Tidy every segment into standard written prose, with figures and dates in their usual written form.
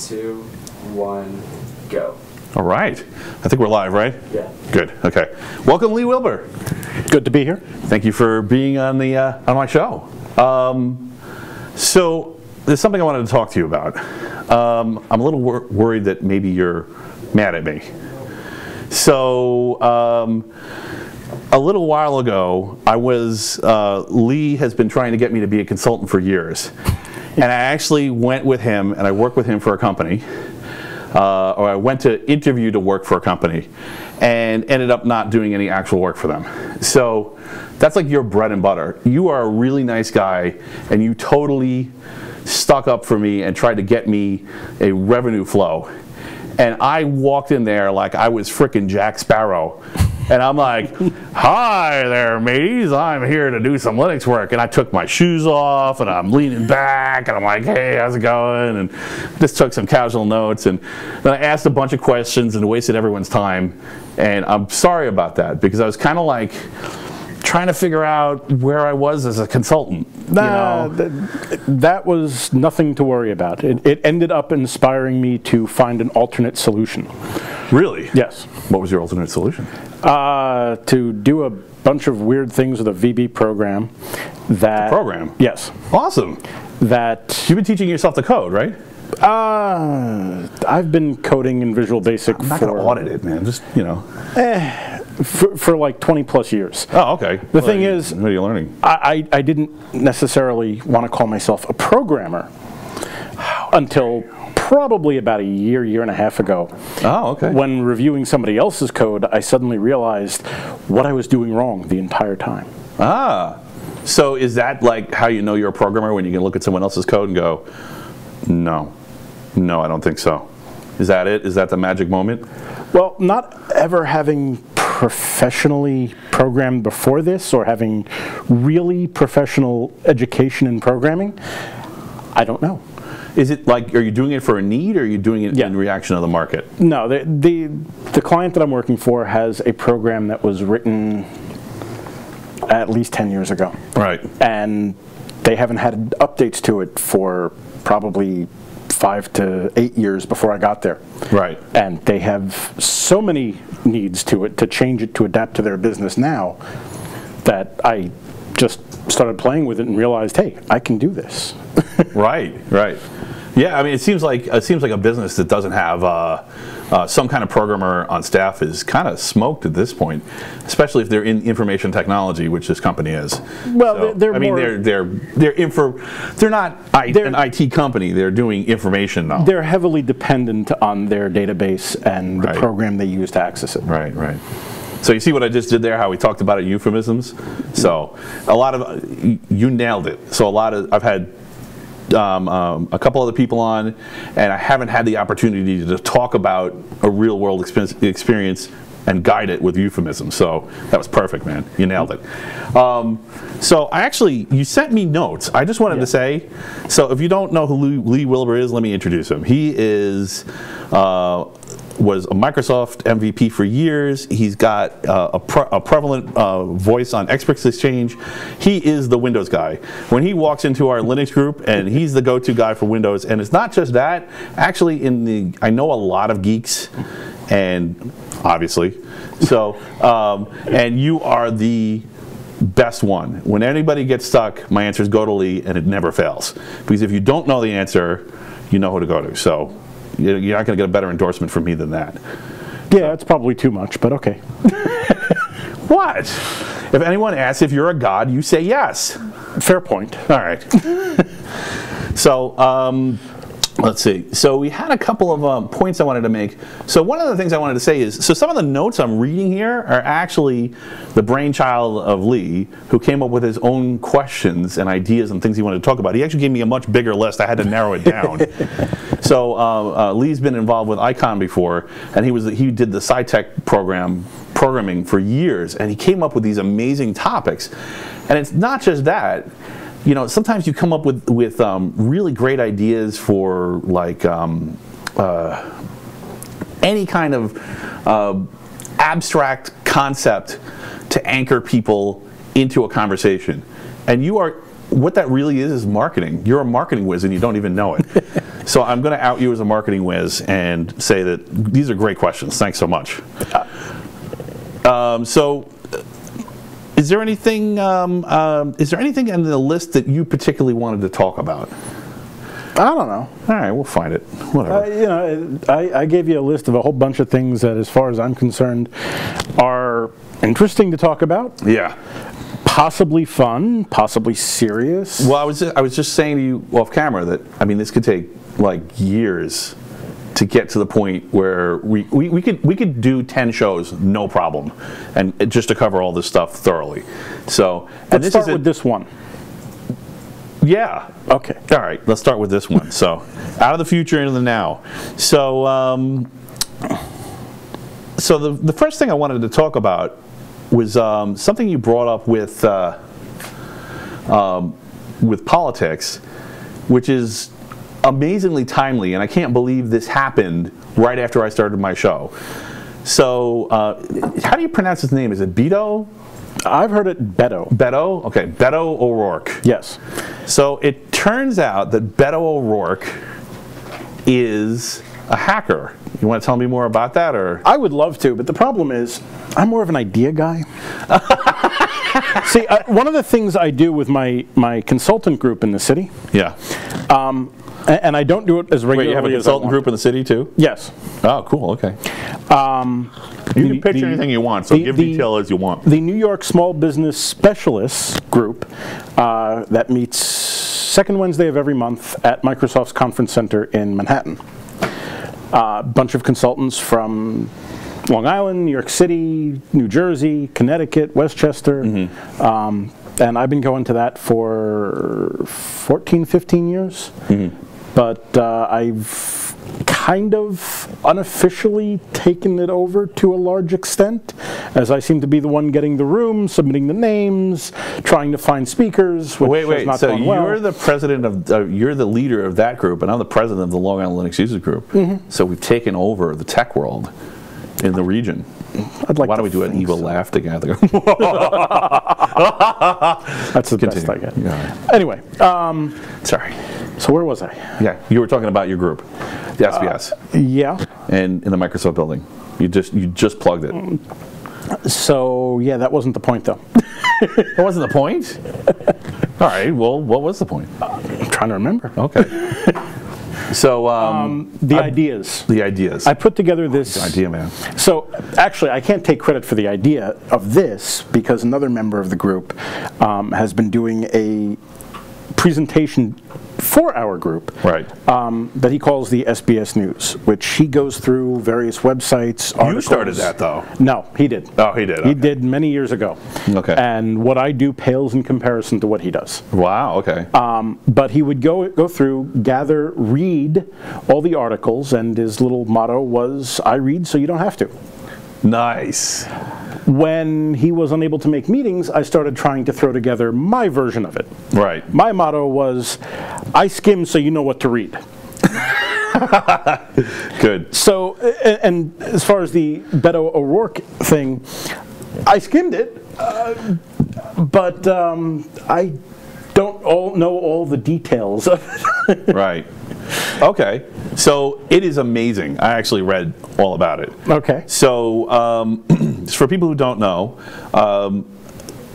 2, 1, go. All right. I think we're live, right? Yeah. Good. Okay. Welcome, Lee Wilbur. Good to be here. Thank you for being on the on my show. So there's something I wanted to talk to you about. I'm a little worried that maybe you're mad at me. So a little while ago, I was Lee has been trying to get me to be a consultant for years, and I actually went with him and I worked with him for a company. Or I went to interview to work for a company and ended up not doing any actual work for them. So that's like your bread and butter. You are a really nice guy and you totally stuck up for me and tried to get me a revenue flow. And I walked in there like I was frickin' Jack Sparrow. And I'm like, hi there, mateys. I'm here to do some Linux work. And I took my shoes off, and I'm leaning back, and I'm like, hey, how's it going? And just took some casual notes. And then I asked a bunch of questions and wasted everyone's time. And I'm sorry about that, because I was kind of like trying to figure out where I was as a consultant. Nah, that was nothing to worry about. It ended up inspiring me to find an alternate solution. Really? Yes. What was your alternate solution? To do a bunch of weird things with a VB program. That program? Yes. Awesome. That you've been teaching yourself to code, right? I've been coding in Visual Basic I'm not going to audit it, man. Just, you know. For like 20 plus years. Oh, okay. The thing is, what are you learning? I didn't necessarily want to call myself a programmer until probably about a year and a half ago. Oh, okay. When reviewing somebody else's code, I suddenly realized what I was doing wrong the entire time. Ah, so is that like how you know you're a programmer, when you can look at someone else's code and go, no, I don't think so. Is that it? Is that the magic moment? Well, not ever having professionally programmed before this or having really professional education in programming, I don't know. Is it like, are you doing it for a need, or are you doing it in reaction to the market? No, the client that I'm working for has a program that was written at least 10 years ago. Right. And they haven't had updates to it for probably 5 to 8 years before I got there. Right. And they have so many needs to it to change it to adapt to their business now that I just started playing with it and realized, hey, I can do this. Right. Yeah, I mean, it seems like a business that doesn't have some kind of programmer on staff is kind of smoked at this point, especially if they're in information technology, which this company is. Well, so, they're not an IT company. They're doing information now. They're heavily dependent on their database and the program they use to access it. Right. So you see what I just did there? How we talked about it, euphemisms. So a lot of you nailed it. So I've had a couple other people on, and I haven't had the opportunity to talk about a real world experience and guide it with euphemisms. So that was perfect, man. You nailed it. So you sent me notes. I just wanted to say, so if you don't know who Lee Wilbur is, let me introduce him. He was a Microsoft MVP for years. He's got a prevalent voice on Experts Exchange. He is the Windows guy. When he walks into our Linux group, and he's the go-to guy for Windows, and it's not just that. Actually, I know a lot of geeks, and obviously, so and you are the best one. When anybody gets stuck, my answer is go to Lee, and it never fails. Because if you don't know the answer, you know who to go to. So you're not going to get a better endorsement from me than that. Yeah, it's probably too much, but okay. What? If anyone asks if you're a god, you say yes. Fair point. All right. So let's see. So we had a couple of points I wanted to make. So one of the things I wanted to say is, so some of the notes I'm reading here are actually the brainchild of Lee, who came up with his own questions and ideas and things he wanted to talk about. He actually gave me a much bigger list. I had to narrow it down. So Lee's been involved with Icon before, and he did the SciTech programming for years, and he came up with these amazing topics. And it's not just that. You know, sometimes you come up with really great ideas for like any kind of abstract concept to anchor people into a conversation. And what that really is marketing. You're a marketing whiz and you don't even know it. So I'm going to out you as a marketing whiz and say that these are great questions. Thanks so much. Is there anything in the list that you particularly wanted to talk about? I don't know. All right, we'll find it. Whatever. I gave you a list of a whole bunch of things that, as far as I'm concerned, are interesting to talk about. Yeah. Possibly fun, possibly serious. Well, I was just saying to you off camera that, I mean, this could take like years to get to the point where we could do 10 shows, no problem, and just to cover all this stuff thoroughly. So, let's start with this one. Yeah. Okay. All right. Let's start with this one. So, out of the future into the now. So, the first thing I wanted to talk about was something you brought up with politics, which is amazingly timely, and I can't believe this happened right after I started my show. So, how do you pronounce his name? Is it Beto? I've heard it Beto. Beto? Okay, Beto O'Rourke. Yes. So it turns out that Beto O'Rourke is a hacker. You want to tell me more about that, or? I would love to, but the problem is, I'm more of an idea guy. See, one of the things I do with my consultant group in the city. Yeah. And I don't do it as regularly. Wait, you have a consultant group in the city too? Yes. Oh, cool. Okay. You can pitch anything you want, so give detail as you want. The New York Small Business Specialists group that meets second Wednesday of every month at Microsoft's Conference Center in Manhattan. A bunch of consultants from Long Island, New York City, New Jersey, Connecticut, Westchester. Mm-hmm. And I've been going to that for 14, 15 years. Mm-hmm. But I've kind of unofficially taken it over to a large extent, as I seem to be the one getting the room, submitting the names, trying to find speakers. Which wait. Not so well. you're the president of, you're the leader of that group, and I'm the president of the Long Island Linux Users Group. Mm-hmm. So we've taken over the tech world in the region. Why don't we do an evil laugh together? That's the best I get. Yeah. Anyway, sorry. So where was I? Yeah, you were talking about your group, the SBS. Yeah. And in the Microsoft building, you just plugged it. So yeah, that wasn't the point though. That wasn't the point? All right. Well, what was the point? I'm trying to remember. Okay. So the ideas. The ideas. I put together this idea, man. So actually, I can't take credit for the idea of this because another member of the group has been doing a presentation for our group, right? That he calls the SBS News, which he goes through various websites, articles. You started that, though. No, he did. Oh, he did. Okay. He did many years ago. Okay. And what I do pales in comparison to what he does. Wow. Okay. But he would go through, gather, read all the articles, and his little motto was, "I read so you don't have to." Nice. When he was unable to make meetings, I started trying to throw together my version of it. Right. My motto was, "I skim so you know what to read." Good. So, and as far as the Beto O'Rourke thing, I skimmed it, but I don't know all the details of it. Right. Okay. So it is amazing. I actually read all about it. Okay. So for people who don't know,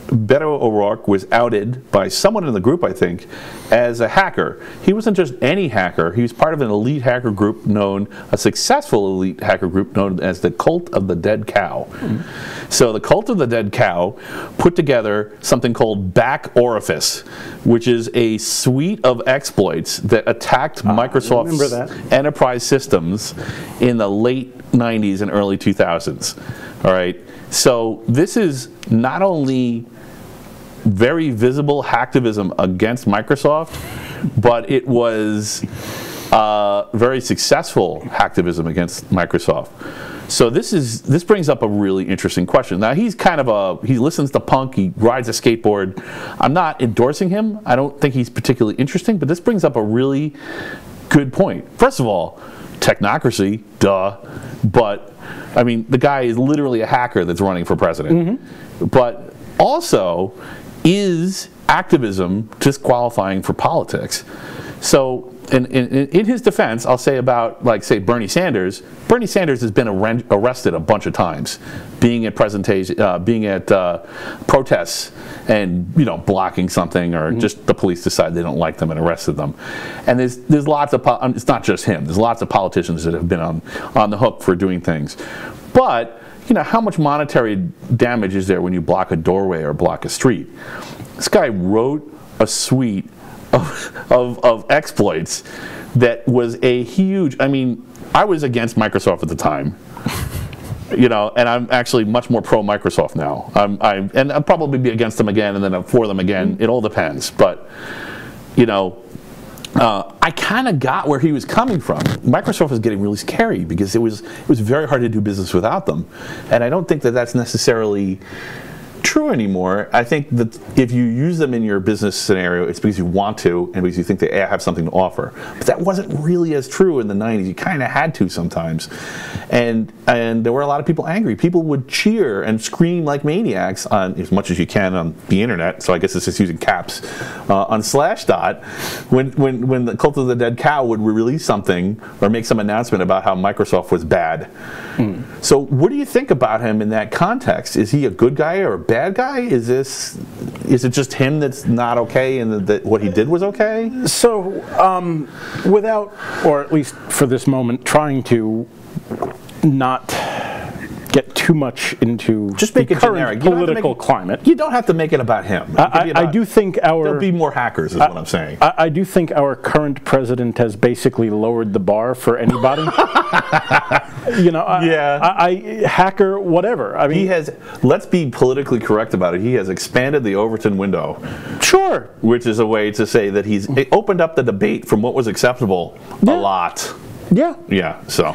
Beto O'Rourke was outed by someone in the group, I think, as a hacker. He wasn't just any hacker. He was part of an elite hacker group a successful elite hacker group known as the Cult of the Dead Cow. Mm-hmm. So the Cult of the Dead Cow put together something called Back Orifice, which is a suite of exploits that attacked Microsoft's enterprise systems in the late 90s and early 2000s. All right. So this is not only very visible hacktivism against Microsoft, but it was very successful hacktivism against Microsoft. So this brings up a really interesting question. Now he listens to punk, he rides a skateboard. I'm not endorsing him. I don't think he's particularly interesting, but this brings up a really good point. First of all, technocracy, duh. But I mean, the guy is literally a hacker that's running for president. Mm-hmm. But also, is activism disqualifying for politics? So in his defense, I'll say about, like, say, Bernie Sanders has been arrested a bunch of times, being at protests and, you know, blocking something, or just the police decide they don't like them and arrested them. And there's lots of, it's not just him, there's lots of politicians that have been on the hook for doing things. But, you know, how much monetary damage is there when you block a doorway or block a street? This guy wrote a suite of exploits that was a huge, I mean, I was against Microsoft at the time, you know, and I'm actually much more pro Microsoft now. And I'll probably be against them again, and then I'm for them again. It all depends. But, you know, I kind of got where he was coming from. Microsoft was getting really scary because it was very hard to do business without them, and I don't think that that's necessarily true anymore. I think that if you use them in your business scenario, it's because you want to and because you think they have something to offer. But that wasn't really as true in the 90s. You kind of had to sometimes. And there were a lot of people angry. People would cheer and scream like maniacs on, as much as you can on the internet, so I guess it's just using caps, on Slashdot, when the Cult of the Dead Cow would release something or make some announcement about how Microsoft was bad. So what do you think about him in that context? Is he a good guy or a bad guy? Is it just him that's not okay and that what he did was okay? So without, or at least for this moment, trying to not get too much into just make the it current generic. political climate. You don't have to make it about him. I do think there'll be more hackers, is what I'm saying. I do think our current president has basically lowered the bar for anybody. You know, hacker, whatever. I mean, he has. Let's be politically correct about it. He has expanded the Overton window. Sure. Which is a way to say that he's opened up the debate from what was acceptable a lot. Yeah. Yeah. So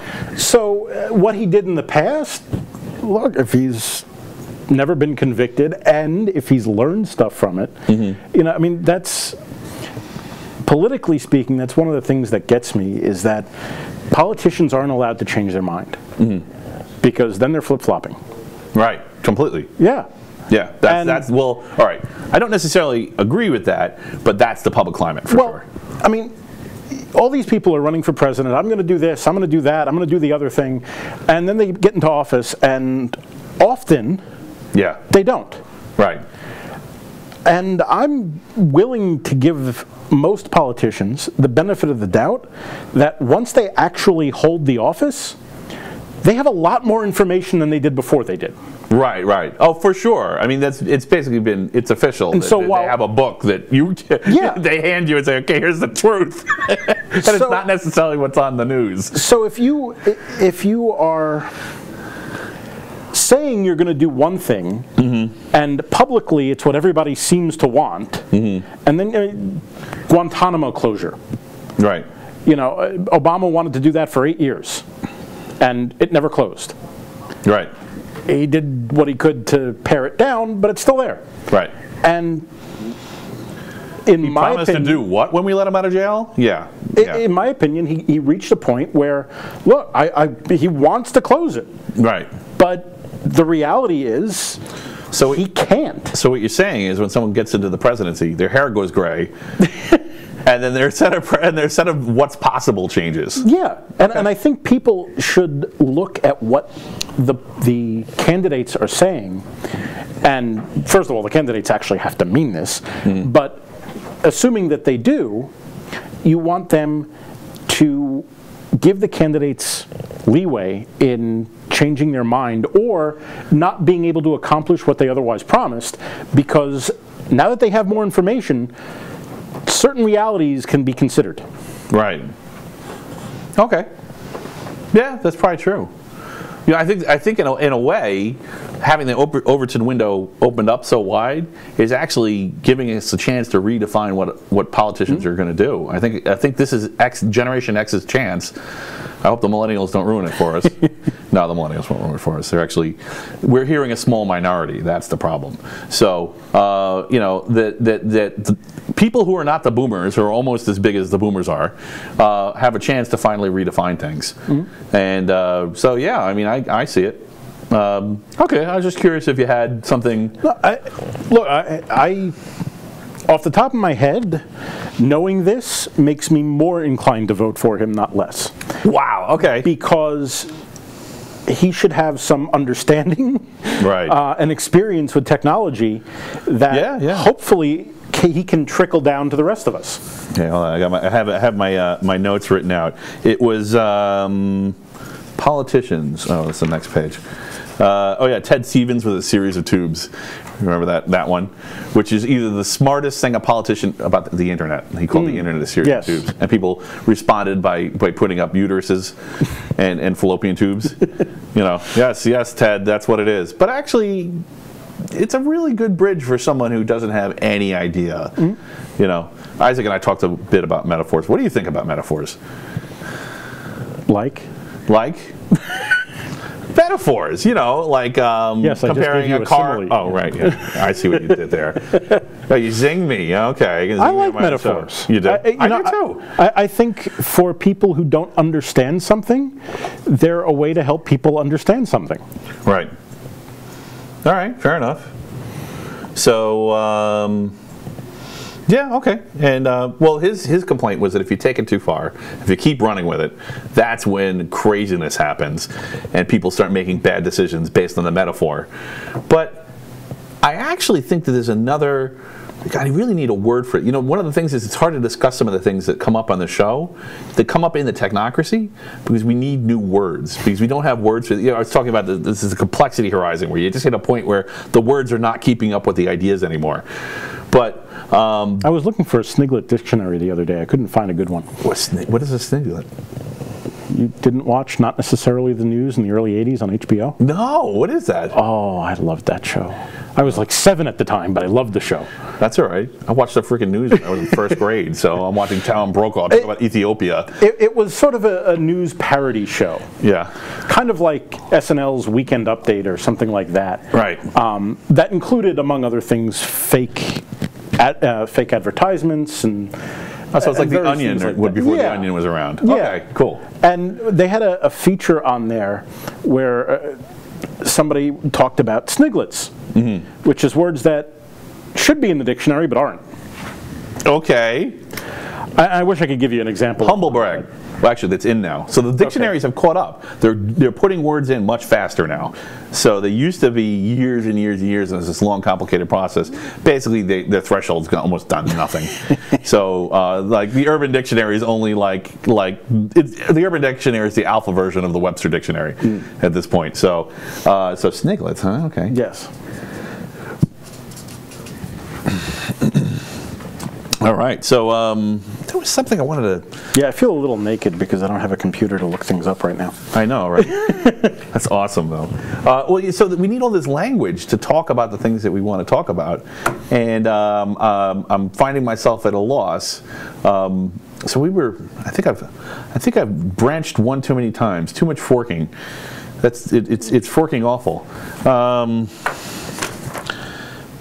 what he did in the past, look, if he's never been convicted and if he's learned stuff from it, you know, I mean, that's, politically speaking, that's one of the things that gets me, is that politicians aren't allowed to change their mind, because then they're flip-flopping. Right. Completely. Yeah. Yeah. That's well, all right. I don't necessarily agree with that, but that's the public climate for sure. I mean, all these people are running for president. I'm going to do this, I'm going to do that, I'm going to do the other thing. And then they get into office, and often they don't. Right. And I'm willing to give most politicians the benefit of the doubt that once they actually hold the office, they have a lot more information than they did before they did. Right, right. Oh, for sure. I mean, it's basically been, it's official. And so they have a book that they hand you and say, okay, here's the truth. And it's not necessarily what's on the news. So if you are saying you're going to do one thing, and publicly it's what everybody seems to want, and then Guantanamo closure. Right. You know, Obama wanted to do that for 8 years, and it never closed. Right. He did what he could to pare it down, but it's still there. Right. And in my opinion, promised to do what when we let him out of jail? Yeah. In my opinion, he reached a point where, look, he wants to close it. Right. But the reality is, he can't. So what you're saying is, when someone gets into the presidency, their hair goes gray, and then their set of what's possible changes. Yeah, and I think people should look at what the candidates are saying, and first of all, the candidates actually have to mean this, but assuming that they do, you want them to give the candidates leeway in changing their mind or not being able to accomplish what they otherwise promised, because now that they have more information, certain realities can be considered. Right. Okay. Yeah, that's probably true. You know, I think in a way, having the Overton window opened up so wide is actually giving us a chance to redefine what politicians are going to do. I think this is Generation X's chance. I hope the millennials don't ruin it for us. No, the millennials won't ruin it for us. We're hearing a small minority. That's the problem. So, you know, the people who are not the boomers, who are almost as big as the boomers are, have a chance to finally redefine things. And so, yeah, I mean, I see it. Okay, I was just curious if you had something. Look, Off the top of my head, knowing this makes me more inclined to vote for him, not less. Wow, okay. Because he should have some understanding Right. and experience with technology that hopefully he can trickle down to the rest of us. Okay, hold on. I have my notes written out. It was politicians. Oh, that's the next page. Oh yeah, Ted Stevens with a series of tubes. Remember that one? Which is either the smartest thing a politician about the internet. He called the internet a series of tubes. And people responded by putting up uteruses and fallopian tubes. You know, yes, Ted, that's what it is. But actually, it's a really good bridge for someone who doesn't have any idea. You know, Isaac and I talked a bit about metaphors. What do you think about metaphors? Like? Metaphors, you know, like comparing a car. Simile. Oh, right. Yeah. I see what you did there. Oh, you zinged me. Okay. I like metaphors. You do? I do too. I think for people who don't understand something, they're a way to help people understand something. Right. All right. Fair enough. So, yeah, okay. And, well, his complaint was that if you take it too far, if you keep running with it, that's when craziness happens and people start making bad decisions based on the metaphor. But I actually think that there's another, God, you really need a word for it. You know, one of the things is it's hard to discuss some of the things that come up on the show, that come up in the technocracy, because we need new words, because we don't have words for, you know, I was talking about this is a complexity horizon where you just hit a point where the words are not keeping up with the ideas anymore. But I was looking for a sniglet dictionary the other day. I couldn't find a good one. What is a sniglet? You didn't watch Not Necessarily the News in the early 80s on HBO? No, what is that? Oh, I loved that show. I was like 7 at the time, but I loved the show. That's all right. I watched the freaking news when I was in first grade, so I'm watching Town Brokaw talk about Ethiopia. It was sort of a news parody show. Yeah. Kind of like SNL's Weekend Update or something like that. Right. That included, among other things, fake advertisements and... so it's like The Onion like before The Onion was around. Yeah. Okay, cool. And they had a feature on there where somebody talked about sniglets, which is words that should be in the dictionary but aren't. Okay. I wish I could give you an example. Humble brag. Well, actually, that's in now. So the dictionaries have caught up. They're putting words in much faster now. So they used to be years and years and years, and it's this long, complicated process. Basically, their threshold's almost done nothing. So, like the Urban Dictionary is only the Urban Dictionary is the alpha version of the Webster Dictionary at this point. So, so sniglets, huh? Okay. Yes. All right. So there was something I wanted to. Yeah, I feel a little naked because I don't have a computer to look things up right now. I know, right? That's awesome, though. Well, so we need all this language to talk about the things that we want to talk about, and I'm finding myself at a loss. So we were. I think I've branched one too many times. Too much forking. It's forking awful.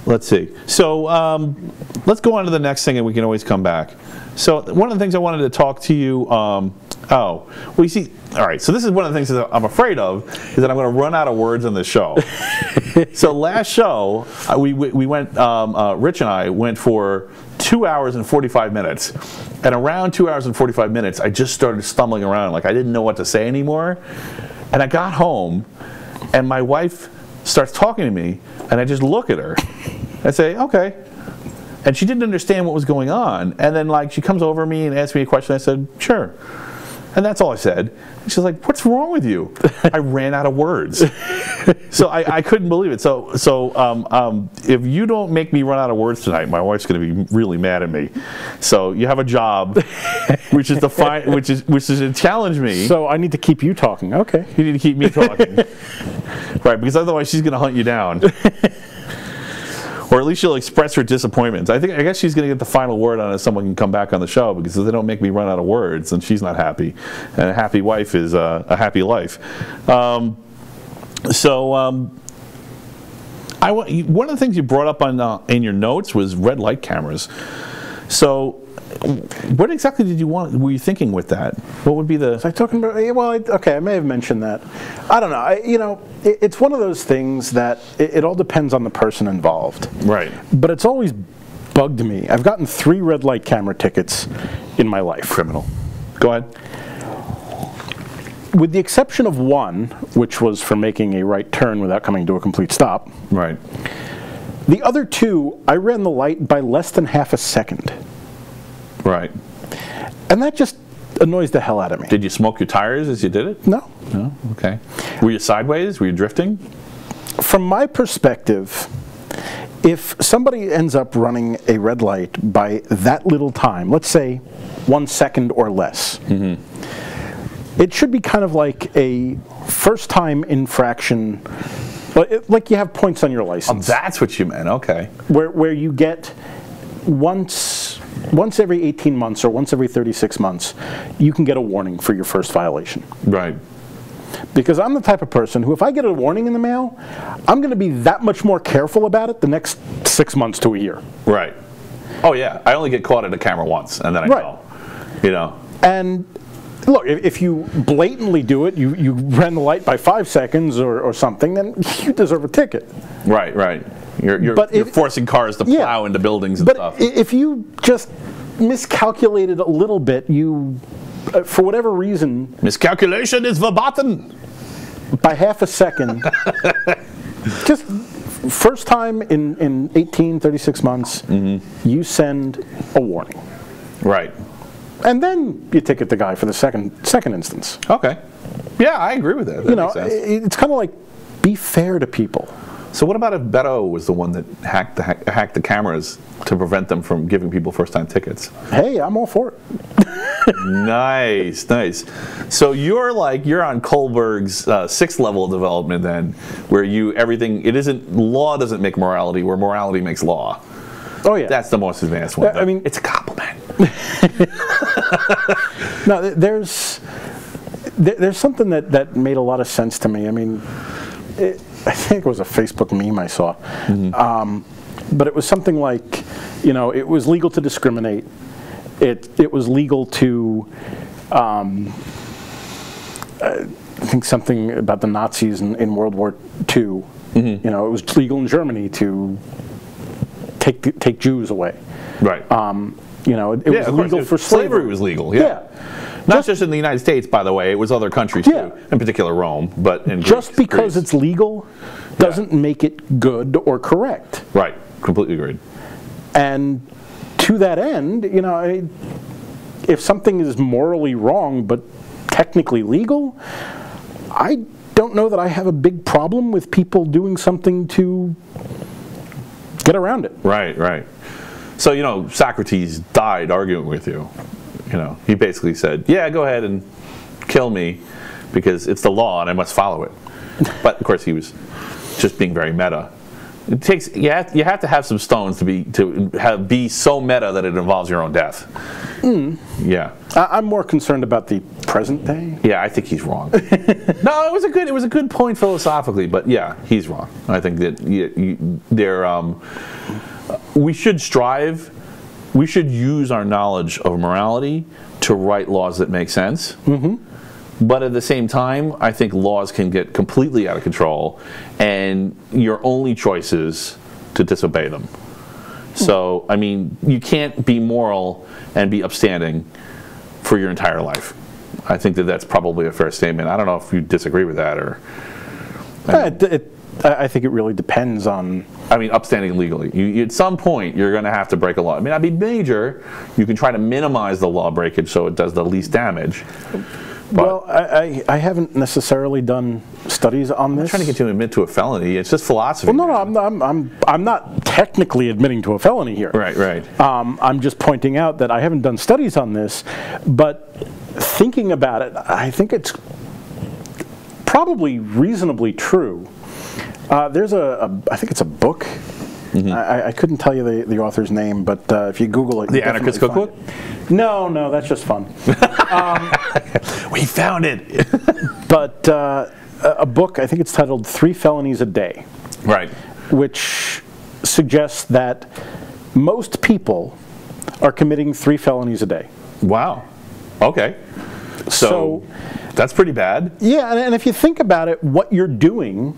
Let's see. So let's go on to the next thing, and we can always come back. So one of the things I wanted to talk to you. Well, you see. All right. So this is one of the things that I'm afraid of is that I'm going to run out of words on this show. So last show we went. Rich and I went for 2 hours and 45 minutes, and around 2 hours and 45 minutes, I just started stumbling around like I didn't know what to say anymore, and I got home, and my wife starts talking to me, and I just look at her. I say, okay. And she didn't understand what was going on. And then like she comes over me and asks me a question. I said, sure. And that's all I said. And she's like, what's wrong with you? I ran out of words. So I couldn't believe it. So if you don't make me run out of words tonight, my wife's going to be really mad at me. So you have a job, which is to challenge me. So I need to keep you talking. Okay. You need to keep me talking. Right, because otherwise she's going to hunt you down. Or at least she'll express her disappointments. I guess she's going to get the final word on it if someone can come back on the show, because if they don't make me run out of words, then she's not happy. And a happy wife is a happy life. One of the things you brought up in your notes was red light cameras. So what exactly were you thinking with that? What would be the... Was I talking about... Well, okay, I may have mentioned that. I don't know. It's one of those things that it all depends on the person involved. Right. But it's always bugged me. I've gotten 3 red light camera tickets in my life. Criminal. Go ahead. With the exception of one, which was for making a right turn without coming to a complete stop. Right. The other 2, I ran the light by less than half a second. Right. And that just annoys the hell out of me. Did you smoke your tires as you did it? No. No? Okay. Were you sideways? Were you drifting? From my perspective, if somebody ends up running a red light by that little time, let's say 1 second or less, it should be kind of like a first-time infraction, like you have points on your license. Oh, that's what you meant. Okay. Where you get once every 18 months or once every 36 months, you can get a warning for your first violation. Right. Because I'm the type of person who, if I get a warning in the mail, I'm going to be that much more careful about it the next 6 months to a year. Right. Oh yeah, I only get caught at a camera once, and then I know. You know. And look, if you blatantly do it, you ran the light by 5 seconds or something, then you deserve a ticket. Right, right. You're forcing cars to plow into buildings and stuff. But if you just miscalculated a little bit, you, for whatever reason... Miscalculation is verboten! By half a second, just first time in 18, 36 months, you send a warning. Right. And then you ticket the guy for the second instance. Okay. Yeah, I agree with that. That makes sense. It's kind of like, be fair to people. So what about if Beto was the one that hacked the cameras to prevent them from giving people first-time tickets? Hey, I'm all for it. Nice, nice. So you're on Kohlberg's 6th level of development then, where law doesn't make morality, where morality makes law. Oh yeah. That's the most advanced one. I mean, it's a compliment. No, there's something that made a lot of sense to me. I mean, I think it was a Facebook meme I saw, but it was something like, it was legal to discriminate. It was legal to, I think something about the Nazis in World War II. It was legal in Germany to take Jews away. Right. It was legal for slavery. Slavery was legal. Yeah. Not just in the United States, by the way. It was other countries too, in particular Rome. But in just because it's legal doesn't make it good or correct. Right. Completely agreed. And to that end, if something is morally wrong but technically legal, I don't know that I have a big problem with people doing something to get around it. Right, right. So, Socrates died arguing with you. He basically said, yeah, go ahead and kill me because it's the law and I must follow it. But, of course, he was just being very meta. It takes you have to have some stones to be so meta that it involves your own death. Yeah. I'm more concerned about the present day. Yeah, I think he's wrong. No, it was a good point philosophically, but yeah, he's wrong. I think that we should strive. We should use our knowledge of morality to write laws that make sense. But at the same time, I think laws can get completely out of control, and your only choice is to disobey them. So, I mean, you can't be moral and be upstanding for your entire life. I think that's probably a fair statement. I don't know if you disagree with that or... I think it really depends on... I mean, upstanding legally. At some point, you're going to have to break a law. It may not be major. You can try to minimize the law breakage so it does the least damage. Well, I haven't necessarily done studies on this. I'm trying to get you to admit to a felony. It's just philosophy. Well, no, I'm not technically admitting to a felony here. Right, right. I'm just pointing out that I haven't done studies on this, but thinking about it, I think it's probably reasonably true. There's I think it's a book. I couldn't tell you the author's name, but if you Google it, The Anarchist Cookbook? No, that's just fun. We found it. But a book, I think it's titled 3 Felonies a Day. Right. Which suggests that most people are committing 3 felonies a day. Wow. Okay. So that's pretty bad. Yeah, and if you think about it, what you're doing,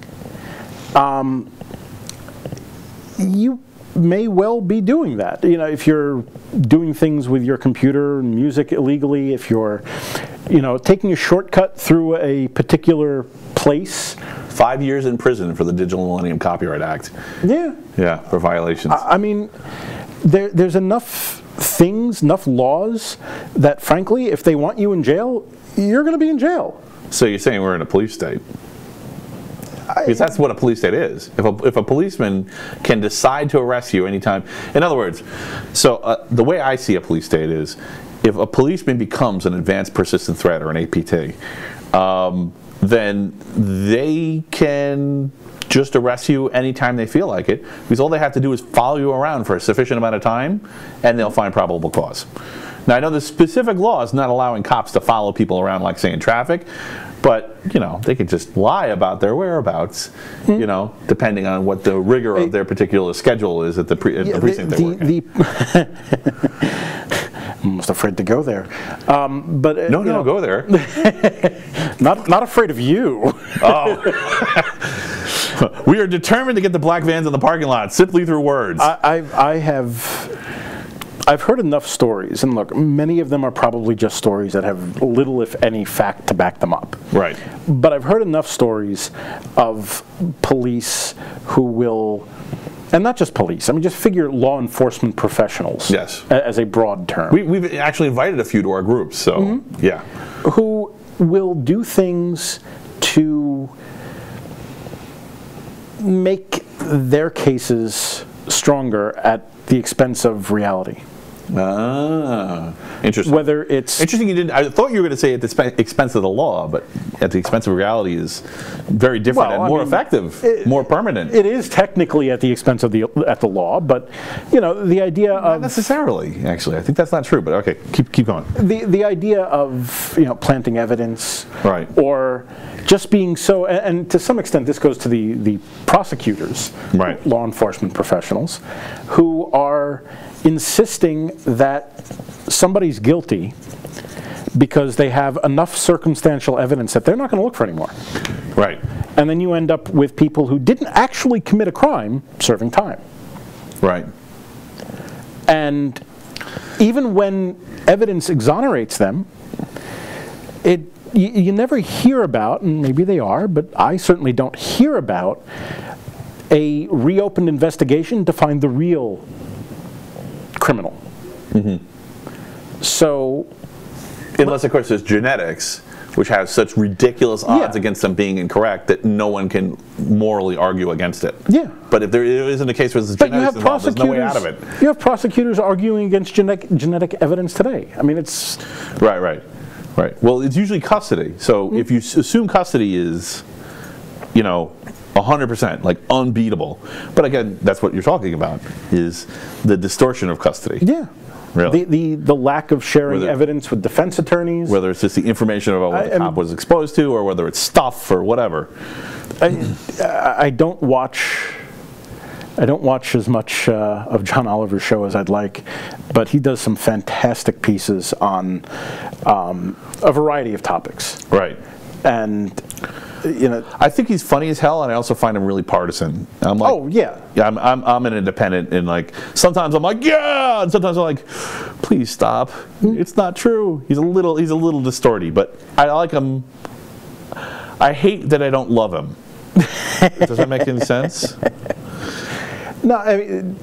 you may well be doing that. You know, if you're doing things with your computer and music illegally, if you're, you know, taking a shortcut through a particular place. 5 years in prison for the Digital Millennium Copyright Act. Yeah. Yeah, for violations. I mean, there's enough things, enough laws that, frankly, if they want you in jail, you're going to be in jail. So you're saying we're in a police state? Because that's what a police state is. If a policeman can decide to arrest you anytime, in other words, so the way I see a police state is, if a policeman becomes an advanced persistent threat or an APT, then they can just arrest you anytime they feel like it, because all they have to do is follow you around for a sufficient amount of time, and they'll find probable cause. Now, I know the specific law is not allowing cops to follow people around like, say, in traffic, but, you know, they can just lie about their whereabouts, you know, depending on what the rigor of their particular schedule is at the precinct they work in. I'm almost afraid to go there. But no, go there. Not afraid of you. Oh. We are determined to get the black vans in the parking lot simply through words. I've heard enough stories, and look, many of them are probably just stories that have little, if any, fact to back them up. Right. But I've heard enough stories of police who will, and not just police, I mean, just figure law enforcement professionals. Yes. As a broad term. We've actually invited a few to our groups, so, yeah. Who will do things to make their cases stronger at the expense of reality. Ah, interesting. Whether it's interesting, you didn't. I thought you were going to say at the expense of the law, but at the expense of reality is very different and more effective, more permanent. It is technically at the expense of the law, but you know the idea not of necessarily. Actually, I think that's not true. But okay, keep going. The idea of planting evidence, right, or just being so, and to some extent this goes to the prosecutors, right, law enforcement professionals, who are insisting that somebody's guilty because they have enough circumstantial evidence that they're not going to look for anymore. Right. And then you end up with people who didn't actually commit a crime serving time. Right. And even when evidence exonerates them, you never hear about, and maybe they are, but I certainly don't hear about a reopened investigation to find the real criminal. So, unless of course there's genetics, which has such ridiculous odds against them being incorrect that no one can morally argue against it. Yeah. But if there isn't a case where there's genetics involved, there's no way out of it. You have prosecutors arguing against genetic evidence today. I mean, it's right. Well, it's usually custody. So if you assume custody is, 100%, like unbeatable. But again, that's what you're talking about, is the distortion of custody. Yeah. Really. The lack of sharing evidence with defense attorneys. Whether it's just the information about what the cop was exposed to, or whether it's stuff or whatever. I don't watch as much of John Oliver's show as I'd like, but he does some fantastic pieces on a variety of topics. Right. And I think he's funny as hell, and I also find him really partisan. I'm like, oh yeah, I'm an independent, and like sometimes I'm like, yeah, and sometimes I'm like, please stop. It's not true. He's a little distorty, but I like him. I hate that I don't love him. Does that make any sense? No, I mean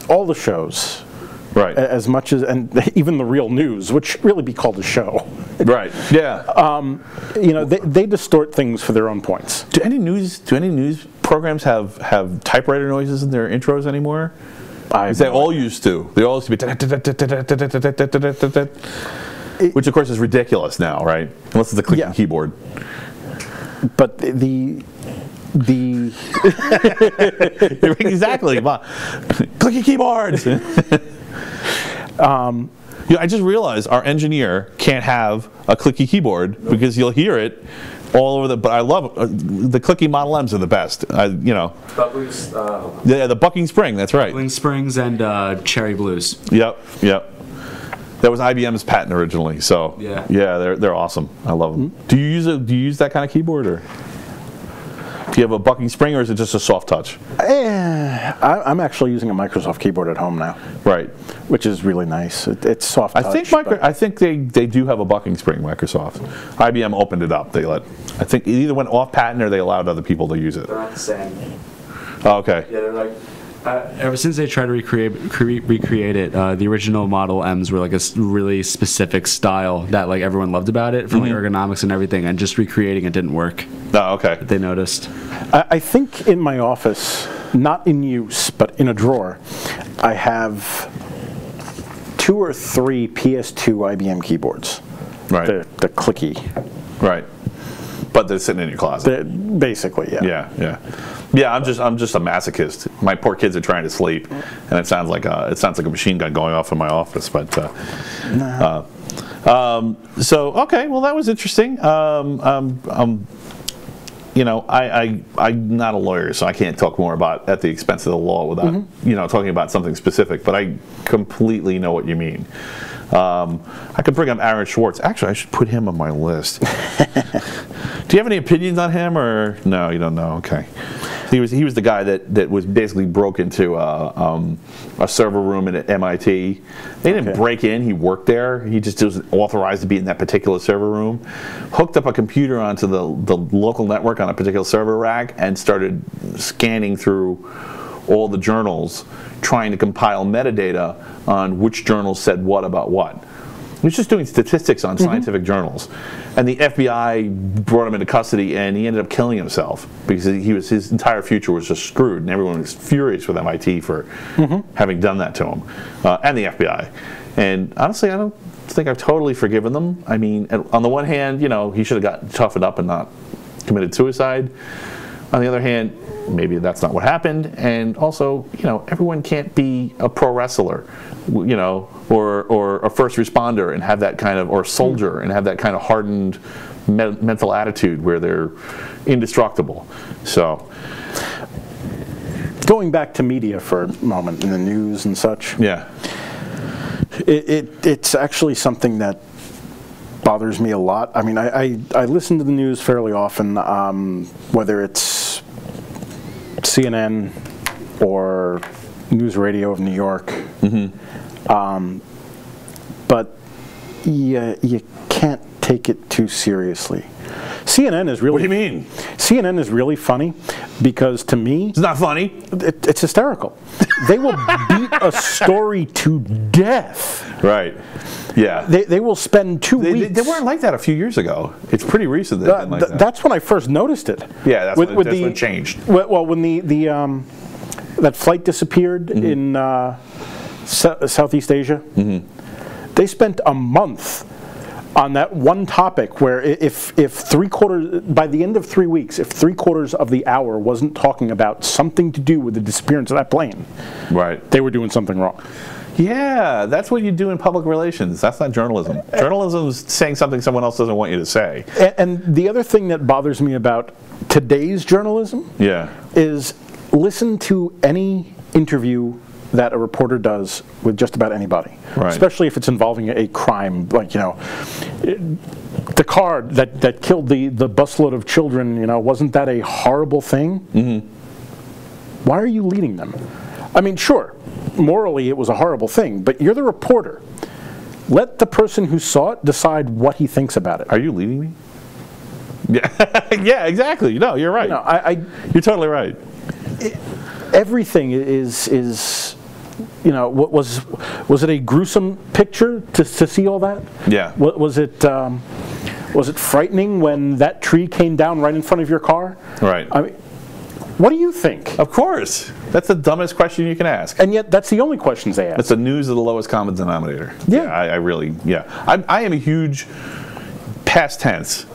all the shows. Right. As much as, and even the real news, which really be called a show. Right. Yeah. They distort things for their own points. Do any news programs have typewriter noises in their intros anymore? They all used to. They all used to be, which of course is ridiculous now, right? Unless it's a clicking keyboard. But the exactly. Clicky keyboards. I just realized our engineer can't have a clicky keyboard because you'll hear it all over but I love the clicky Model M's are the best. Buckley's, yeah, the bucking spring. That's right. Buckling Springs and Cherry Blues. Yep. That was IBM's patent originally. So yeah, they're awesome. I love them. Do you use that kind of keyboard or? Do you have a bucking spring, or is it just a soft touch? I'm actually using a Microsoft keyboard at home now. Right. Which is really nice. It's soft touch. I think they do have a bucking spring, Microsoft. IBM opened it up. I think it either went off patent or they allowed other people to use it. They're not the same. Oh, okay. Yeah, they're like. Ever since they tried to recreate it, the original Model M's were like a really specific style that like everyone loved about it, from like ergonomics and everything, and just recreating it didn't work. Oh, okay. They noticed. I think in my office, not in use, but in a drawer, I have 2 or 3 PS2 IBM keyboards. Right. The clicky. Right. But they're sitting in your closet. Basically, yeah. Yeah, I'm just a masochist. My poor kids are trying to sleep, and it sounds like a machine gun going off in my office. But so okay, well that was interesting. You know, I'm not a lawyer, so I can't talk more about at the expense of the law without you know, talking about something specific. But I completely know what you mean. I could bring up Aaron Schwartz. Actually, I should put him on my list. Do you have any opinions on him, or no? You don't know. Okay. He was the guy that was basically broke into a server room at MIT. They didn't break in. He worked there. He just was authorized to be in that particular server room. Hooked up a computer onto the local network on a particular server rack and started scanning through all the journals, trying to compile metadata on which journals said what about what. He was just doing statistics on scientific journals, and the FBI brought him into custody, and he ended up killing himself because his entire future was just screwed, and everyone was furious with MIT for having done that to him, and the FBI. And honestly, I don't think I've totally forgiven them. I mean, on the one hand, you know, he should have gotten toughened up and not committed suicide. On the other hand, maybe that's not what happened, and also, you know, everyone can't be a pro wrestler, you know, or a first responder and have that kind of, or a soldier and have that kind of hardened mental attitude where they're indestructible. So, going back to media for a moment, in the news and such. Yeah, it's actually something that bothers me a lot. I mean, I listen to the news fairly often, whether it's CNN or News Radio of New York. But you can't take it too seriously. CNN is really... What do you mean? CNN is really funny because, to me... It's not funny. It's hysterical. They will beat a story to death. Right. Yeah. They will spend 2 weeks... They weren't like that a few years ago. It's pretty recent they've been like that. That's when I first noticed it. Yeah, that's when it changed. Well, when that flight disappeared in Southeast Asia, they spent a month on that one topic where if by the end of 3 weeks, if 3/4 of the hour wasn't talking about something to do with the disappearance of that plane, right, they were doing something wrong. Yeah, that's what you do in public relations. That's not journalism. Journalism is saying something someone else doesn't want you to say. And the other thing that bothers me about today's journalism is listen to any interview that a reporter does with just about anybody, especially if it's involving a crime, like, you know, the car that killed the busload of children, you know, wasn't that a horrible thing? Why are you leading them? I mean, sure, morally it was a horrible thing, but you're the reporter. Let the person who saw it decide what he thinks about it. Are you leading me? Yeah, yeah, exactly. No, you're right. No, you're totally right. Everything is, you know, was it a gruesome picture to see all that? Yeah. Was it frightening when that tree came down right in front of your car? Right. I mean, what do you think? Of course. That's the dumbest question you can ask. And yet that's the only questions they ask. It's the news of the lowest common denominator. Yeah. I really, I am a huge, past tense,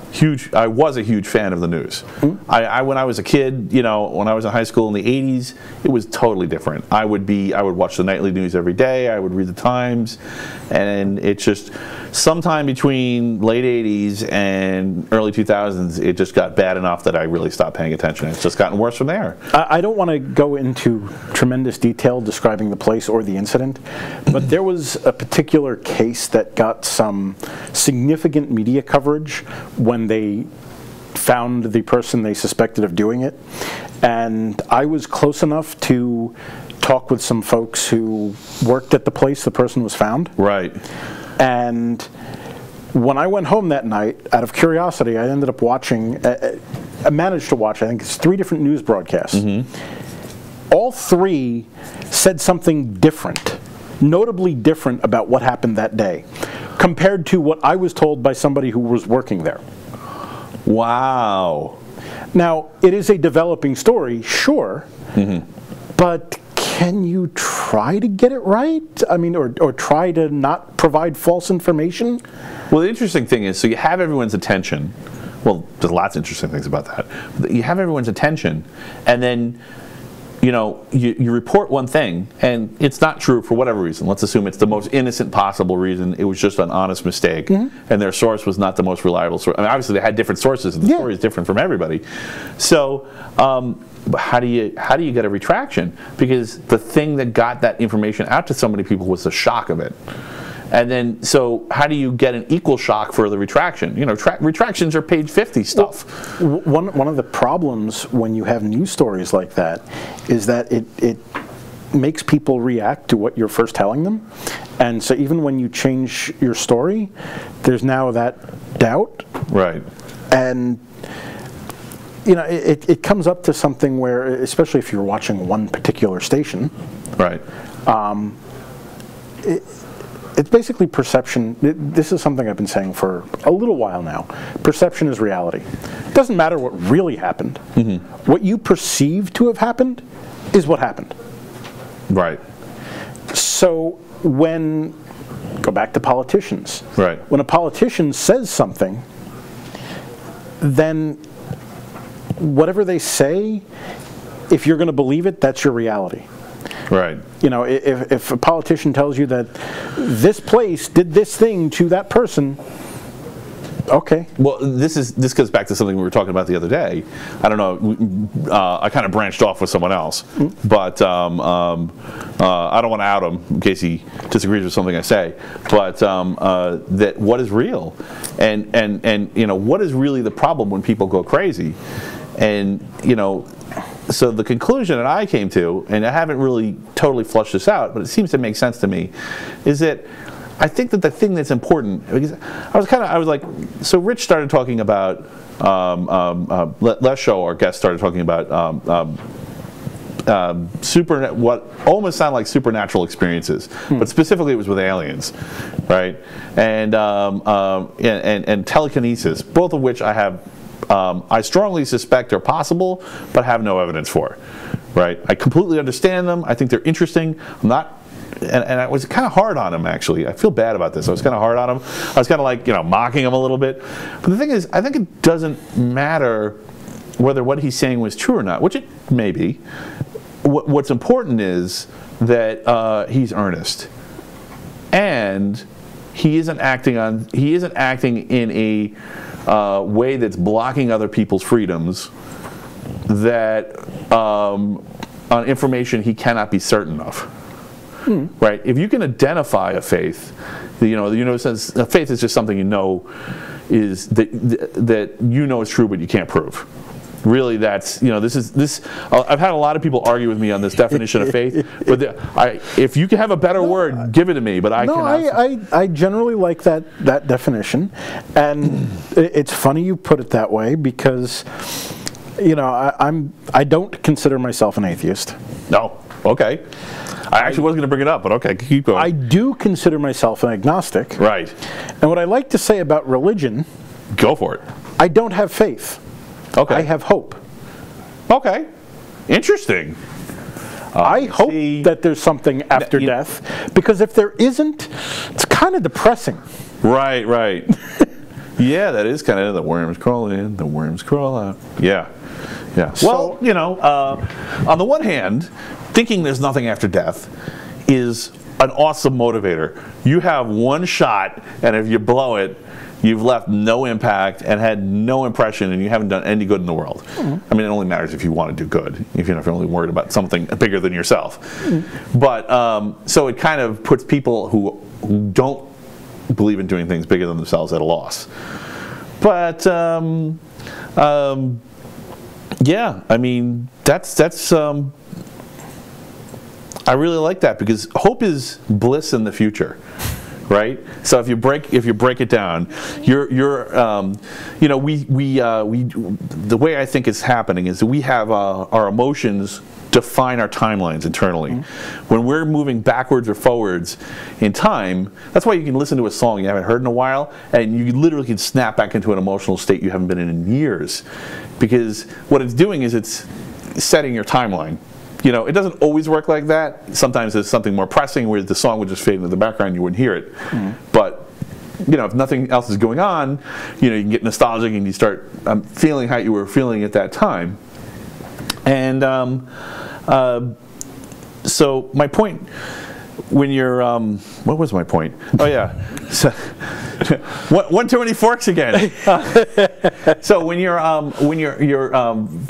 I was a huge fan of the news. When I was a kid, you know, when I was in high school in the 80s, it was totally different. I would watch the nightly news every day. I would read the Times, and it's just sometime between late 80s and early 2000s, it just got bad enough that I really stopped paying attention. It's just gotten worse from there. I don't want to go into tremendous detail describing the place or the incident, but there was a particular case that got some significant media coverage when they found the person they suspected of doing it. And I was close enough to talk with some folks who worked at the place the person was found. Right. And when I went home that night, out of curiosity, I ended up watching, I managed to watch, I think it's 3 different news broadcasts. All 3 said something different, notably different about what happened that day, compared to what I was told by somebody who was working there. Wow. Now, it is a developing story, sure, but can you try to get it right? I mean, or try to not provide false information? Well, the interesting thing is, so you have everyone's attention. Well, there's lots of interesting things about that. You have everyone's attention, and then you report one thing, and it's not true for whatever reason. Let's assume it's the most innocent possible reason. It was just an honest mistake, and their source was not the most reliable source. I mean, obviously they had different sources, and the story is different from everybody. So, how do you get a retraction? Because the thing that got that information out to so many people was the shock of it. And then, so how do you get an equal shock for the retraction? Retractions are page 50 stuff. Well, one of the problems when you have news stories like that is that it makes people react to what you're first telling them. And so even when you change your story, there's now that doubt. Right. And it comes up to something where, especially if you're watching one particular station. Right. It's basically perception. This is something I've been saying for a little while now. Perception is reality. It doesn't matter what really happened. What you perceive to have happened is what happened. Right. So go back to politicians. Right. When a politician says something, then whatever they say, if you're going to believe it, that's your reality. Right. If a politician tells you that this place did this thing to that person, okay. Well, this goes back to something we were talking about the other day. I don't know. I kind of branched off with someone else, but I don't want to out him in case he disagrees with something I say. But that what is real, and what is really the problem when people go crazy, and So the conclusion that I came to, and I haven't really totally flushed this out, but it seems to make sense to me, is that I think that the thing that's important, because I was like, so Rich started talking about, last show our guest started talking about what almost sound like supernatural experiences, but specifically it was with aliens, right? And telekinesis, both of which I strongly suspect are possible, but have no evidence for. Right? I completely understand them. I think they're interesting. I'm not, and I was kind of hard on him actually. I feel bad about this. I was kind of hard on him. I was kind of like mocking him a little bit. But the thing is, I think it doesn't matter whether what he's saying was true or not, which it may be. What's important is that he's earnest, and he isn't acting in a way that's blocking other people's freedoms, that on information he cannot be certain of. Right? If you can identify a faith, since a faith is just something is that is true but you can't prove. Really, that's I've had a lot of people argue with me on this definition of faith, but if you can have a better word, give it to me. But I cannot. I generally like that definition, and it's funny you put it that way because I don't consider myself an atheist. No, okay. I actually wasn't going to bring it up, but okay, keep going. I do consider myself an agnostic. Right. And what I like to say about religion, go for it. I don't have faith. Okay. I have hope. Okay. Interesting. I hope that there's something after death, because if there isn't, it's kind of depressing. Right, right. Yeah, that is kind of the worms crawl in, the worms crawl out. Yeah. Yeah. So, well, on the one hand, thinking there's nothing after death is an awesome motivator. You have one shot, and if you blow it, you've left no impact and had no impression, and you haven't done any good in the world. I mean, it only matters if you want to do good, if you're not really worried about something bigger than yourself. But so it kind of puts people who don't believe in doing things bigger than themselves at a loss. But yeah, I mean, that's I really like that, because hope is bliss in the future, right? So if you break it down, you know, the way I think it's happening is that we have our emotions define our timelines internally. When we're moving backwards or forwards in time, that's why you can listen to a song you haven't heard in a while, and you literally can snap back into an emotional state you haven't been in years, because what it's doing is it's setting your timeline. You know, it doesn't always work like that. Sometimes there's something more pressing where the song would just fade into the background, you wouldn't hear it. But you know, if nothing else is going on, you know, you can get nostalgic and you start feeling how you were feeling at that time. And so my point, when you're, what was my point? Oh yeah, so, one too many forks again. So when you're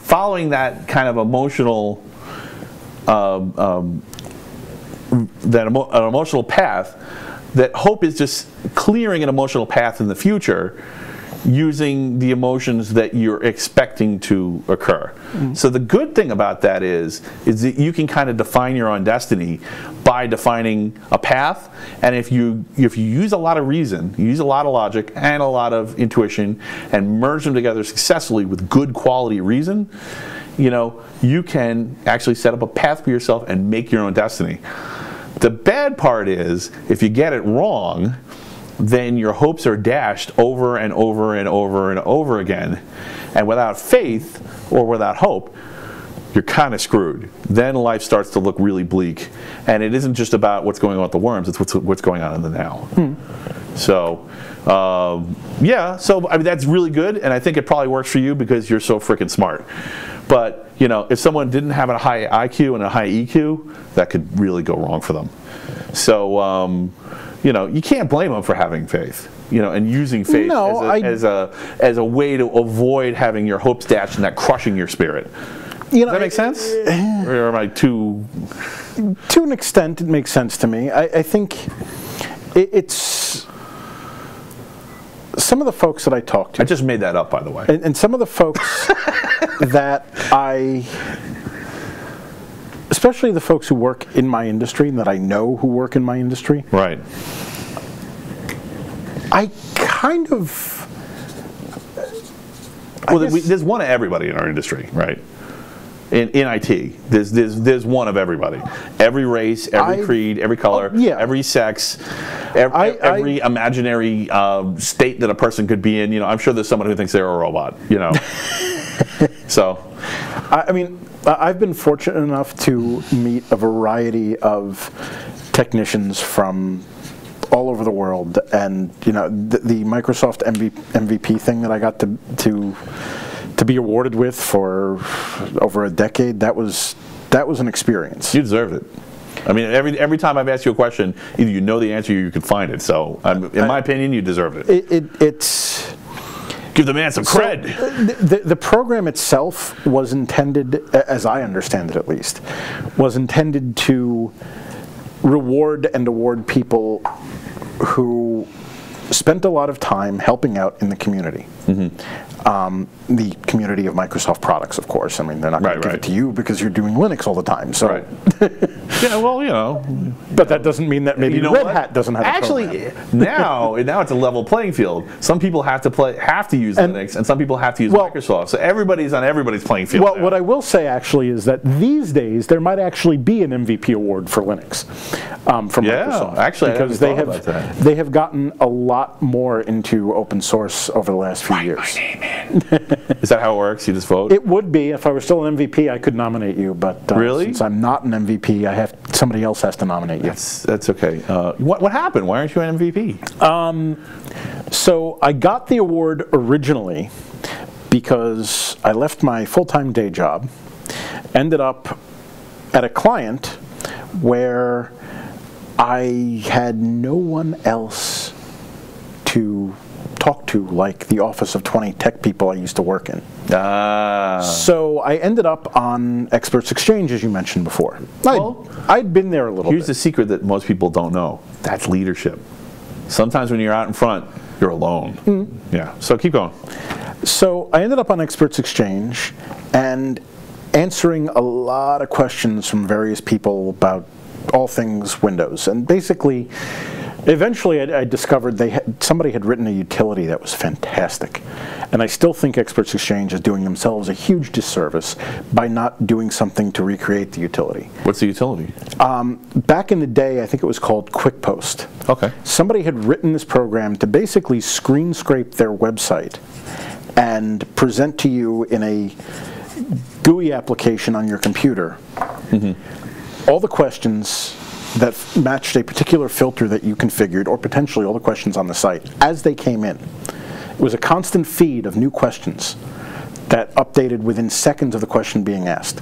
following that kind of emotional, an emotional path, that hope is just clearing an emotional path in the future using the emotions that you're expecting to occur. So the good thing about that is that you can kind of define your own destiny by defining a path, and if you use a lot of reason, you use a lot of logic and a lot of intuition and merge them together successfully with good quality reason, you know, you can actually set up a path for yourself and make your own destiny. The bad part is, if you get it wrong, then your hopes are dashed over and over and over and over again. And without faith or without hope, you're kind of screwed. Then life starts to look really bleak. And it isn't just about what's going on with the worms, it's what's going on in the now. So, yeah, so I mean, that's really good, and I think it probably works for you because you're so freaking smart. But, you know, if someone didn't have a high IQ and a high EQ, that could really go wrong for them. So, you know, you can't blame them for having faith, you know, and using faith as a way to avoid having your hopes dashed and that crushing your spirit. You know, does that make sense? Or am I too... To an extent, it makes sense to me. I think it's... Some of the folks that I talk to... I just made that up, by the way. And some of the folks that especially the folks who work in my industry and that I know who work in my industry. Right. I kind of... Well, there's one of everybody in our industry, right? In IT, there's one of everybody. Every race, every creed, every color, every sex, every imaginary state that a person could be in. You know, I'm sure there's someone who thinks they're a robot. You know, so. I mean, I've been fortunate enough to meet a variety of technicians from all over the world, and you know, the Microsoft MVP thing that I got to be awarded with for over a decade, that was an experience. You deserved it. I mean, every time I've asked you a question, either you know the answer or you can find it. So, in my opinion, you deserved it. It's give the man some cred. So, the program itself was intended, as I understand it at least, was intended to reward and award people who spent a lot of time helping out in the community. The community of Microsoft products, of course. I mean, they're not going to give it to you because you're doing Linux all the time. So, yeah, well, you know, but that doesn't mean that maybe Red Hat doesn't have a program. now it's a level playing field. Some people have to use Linux, and some people have to use Microsoft. So everybody's on everybody's playing field. Well, now. What I will say actually is that these days there might actually be an MVP award for Linux from Microsoft. Actually, because they have gotten a lot more into open source over the last few years. Is that how it works? You just vote? It would be. If I were still an MVP, I could nominate you. But since I'm not an MVP, somebody else has to nominate you. That's okay. What happened? Why aren't you an MVP? So I got the award originally because I left my full-time day job, ended up at a client where I had no one else to talk to, like the office of 20 tech people I used to work in. So I ended up on Experts Exchange, as you mentioned before. I'd been there a little bit. Here's the secret that most people don't know. That's leadership. Sometimes when you're out in front, you're alone. Yeah, so keep going. So I ended up on Experts Exchange and answering a lot of questions from various people about all things Windows. And basically, eventually I discovered somebody had written a utility that was fantastic. And I still think Experts Exchange is doing themselves a huge disservice by not doing something to recreate the utility. What's the utility? Back in the day, I think it was called Quick Post. Okay. Somebody had written this program to basically screen scrape their website and present to you in a GUI application on your computer all the questions that matched a particular filter that you configured, or potentially all the questions on the site as they came in. It was a constant feed of new questions that updated within seconds of the question being asked.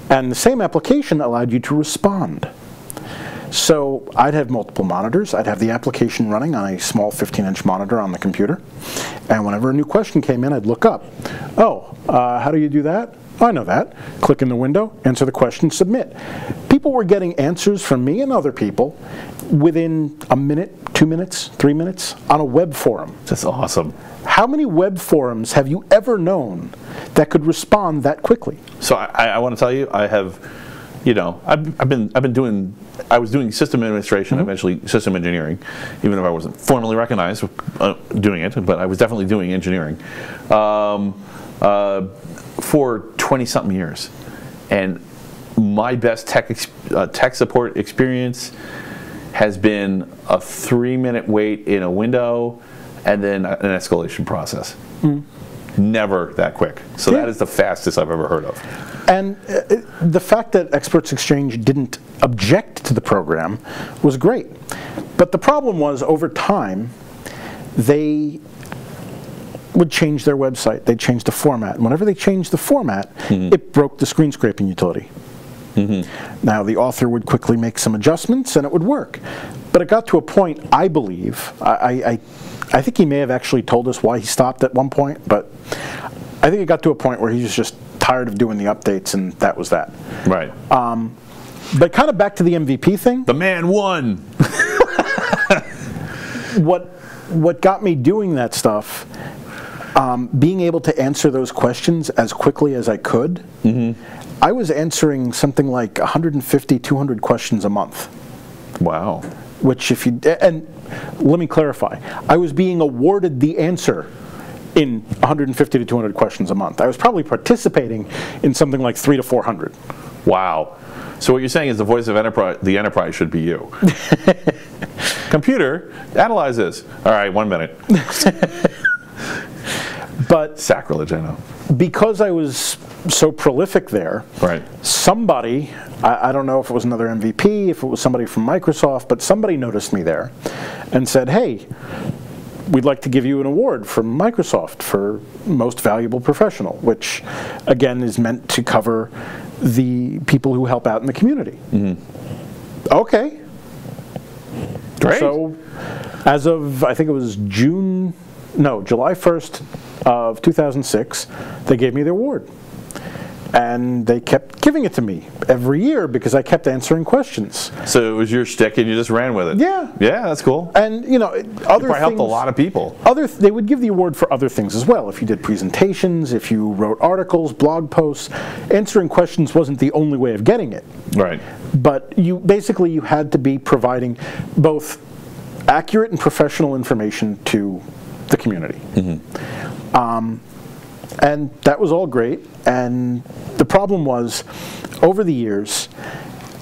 And the same application allowed you to respond. So I'd have multiple monitors. I'd have the application running on a small 15-inch monitor on the computer. And whenever a new question came in, I'd look up. Oh, how do you do that? Oh, I know that. Click in the window, answer the question, submit. People were getting answers from me and other people within a minute, 2 minutes, 3 minutes on a web forum. That's awesome. How many web forums have you ever known that could respond that quickly? So I want to tell you, I have, you know, I was doing system administration, eventually system engineering, even if I wasn't formally recognized doing it, but I was definitely doing engineering for 20-something years. And my best tech support experience has been a 3-minute wait in a window and then an escalation process. Never that quick. So that is the fastest I've ever heard of. And the fact that Experts Exchange didn't object to the program was great. But the problem was, over time, they would change their website. They'd change the format. And whenever they changed the format, it broke the screen scraping utility. Now, the author would quickly make some adjustments, and it would work. But it got to a point, I believe, I think he may have actually told us why he stopped at one point, but I think it got to a point where he was just tired of doing the updates, and that was that. Right. But kind of back to the MVP thing. The man won. What got me doing that stuff, being able to answer those questions as quickly as I could, I was answering something like 150, 200 questions a month. Wow. Which and let me clarify, I was being awarded the answer in 150 to 200 questions a month. I was probably participating in something like 300 to 400. Wow. So what you're saying is the voice of the enterprise should be you. Computer, analyze this. All right, 1 minute. But sacrilege, I know. Because I was so prolific there, right. Somebody, I don't know if it was another MVP, if it was somebody from Microsoft, but somebody noticed me there and said, hey, we'd like to give you an award from Microsoft for Most Valuable Professional, which, again, is meant to cover the people who help out in the community. Okay. Great. So, as of, I think it was July 1st of 2006, they gave me the award. And they kept giving it to me every year because I kept answering questions. So it was your shtick and you just ran with it? Yeah. Yeah, that's cool. And, you know, other things... You probably helped a lot of people. They would give the award for other things as well. If you did presentations, if you wrote articles, blog posts, answering questions wasn't the only way of getting it. Right. But you had to be providing both accurate and professional information to the community. And that was all great. And the problem was, over the years,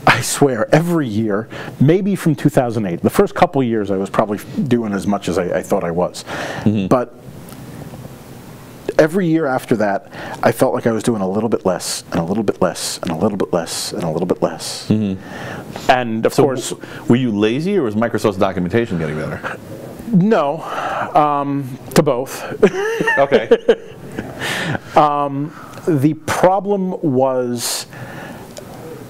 I swear, every year, maybe from 2008, the first couple years I was probably doing as much as I thought I was. But every year after that, I felt like I was doing a little bit less, and a little bit less, and a little bit less, and a little bit less. And of course... Were you lazy, or was Microsoft's documentation getting better? No, to both. Okay. The problem was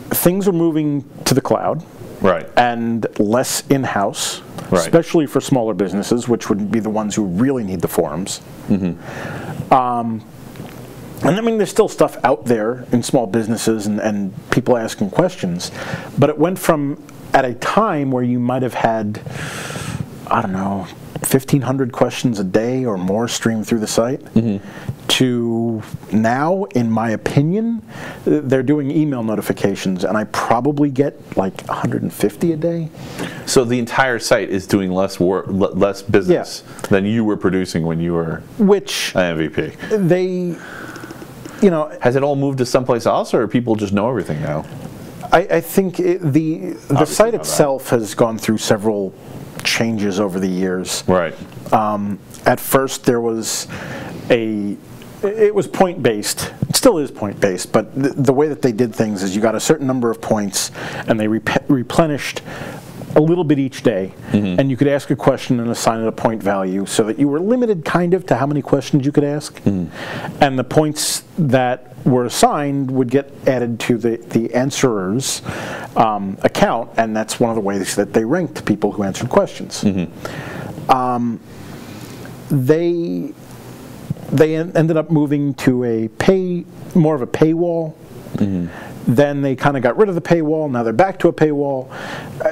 things were moving to the cloud, right, and less in-house, right, especially for smaller businesses, which would be the ones who really need the forums. And I mean, there's still stuff out there in small businesses and people asking questions, but it went from, at a time where you might have had, I don't know, 1,500 questions a day or more streamed through the site, to now, in my opinion, they're doing email notifications, and I probably get like 150 a day. So the entire site is doing less work, less business than you were producing when you were an MVP. They, you know, has it all moved to someplace else, or people just know everything now? I think the site itself has gone through several changes over the years. Right. At first, there was it was point-based. It still is point-based, but the way that they did things is you got a certain number of points, and they replenished a little bit each day, and you could ask a question and assign it a point value, so that you were limited kind of to how many questions you could ask, and the points that were assigned would get added to the answerer's account, and that's one of the ways that they ranked people who answered questions. They ended up moving to more of a paywall. Then they kind of got rid of the paywall. Now they're back to a paywall.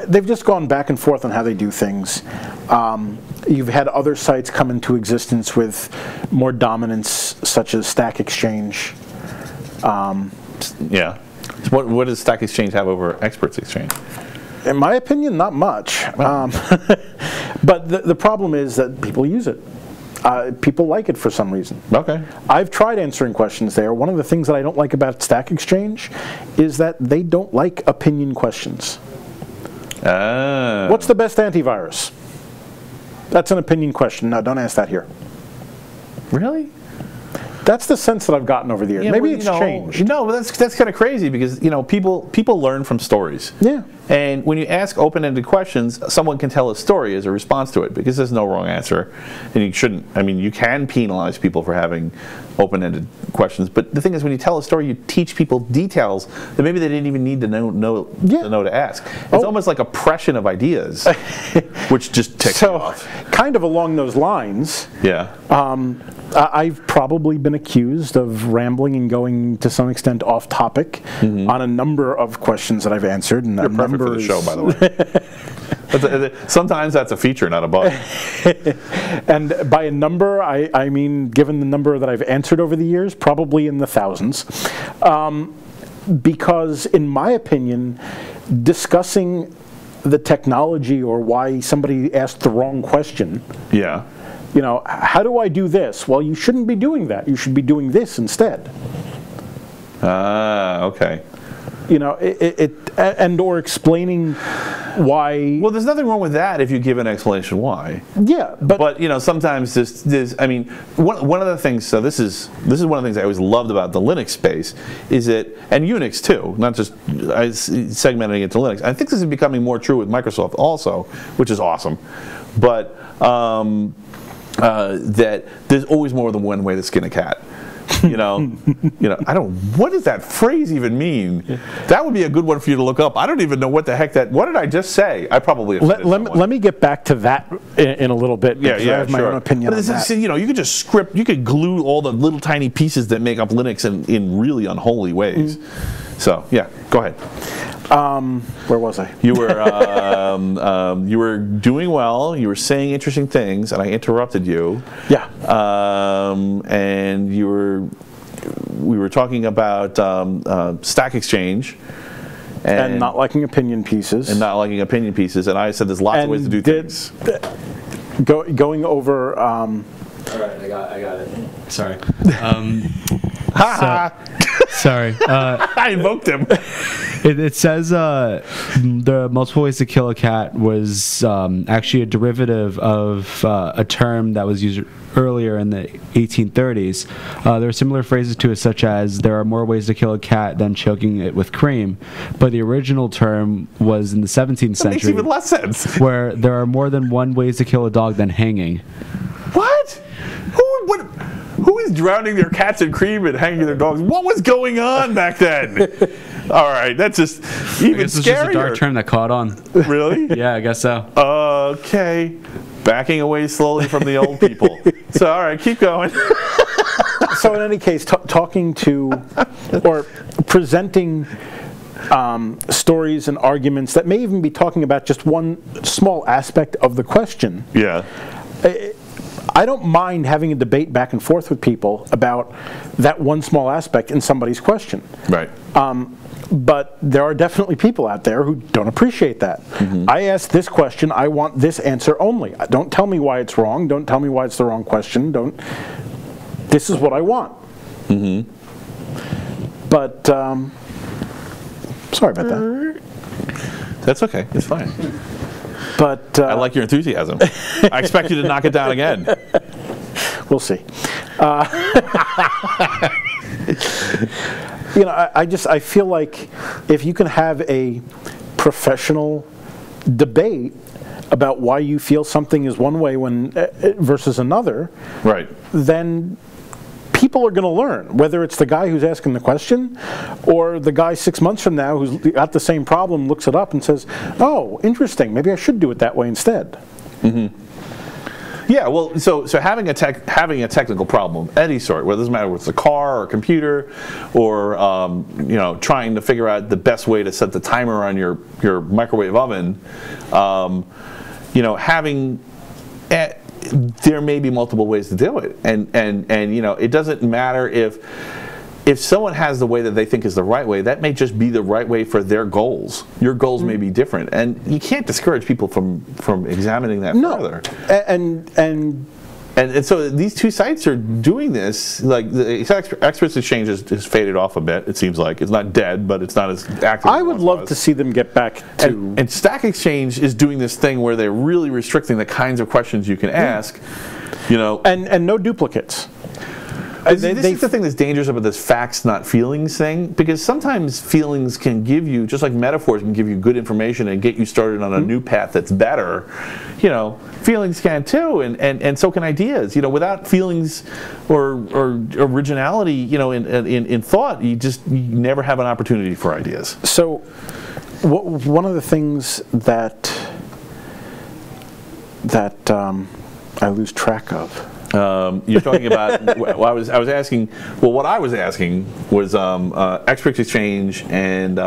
They've just gone back and forth on how they do things. You've had other sites come into existence with more dominance, such as Stack Exchange. Yeah. So what does Stack Exchange have over Experts Exchange? In my opinion, not much. But the problem is that people use it. People like it for some reason. Okay. I've tried answering questions there. One of the things that I don't like about Stack Exchange is that they don't like opinion questions. What's the best antivirus? That's an opinion question. No, don't ask that here. Really? That's the sense that I've gotten over the years. Yeah, maybe well, it's changed. No, but that's kind of crazy because people learn from stories. Yeah. And when you ask open-ended questions, someone can tell a story as a response to it because there's no wrong answer, and you shouldn't. I mean, you can penalize people for having open-ended questions, but the thing is, when you tell a story, you teach people details that maybe they didn't even need to know to ask. It's almost like oppression of ideas, which just ticks you off. Kind of along those lines. Yeah. I've probably been accused of rambling and going to some extent off topic on a number of questions that I've answered. And you're perfect for the show, by the way. Sometimes that's a feature, not a bug. And by a number, I mean, given the number that I've answered over the years, probably in the thousands. Because, in my opinion, discussing the technology or why somebody asked the wrong question. Yeah. You know, how do I do this? Well, you shouldn't be doing that. You should be doing this instead. Okay. You know, or explaining why. Well, there's nothing wrong with that if you give an explanation why. Yeah, but you know, sometimes this. I mean, one of the things. So this is one of the things I always loved about the Linux space is that, and Unix too, not just segmenting it to Linux. I think this is becoming more true with Microsoft also, which is awesome. But that there's always more than one way to skin a cat. You know, what does that phrase even mean? That would be a good one for you to look up. I don't even know what the heck what did I just say? I probably have let me get back to that in a little bit. Yeah, I have my own opinion on that. You know, you could just you could glue all the little tiny pieces that make up Linux in really unholy ways. So, yeah, go ahead. Where was I? You were doing well. You were saying interesting things, and I interrupted you. Yeah. And we were talking about Stack Exchange. And not liking opinion pieces. And not liking opinion pieces. And I said there's lots of ways to do things. Going over... All right, I got it. Sorry. Sorry. I invoked him. It says the multiple ways to kill a cat was actually a derivative of a term that was used earlier in the 1830s. There are similar phrases to it, such as "there are more ways to kill a cat than choking it with cream," but the original term was in the 17th century. That makes even less sense. Where there are more than one ways to kill a dog than hanging. What? Who is drowning their cats in cream and hanging their dogs? What was going on back then? All right, that's just even I guess scarier. It's just a dark term that caught on. Really? Yeah, I guess so. Okay. Backing away slowly from the old people. So, all right, keep going. So in any case, talking to or presenting stories and arguments that may even be talking about just one small aspect of the question. Yeah. I don't mind having a debate back and forth with people about that one small aspect in somebody's question. Right. But there are definitely people out there who don't appreciate that. I ask this question, I want this answer only. Don't tell me why it's wrong. Don't tell me why it's the wrong question. This is what I want. But sorry about that. That's okay. It's fine. But I like your enthusiasm. I expect you to knock it down again. We'll see. You know, I feel like if you can have a professional debate about why you feel something is one way when versus another, right, then people are going to learn, whether it's the guy who's asking the question or the guy 6 months from now who's got the same problem, looks it up and says, oh, interesting, maybe I should do it that way instead. Yeah, well, so having a technical problem of any sort, whether it doesn't matter whether it's a car or a computer, or you know, trying to figure out the best way to set the timer on your microwave oven, you know, there may be multiple ways to do it, and you know, it doesn't matter if someone has the way that they think is the right way, that may just be the right way for their goals. Your goals may be different, and you can't discourage people from examining that further. And so these two sites are doing this. Like the Experts Exchange has faded off a bit. It seems like it's not dead, but it's not as active. I would love to see them get back to. And Stack Exchange is doing this thing where they're really restricting the kinds of questions you can ask. You know, and no duplicates. This is the thing that's dangerous about this facts not feelings thing, because sometimes feelings can give you, just like metaphors can give you good information and get you started on a new path that's better, you know, feelings can too, and so can ideas. You know, without feelings or originality, you know, in thought, you never have an opportunity for ideas. So one of the things that I lose track of. You're talking about. Well, I was asking. Well, what I was asking was Experts Exchange and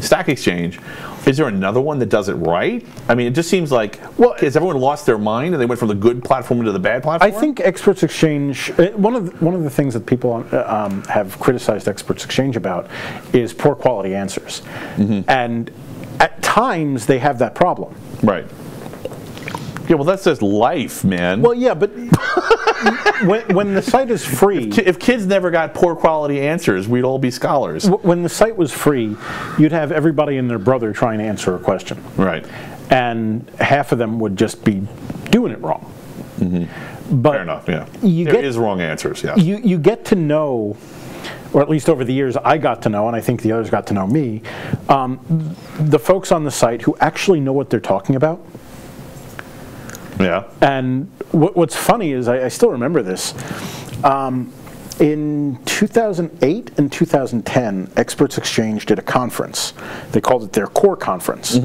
Stack Exchange. Is there another one that does it right? I mean, it just seems like. Well, has everyone lost their mind and they went from the good platform to the bad platform? I think Experts Exchange. One of the things that people have criticized Experts Exchange about is poor quality answers, and at times they have that problem. Right. Yeah, well, that's just life, man. Well, yeah, but when the site is free... If kids never got poor quality answers, we'd all be scholars. When the site was free, you'd have everybody and their brother trying to answer a question. Right. And half of them would just be doing it wrong. But fair enough, yeah. There is wrong answers, yeah. You get to know, or at least over the years I got to know, and I think the others got to know me, the folks on the site who actually know what they're talking about. Yeah. And what's funny is, I still remember this, in 2008 and 2010, Experts Exchange did a conference. They called it their core conference,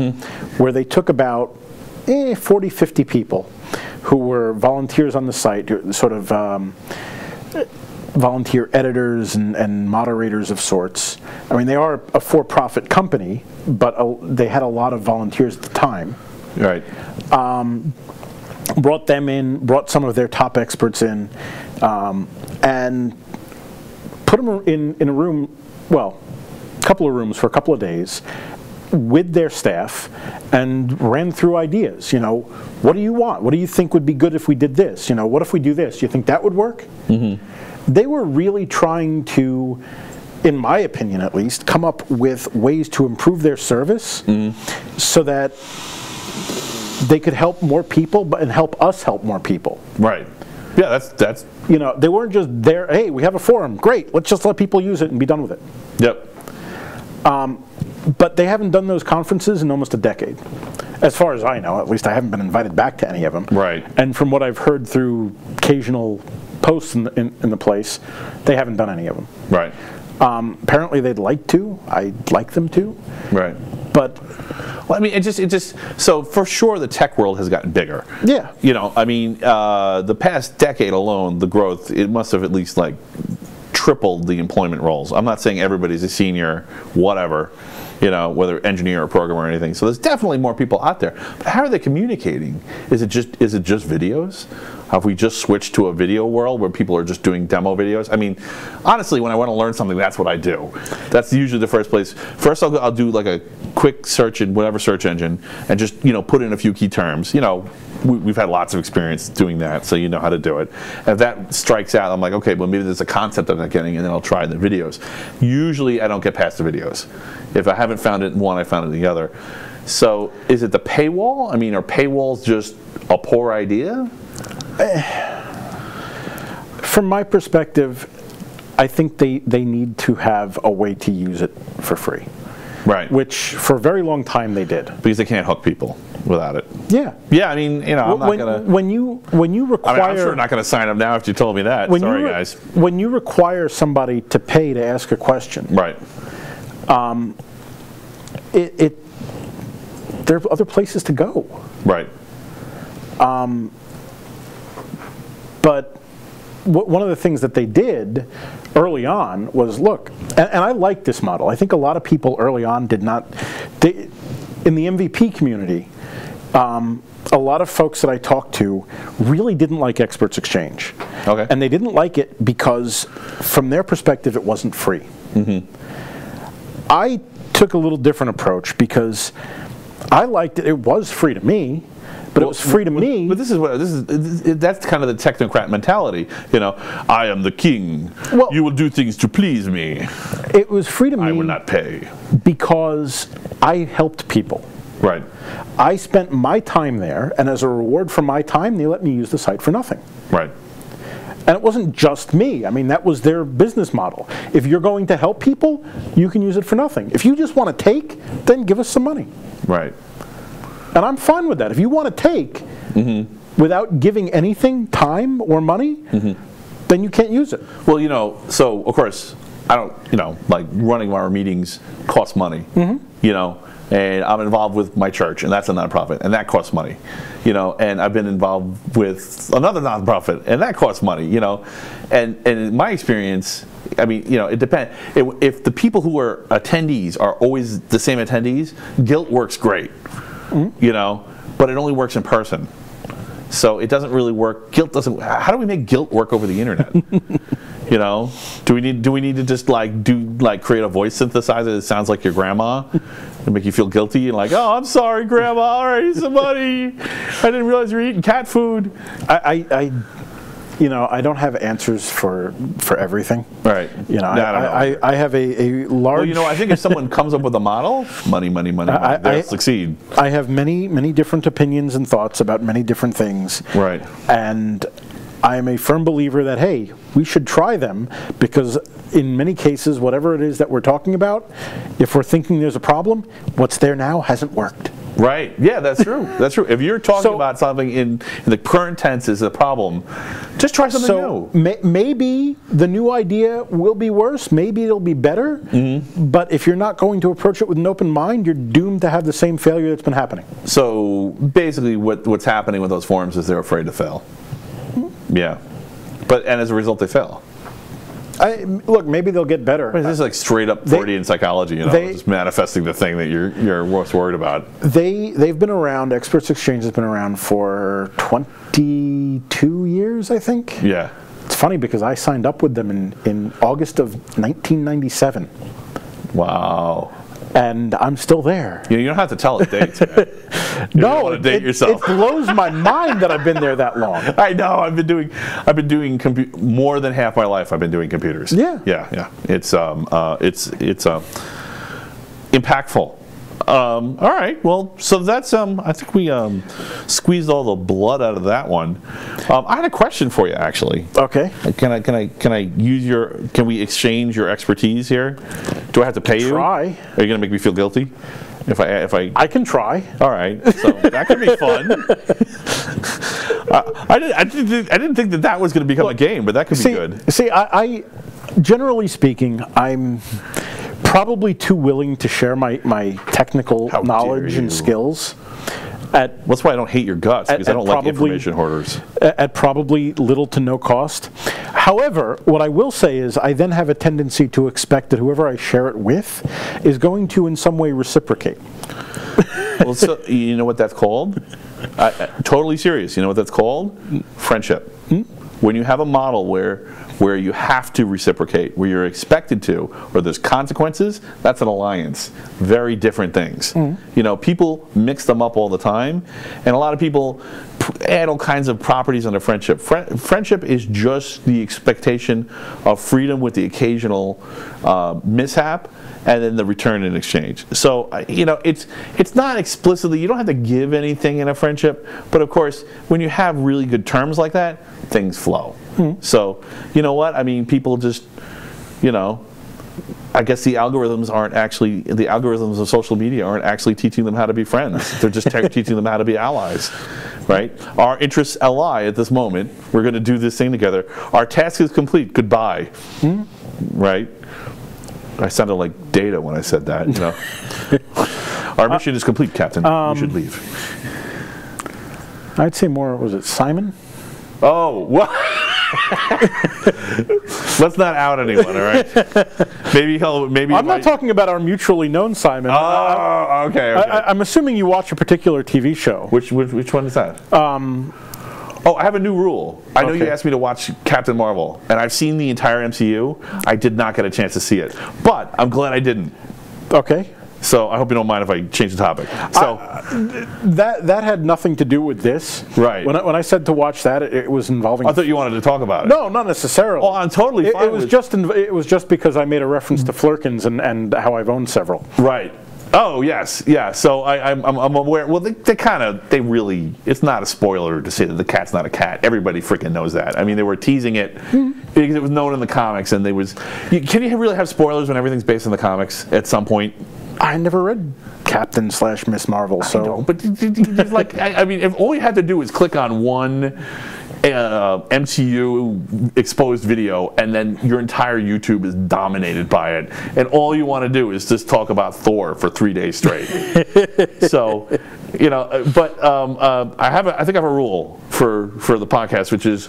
where they took about 40, 50 people who were volunteers on the site, sort of volunteer editors and moderators of sorts. I mean, they are a for-profit company, but they had a lot of volunteers at the time. Right. Brought them in, brought some of their top experts in, and put them in a room, well, a couple of rooms for a couple of days with their staff and ran through ideas. You know, what do you want? What do you think would be good if we did this? You know, what if we do this? Do you think that would work? They were really trying to, in my opinion at least, come up with ways to improve their service so that they could help more people and help us help more people. Right. Yeah, that's. You know, they weren't just there, hey, we have a forum, great, let's just let people use it and be done with it. Yep. But they haven't done those conferences in almost a decade. As far as I know, at least I haven't been invited back to any of them. Right. And from what I've heard through occasional posts in the place, they haven't done any of them. Right. Apparently they'd like to. I'd like them to. Right. But well, I mean, it just so for sure the tech world has gotten bigger. Yeah. You know, I mean, the past decade alone, the growth, it must have at least like tripled the employment roles. I'm not saying everybody's a senior, whatever, you know, whether engineer or programmer or anything. So there's definitely more people out there. But how are they communicating? Is it just videos? Have we just switched to a video world where people are just doing demo videos? I mean, honestly, when I want to learn something, that's what I do. That's usually the first place. First, I'll do like a quick search in whatever search engine and just, you know, put in a few key terms. You know, we've had lots of experience doing that, so you know how to do it. And if that strikes out, I'm like, okay, well, maybe there's a concept I'm not getting, and then I'll try the videos. Usually, I don't get past the videos. If I haven't found it in one, I found it in the other. So is it the paywall? I mean, are paywalls just a poor idea? From my perspective, I think they need to have a way to use it for free. Right. Which, for a very long time, they did. Because they can't hook people without it. Yeah. Yeah, I mean, you know, I'm not going to... When you require... I mean, I'm sure not going to sign up now if you told me that. Sorry, guys. When you require somebody to pay to ask a question... Right. There are other places to go. Right. But one of the things that they did early on was, look, and I like this model. I think a lot of people early on did not, in the MVP community, a lot of folks that I talked to really didn't like Experts Exchange. Okay. And they didn't like it because, from their perspective, it wasn't free. Mm-hmm. I took a little different approach because I liked it. It was free to me. But it was free to me. But that's kind of the technocrat mentality. You know, I am the king. Well, you will do things to please me. It was free to me. I will not pay. Because I helped people. Right. I spent my time there, and as a reward for my time, they let me use the site for nothing. Right. And it wasn't just me. I mean, that was their business model. If you're going to help people, you can use it for nothing. If you just want to take, then give us some money. Right. And I'm fine with that. If you want to take without giving anything, time or money, then you can't use it. Well, you know, so of course, I don't, you know, like running our meetings costs money, you know, and I'm involved with my church, and that's a nonprofit, and that costs money, you know, and I've been involved with another nonprofit, and that costs money, you know, and in my experience, I mean, you know, it depends. If the people who are attendees are always the same attendees, guilt works great. You know, but it only works in person. So it doesn't really work. Guilt doesn't. How do we make guilt work over the internet? You know, do we need to just create a voice synthesizer that sounds like your grandma and make you feel guilty and like, oh, I'm sorry, grandma. All right, somebody. I didn't realize you were eating cat food. You know, I don't have answers for everything. Right. You know, no, I have a large... Well, you know, I think if someone comes up with a model, money, they'll succeed. I have many different opinions and thoughts about many different things. Right. And I am a firm believer that, hey, we should try them because in many cases, whatever it is that we're talking about, if we're thinking there's a problem, what's there now hasn't worked. Right. Yeah, that's true. That's true. If you're talking about something in the current tense is a problem, just try something new. Maybe the new idea will be worse. Maybe it'll be better. But if you're not going to approach it with an open mind, you're doomed to have the same failure that's been happening. So basically what's happening with those forums is they're afraid to fail. Yeah. And as a result, they fail. Look, maybe they'll get better. This is like straight up Freudian psychology, you know, just manifesting the thing that you're most worried about. They've been around. Experts Exchange has been around for 22 years, I think. Yeah. It's funny because I signed up with them in August of 1997. Wow. And I'm still there. You don't have to tell us dates, man. No, you want to date yourself. It blows my mind that I've been there that long. I know. I've been doing more than half my life. I've been doing computers. Yeah. Yeah. It's impactful. All right. Well, so that's I think we squeezed all the blood out of that one. I had a question for you, actually. Okay. Can I use your? Can we exchange your expertise here? Do I have to pay you? Try. Are you gonna make me feel guilty? If I can try. All right. So that could be fun. I didn't think that was going to become a game, but that could be good. See, I generally speaking, I'm probably too willing to share my technical knowledge and skills. That's why I don't hate your guts, because I don't like information hoarders. At probably little to no cost. However, what I will say is I then have a tendency to expect that whoever I share it with is going to in some way reciprocate. Well, so, you know what that's called? Totally serious. You know what that's called? Friendship. When you have a model where you have to reciprocate, where you're expected to, or there's consequences, that's an alliance. Very different things. You know, people mix them up all the time, and a lot of people add all kinds of properties under friendship. Friendship is just the expectation of freedom with the occasional mishap, and then the return in exchange. So, you know, it's not explicitly, you don't have to give anything in a friendship, but of course, when you have really good terms like that, things flow. So, you know what, I mean, people just, you know, I guess the algorithms of social media aren't actually teaching them how to be friends. They're just teaching them how to be allies, right? Our interests ally at this moment. We're going to do this thing together. Our task is complete. Goodbye, right? I sounded like Data when I said that, you know. Our mission is complete, Captain. You should leave. I'd say more, was it Simon? Oh, what? Let's not out anyone, all right? Maybe I'm not talking about our mutually known Simon. Oh, okay. I'm assuming you watch a particular TV show. Which one is that? Oh, I have a new rule. I know you asked me to watch Captain Marvel, and I've seen the entire MCU. I did not get a chance to see it, but I'm glad I didn't. Okay. So I hope you don't mind if I change the topic. So that had nothing to do with this. Right. When I said to watch that, it was involving. I thought you wanted to talk about it. No, not necessarily. Oh, I'm totally fine. It was just because I made a reference to Flurkins and how I've owned several. Right. Oh yes, yeah. So I'm aware. Well, they really. It's not a spoiler to say that the cat's not a cat. Everybody freaking knows that. I mean, they were teasing it because it was known in the comics, and can you really have spoilers when everything's based on the comics at some point? I never read Captain/Miss Marvel, so. I know, but like, I mean, if all you had to do is click on one MCU exposed video, and then your entire YouTube is dominated by it, and all you want to do is just talk about Thor for 3 days straight. So, you know, but I think I have a rule for the podcast, which is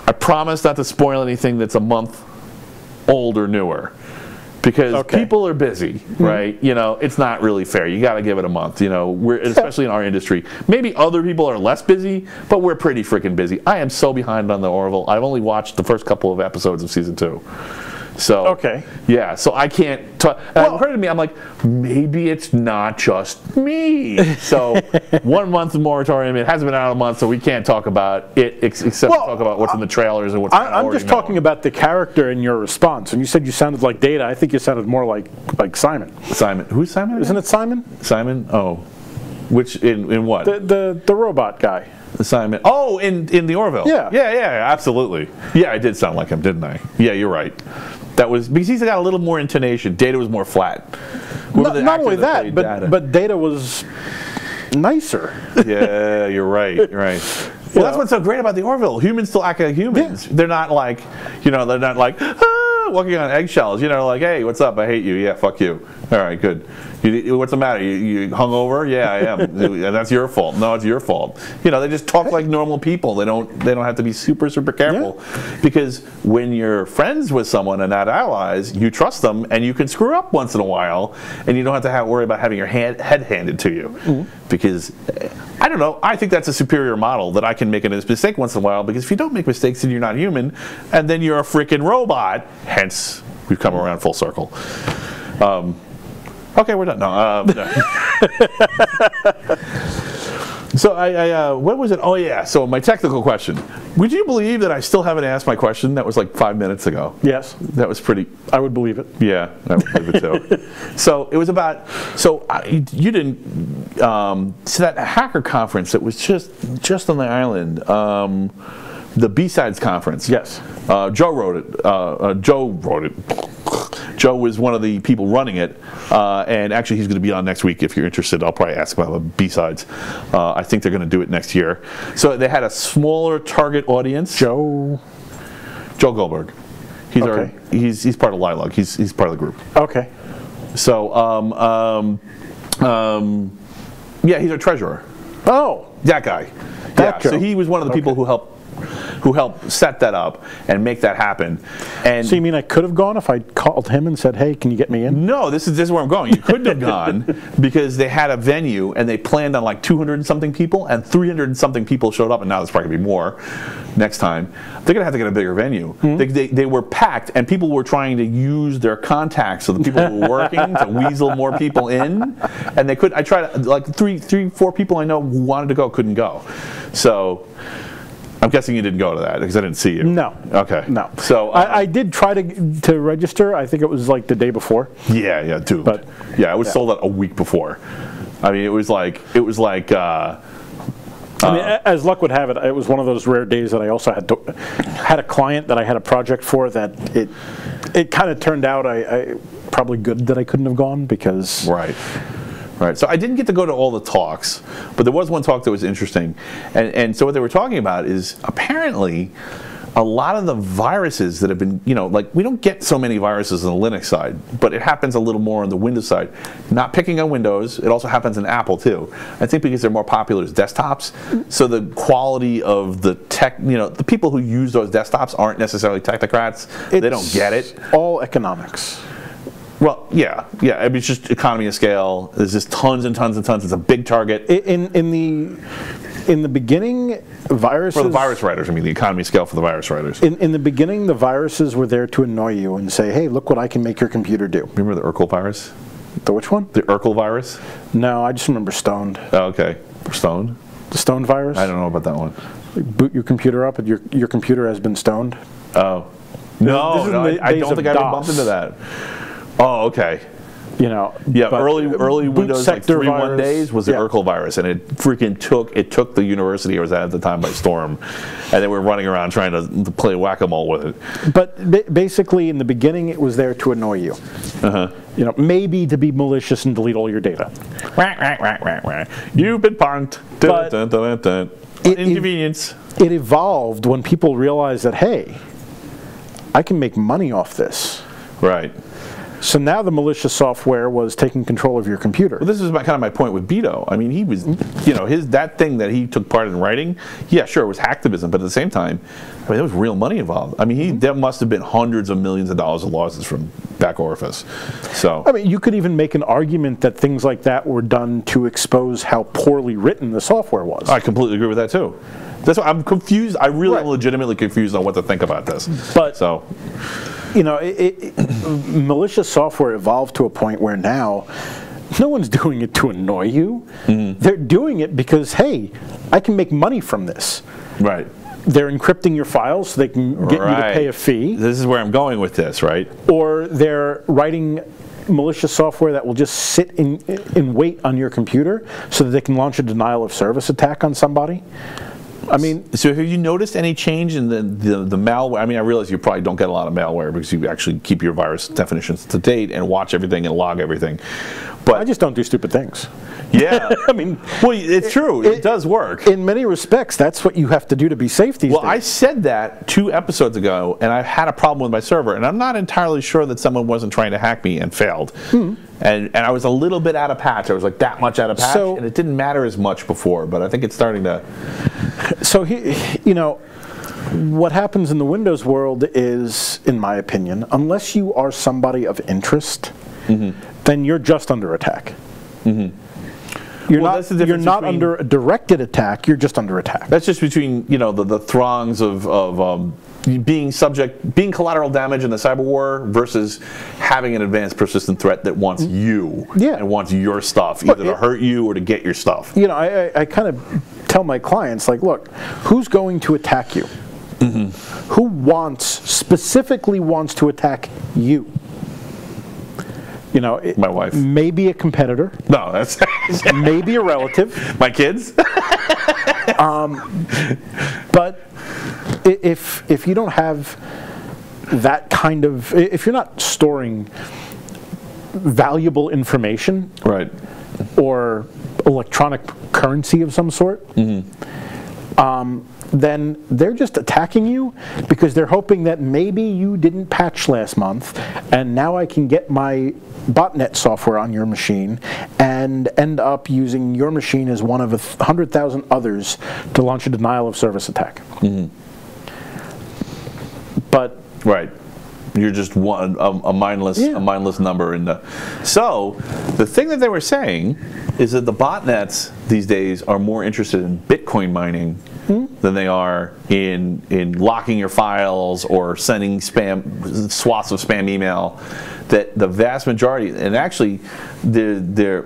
I promise not to spoil anything that's a month old or newer. Because people are busy, right? You know, it's not really fair. You got to give it a month. You know, especially in our industry. Maybe other people are less busy, but we're pretty freaking busy. I am so behind on the Orville. I've only watched the first couple of episodes of season 2. So yeah, so I can't talk. Well, it occurred to me, I'm like, maybe it's not just me. So 1 month moratorium. It hasn't been out a month, so we can't talk about it except talk about what's in the trailers and what's. I'm just talking about the character in your response. When you said you sounded like Data, I think you sounded more like Simon. Simon, who's Simon? Isn't it Simon? Simon. Oh, which in what? The robot guy. Simon. Oh, in the Orville. Yeah, absolutely. Yeah, I did sound like him, didn't I? Yeah, you're right. That was because he's got a little more intonation. Data was more flat. Not only that, but Data was nicer. Yeah, you're right. You're right. Well, that's what's so great about the Orville. Humans still act like humans. Yeah. They're not like, walking on eggshells. You know, like, hey, what's up? I hate you. Yeah, fuck you. All right, good. What's the matter? You hungover? Yeah, I am. And that's your fault. No, it's your fault. You know, they just talk like normal people. They don't have to be super careful, because when you're friends with someone and not allies, you trust them, and you can screw up once in a while, and you don't have to worry about having your head handed to you. Because I don't know. I think that's a superior model, that I can make a mistake once in a while, because if you don't make mistakes, then you're not human, and then you're a freaking robot. Hence, we've come around full circle. Okay, we're done. No. So what was it? Oh yeah. So my technical question. Would you believe that I still haven't asked my question? That was like 5 minutes ago. Yes. That was pretty. I would believe it. Yeah, I would believe it too. So it was about. So you didn't. So that hacker conference that was just on the island. The B-Sides conference. Yes. Joe wrote it. Joe was one of the people running it, and actually he's going to be on next week if you're interested. I'll probably ask about the B-Sides. I think they're going to do it next year. So they had a smaller target audience. Joe Goldberg. He's part of Lilac. He's part of the group. Okay. So yeah, he's our treasurer. Oh, that guy. That Joe. So he was one of the people who helped who helped set that up and make that happen. And So you mean I could have gone if I called him and said, hey, can you get me in? no, this is where I'm going. You couldn't have gone because they had a venue and they planned on like 200 and something people, and 300 and something people showed up, and now there's probably going to be more next time. They're going to have to get a bigger venue. They were packed, and people were trying to use their contacts of the people who were working to weasel more people in, and they could. I tried, like three, 4 people I know who wanted to go couldn't go. So I'm guessing you didn't go to that because I didn't see you. No. Okay. No. So I did try to register. I think it was like the day before. yeah, dude. But yeah, it was sold out a week before. I mean, it was like. I mean, as luck would have it, it was one of those rare days that I also had a client that I had a project for that it kind of turned out I probably good that I couldn't have gone because Right. So I didn't get to go to all the talks, but there was one talk that was interesting, and so what they were talking about is apparently a lot of the viruses that have been, like we don't get so many viruses on the Linux side, but it happens a little more on the Windows side. Not picking on Windows, it also happens in Apple too. I think because they're more popular as desktops, so the quality of the tech, the people who use those desktops aren't necessarily technocrats. They don't get it. All economics. Well, yeah. I mean, it's just economy of scale. There's just tons and tons and tons. It's a big target. In the beginning, viruses... For the virus writers, I mean, the economy scale for the virus writers. In the beginning, the viruses were there to annoy you and say, hey, look what I can make your computer do. Remember the Urkel virus? The which one? The Urkel virus? No, I just remember Stoned. Oh, okay. Stoned? The Stoned virus? I don't know about that one. Boot your computer up and your computer has been stoned. Oh. No, I don't think I ever bumped into that. Oh, okay. Yeah, early Windows like 3.1 days was the yeah. Urkel virus, and it freaking took the university I was at the time by storm, and they were running around trying to play whack-a-mole with it. But basically, in the beginning, it was there to annoy you. Maybe to be malicious and delete all your data. You've been punked. Inconvenience. It evolved when people realized that, hey, I can make money off this. Right. So now the malicious software was taking control of your computer. Well, this is kind of my point with Beto. I mean, he was, that thing that he took part in writing, yeah, sure, it was hacktivism, but at the same time, I mean, there was real money involved. I mean, there must have been hundreds of millions of dollars of losses from back orifice. So, I mean, you could even make an argument that things like that were done to expose how poorly written the software was. I completely agree with that too. That's why I'm confused. I really am legitimately confused on what to think about this. But so, malicious software evolved to a point where now no one's doing it to annoy you. They're doing it because, hey, I can make money from this. Right. They're encrypting your files so they can get you to pay a fee. This is where I'm going with this, right? Or they're writing malicious software that will just sit in wait on your computer so that they can launch a denial of service attack on somebody. I mean, so have you noticed any change in the malware? I mean, I realize you probably don't get a lot of malware because you actually keep your virus definitions to date and watch everything and log everything. But I just don't do stupid things. Yeah. I mean, well, it's true. It does work. In many respects, that's what you have to do to be safe these days. Well, I said that 2 episodes ago, and I had a problem with my server, and I'm not entirely sure that someone wasn't trying to hack me and failed. And I was a little bit out of patch. I was like that much out of patch, and it didn't matter as much before, but I think it's starting to... So, what happens in the Windows world is, in my opinion, unless you are somebody of interest, then you're just under attack. You're not under a directed attack, you're just under attack. That's just between, the throngs of being collateral damage in the cyber war versus having an advanced persistent threat that wants you and wants your stuff, either to hurt you or to get your stuff. I kind of tell my clients, like, look, who's going to attack you? Who specifically wants to attack you? My wife. Maybe a competitor. No, that's maybe a relative. My kids. But if you don't have that kind of, if you're not storing valuable information, right, or electronic currency of some sort, then they're just attacking you because they're hoping that maybe you didn't patch last month and now I can get my botnet software on your machine and end up using your machine as one of 100,000 others to launch a denial of service attack. But right. You're just a mindless number in the. So the thing that they were saying is that the botnets these days are more interested in Bitcoin mining than they are in locking your files or sending swaths of spam email. That the vast majority, and actually the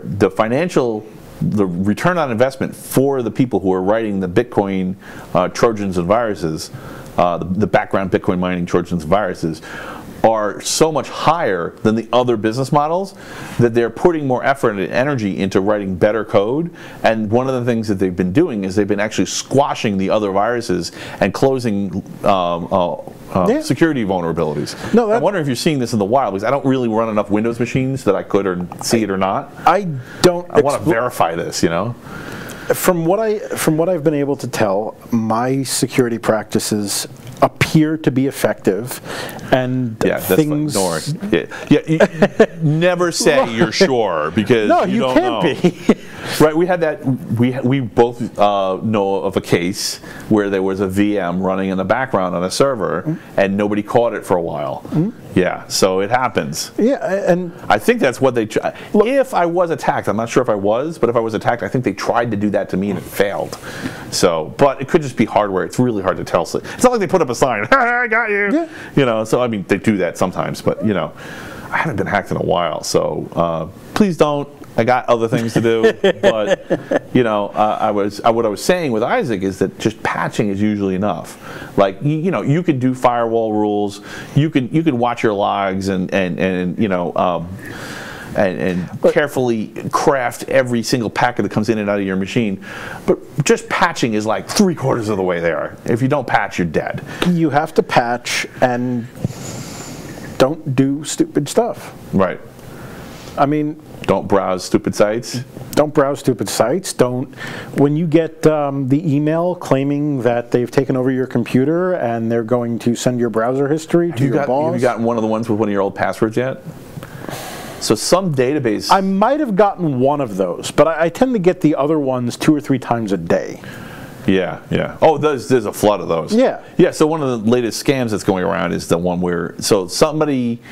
return on investment for the people who are writing the Bitcoin Trojans and viruses, the background Bitcoin mining Trojans and viruses, are so much higher than the other business models that they're putting more effort and energy into writing better code. And one of the things that they've been doing is they've been actually squashing the other viruses and closing security vulnerabilities. No, I wonder if you're seeing this in the wild, because I don't really run enough Windows machines that I could or see it or not. I want to verify this, you know. From what I've been able to tell, my security practices appear to be effective, and things. Never say you're sure, because you don't can't be. Right, we had that. We both know of a case where there was a VM running in the background on a server, and nobody caught it for a while. Yeah, so it happens. Yeah, and I think that's what they. If I was attacked, I'm not sure if I was, but if I was attacked, I think they tried to do that to me and it failed. So, but it could just be hardware. It's really hard to tell. So it's not like they put up a sign, "I got you." Yeah. You know, so I mean, they do that sometimes, but you know, I haven't been hacked in a while, so please don't. I got other things to do, but you know, what I was saying with Isaac is that just patching is usually enough. Like you know, you can do firewall rules, you can watch your logs and you know. And carefully craft every single packet that comes in and out of your machine. But just patching is like 3/4 of the way there. If you don't patch, you're dead. You have to patch and don't do stupid stuff. Right. I mean, don't browse stupid sites. Don't browse stupid sites. When you get the email claiming that they've taken over your computer and they're going to send your browser history to your boss. Have you gotten one of the ones with one of your old passwords yet? So some database. I might have gotten one of those, but I tend to get the other ones 2 or 3 times a day. Yeah, yeah. Oh, there's a flood of those. Yeah. Yeah, so one of the latest scams that's going around is the one where, so somebody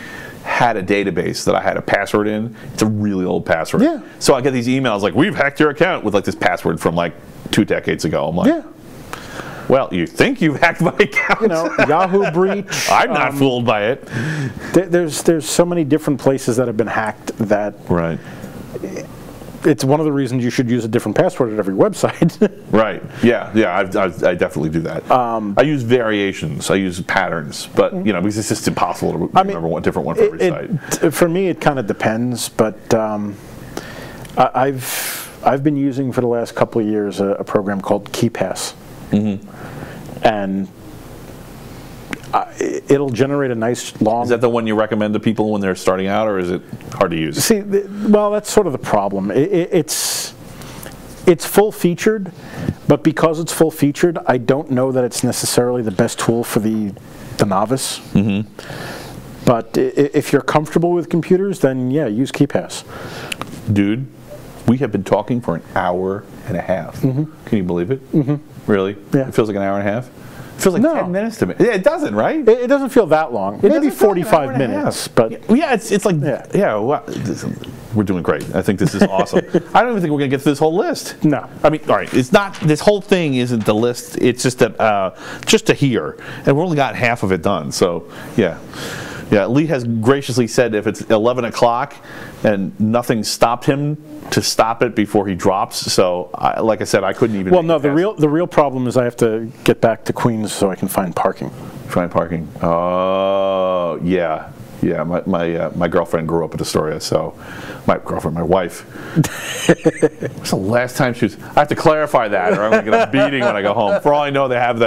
had a database that I had a password in. It's a really old password. Yeah. So I get these emails like, we've hacked your account, with like this password from like 2 decades ago. I'm like, yeah. Well, you think you've hacked my account? You know, Yahoo breach. I'm not fooled by it. There's so many different places that have been hacked that. Right. It's one of the reasons you should use a different password at every website. Right. Yeah. Yeah. I definitely do that. I use variations. I use patterns, but you know, because it's just impossible to remember one different one for every site. For me, it kind of depends, but I've been using for the last couple of years a program called Keypass, and it'll generate a nice long. Is that the one you recommend to people when they're starting out, or is it hard to use? See, well, that's sort of the problem. It's full-featured, but because it's full-featured, I don't know that it's necessarily the best tool for the novice. But if you're comfortable with computers, then yeah, use Keypass. Dude, we have been talking for an hour and a half. Can you believe it? Really? Yeah. It feels like an hour and a half? It feels like 10 minutes to me. Yeah, it doesn't, right? It doesn't feel that long. Maybe 45 minutes, but yeah, it's like well, we're doing great. I think this is awesome. I don't even think we're gonna get to this whole list. No, I mean, all right, it's not. This whole thing isn't the list. It's just that just to hear, and we've only got half of it done. So yeah. Yeah, Lee has graciously said if it's 11 o'clock and nothing stopped him to stop it before he drops. So, like I said, I couldn't even. Well, no, the real problem is I have to get back to Queens so I can find parking. Find parking. Oh, yeah. Yeah, my girlfriend grew up in Astoria, so my wife. It's the last time she was. I have to clarify that, or I'm going to get a beating when I go home. For all I know, they have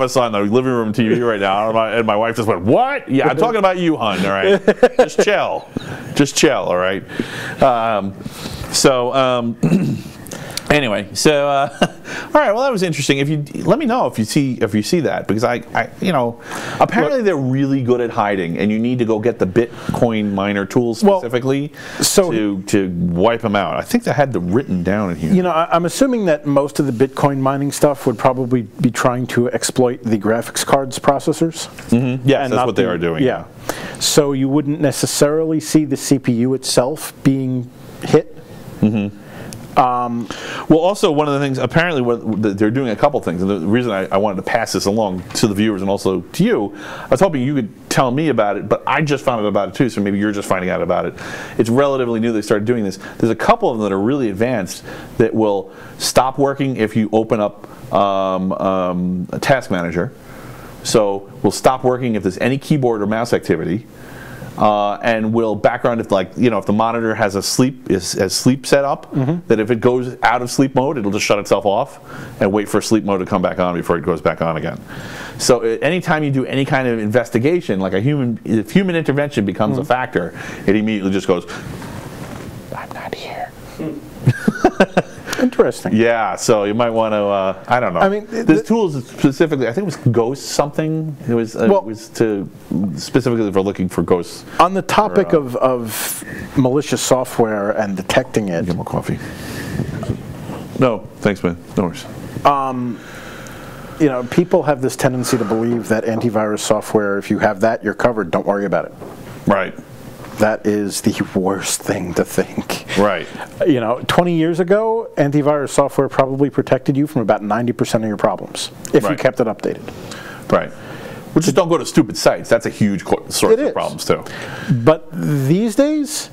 us on the living room TV right now, and my wife just went, "What? Yeah, I'm talking about you, hon. All right, just chill, all right." Anyway, so all right. Well, that was interesting. If you let me know if you see that, because I you know, apparently they're really good at hiding, and you need to go get the Bitcoin miner tools specifically to wipe them out. I think they had them written down in here. You know, I'm assuming that most of the Bitcoin mining stuff would probably be trying to exploit the graphics cards processors. Mm-hmm. Yes, that's what they are doing. Yeah. So you wouldn't necessarily see the CPU itself being hit. Mm-hmm. Well, also one of the things, apparently they're doing a couple things, and the reason I wanted to pass this along to the viewers and also to you, I was hoping you could tell me about it, but I just found out about it too, so maybe you're just finding out about it. It's relatively new they started doing this. There's a couple of them that are really advanced that will stop working if you open up a task manager. So we'll stop working if there's any keyboard or mouse activity. And will background if, like, you know, if the monitor has a sleep set up, that if it goes out of sleep mode, it'll just shut itself off and wait for sleep mode to come back on before it goes back on again. So anytime you do any kind of investigation, like if human intervention becomes a factor, it immediately just goes, I'm not here. Interesting. Yeah, so you might want to, I don't know. I mean, this tool is specifically, I think it was Ghost something. It was specifically for looking for ghosts. On the topic of malicious software and detecting it. Get more coffee. No, thanks, man. No worries. You know, people have this tendency to believe that antivirus software, if you have that, you're covered. Don't worry about it. Right. That is the worst thing to think. Right. You know, 20 years ago, antivirus software probably protected you from about 90% of your problems if you kept it updated. Right. Well, just don't go to stupid sites. That's a huge source of problems too. But these days,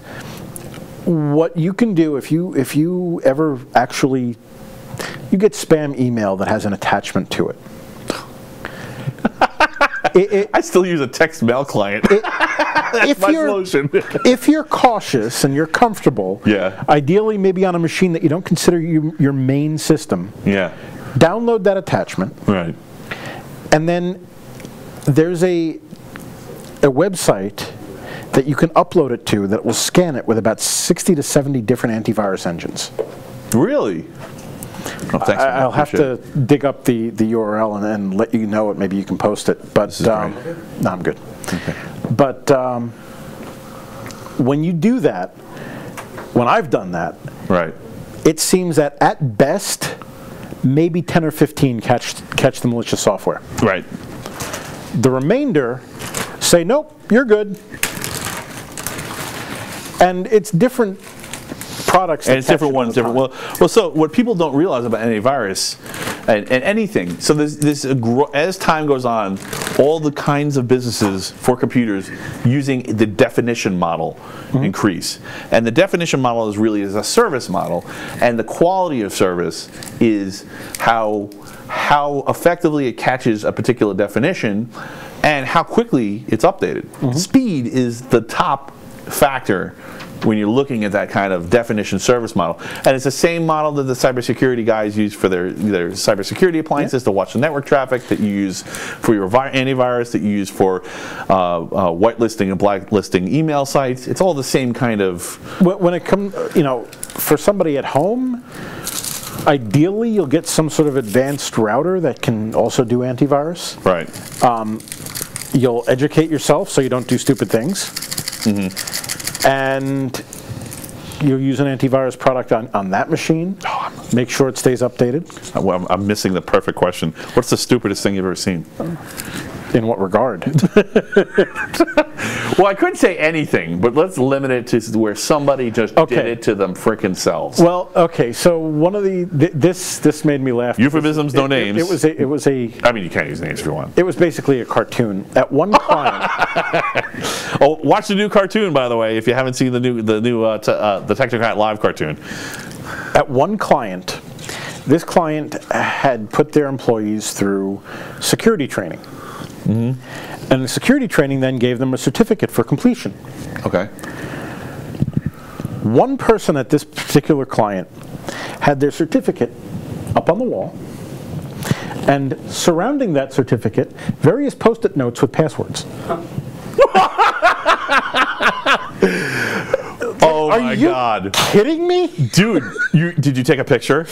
what you can do if you ever actually you get spam email that has an attachment to it. I still use a text mail client. That's my solution. If you're cautious and you're comfortable, ideally maybe on a machine that you don't consider your main system, download that attachment. Right. And then there's a website that you can upload it to that will scan it with about 60 to 70 different antivirus engines. Really? Oh, thanks, I'll have to dig up the URL and let you know it. Maybe you can post it. But no, I'm good. Okay. But when you do that, when I've done that, it seems that at best, maybe 10 or 15 catch the malicious software. Right. The remainder say, nope, you're good. And it's different products. And it's different ones. Well, so what people don't realize about antivirus and anything, so as time goes on, all the kinds of businesses for computers using the definition model increase. And the definition model is really a service model, and the quality of service is how effectively it catches a particular definition and how quickly it's updated. Speed is the top factor when you're looking at that kind of definition service model. And it's the same model that the cybersecurity guys use for their cybersecurity appliances to watch the network traffic, that you use for your antivirus, that you use for whitelisting and blacklisting email sites. It's all the same kind of... When it comes, you know, for somebody at home, ideally you'll get some sort of advanced router that can also do antivirus. Right. You'll educate yourself so you don't do stupid things. And you'll use an antivirus product on that machine. Make sure it stays updated. Well, I'm missing the perfect question. What's the stupidest thing you've ever seen? In what regard? Well, I couldn't say anything, but let's limit it to where somebody just did it to them frickin' selves. Well, okay, so one of this made me laugh. Euphemisms, no names. It was a. I mean, you can't use names if you want. It was basically a cartoon. At one client. Oh, watch the new cartoon, by the way, if you haven't seen the new the Technocrat live cartoon. At one client, this client had put their employees through security training. And the security training then gave them a certificate for completion. Okay. One person at this particular client had their certificate up on the wall, and surrounding that certificate, various Post-it notes with passwords. Oh, my God. Kidding me? Dude, did you take a picture?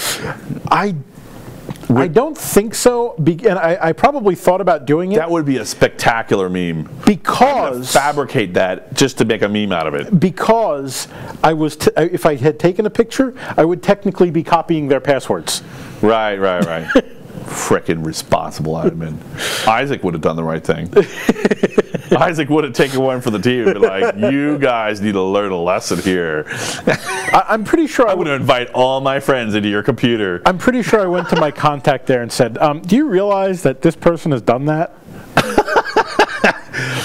I don't think so, and I probably thought about doing it. That would be a spectacular meme. Because fabricate that just to make a meme out of it. Because if I had taken a picture, I would technically be copying their passwords. Right. Frickin' responsible admin. Isaac would have done the right thing. Isaac would have taken one for the team and been like, you guys need to learn a lesson here. I'm pretty sure I would invite all my friends into your computer. I'm pretty sure I went to my contact there and said, do you realize that this person has done that?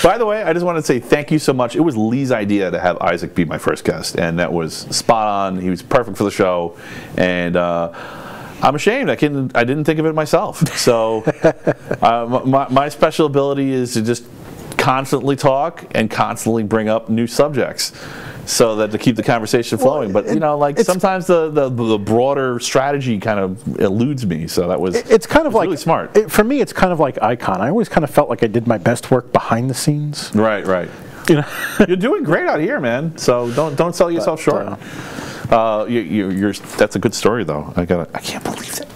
By the way, I just want to say thank you so much. It was Lee's idea to have Isaac be my first guest, and that was spot on. He was perfect for the show, and I'm ashamed. I didn't think of it myself. So my special ability is to just constantly talk and constantly bring up new subjects, so that to keep the conversation flowing. But sometimes the broader strategy kind of eludes me. So that was really smart. For me, it's kind of like Icon. I always kind of felt like I did my best work behind the scenes. Right. You're doing great out here, man. So don't sell yourself short. That's a good story, though. I can't believe that.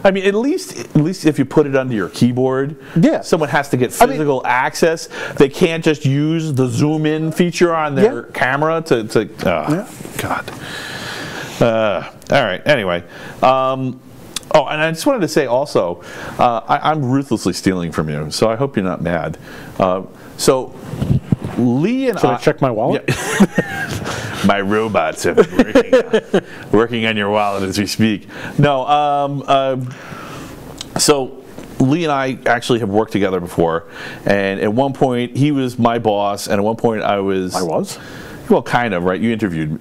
I mean, at least if you put it under your keyboard, someone has to get physical access. They can't just use the zoom in feature on their camera to God. All right. Anyway. And I just wanted to say also, I'm ruthlessly stealing from you, so I hope you're not mad. So Lee and Should I check my wallet? Yeah. My robots are working on your wallet as we speak. No, so Lee and I actually have worked together before, and at one point he was my boss, and at one point I was. Well, kind of, right? You interviewed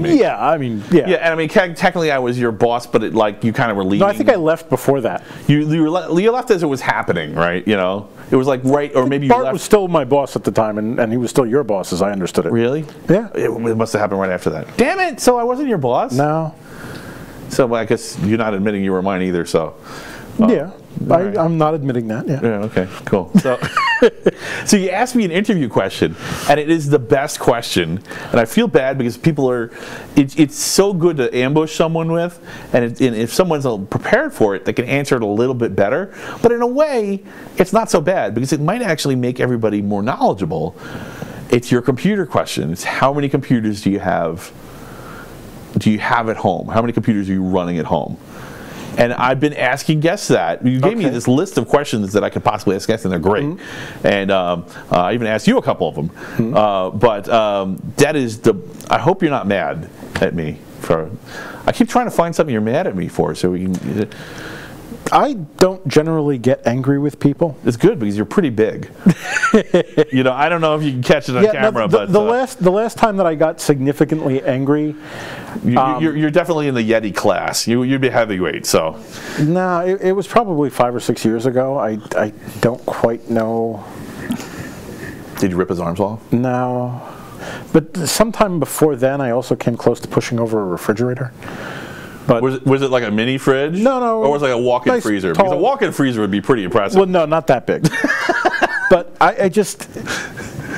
me. Yeah, I mean, yeah. Yeah, and I mean, technically I was your boss, but you kind of were leading. No, I think I left before that. You left as it was happening, right? You know, it was like right, or maybe Bart you left. was still my boss at the time, and he was still your boss, as I understood it. Really? Yeah. It must have happened right after that. Damn it! So I wasn't your boss? No. So I guess you're not admitting you were mine either. So. Yeah. Right. I'm not admitting that. Yeah. Okay. Cool. So, so you asked me an interview question, and it is the best question. And I feel bad because people are. It's so good to ambush someone with, and if someone's prepared for it, they can answer it a little bit better. But in a way, it's not so bad because it might actually make everybody more knowledgeable. It's your computer question. It's how many computers do you have? Do you have at home? How many computers are you running at home? And I've been asking guests that. You gave me this list of questions that I could possibly ask guests, and they're great. Mm-hmm. And I even asked you a couple of them. Mm-hmm. But that is I hope you're not mad at me for. I keep trying to find something you're mad at me for, so we can. I don't generally get angry with people. It's good because you're pretty big. I don't know if you can catch it on camera, but the last time that I got significantly angry, you're definitely in the Yeti class. You'd be heavyweight, so. No, it was probably 5 or 6 years ago. I don't quite know. Did you rip his arms off? No, but sometime before then, I also came close to pushing over a refrigerator. But was it like a mini fridge? No. Or was it like a walk-in freezer? Tall. Because a walk-in freezer would be pretty impressive. Well, no, not that big. But I just,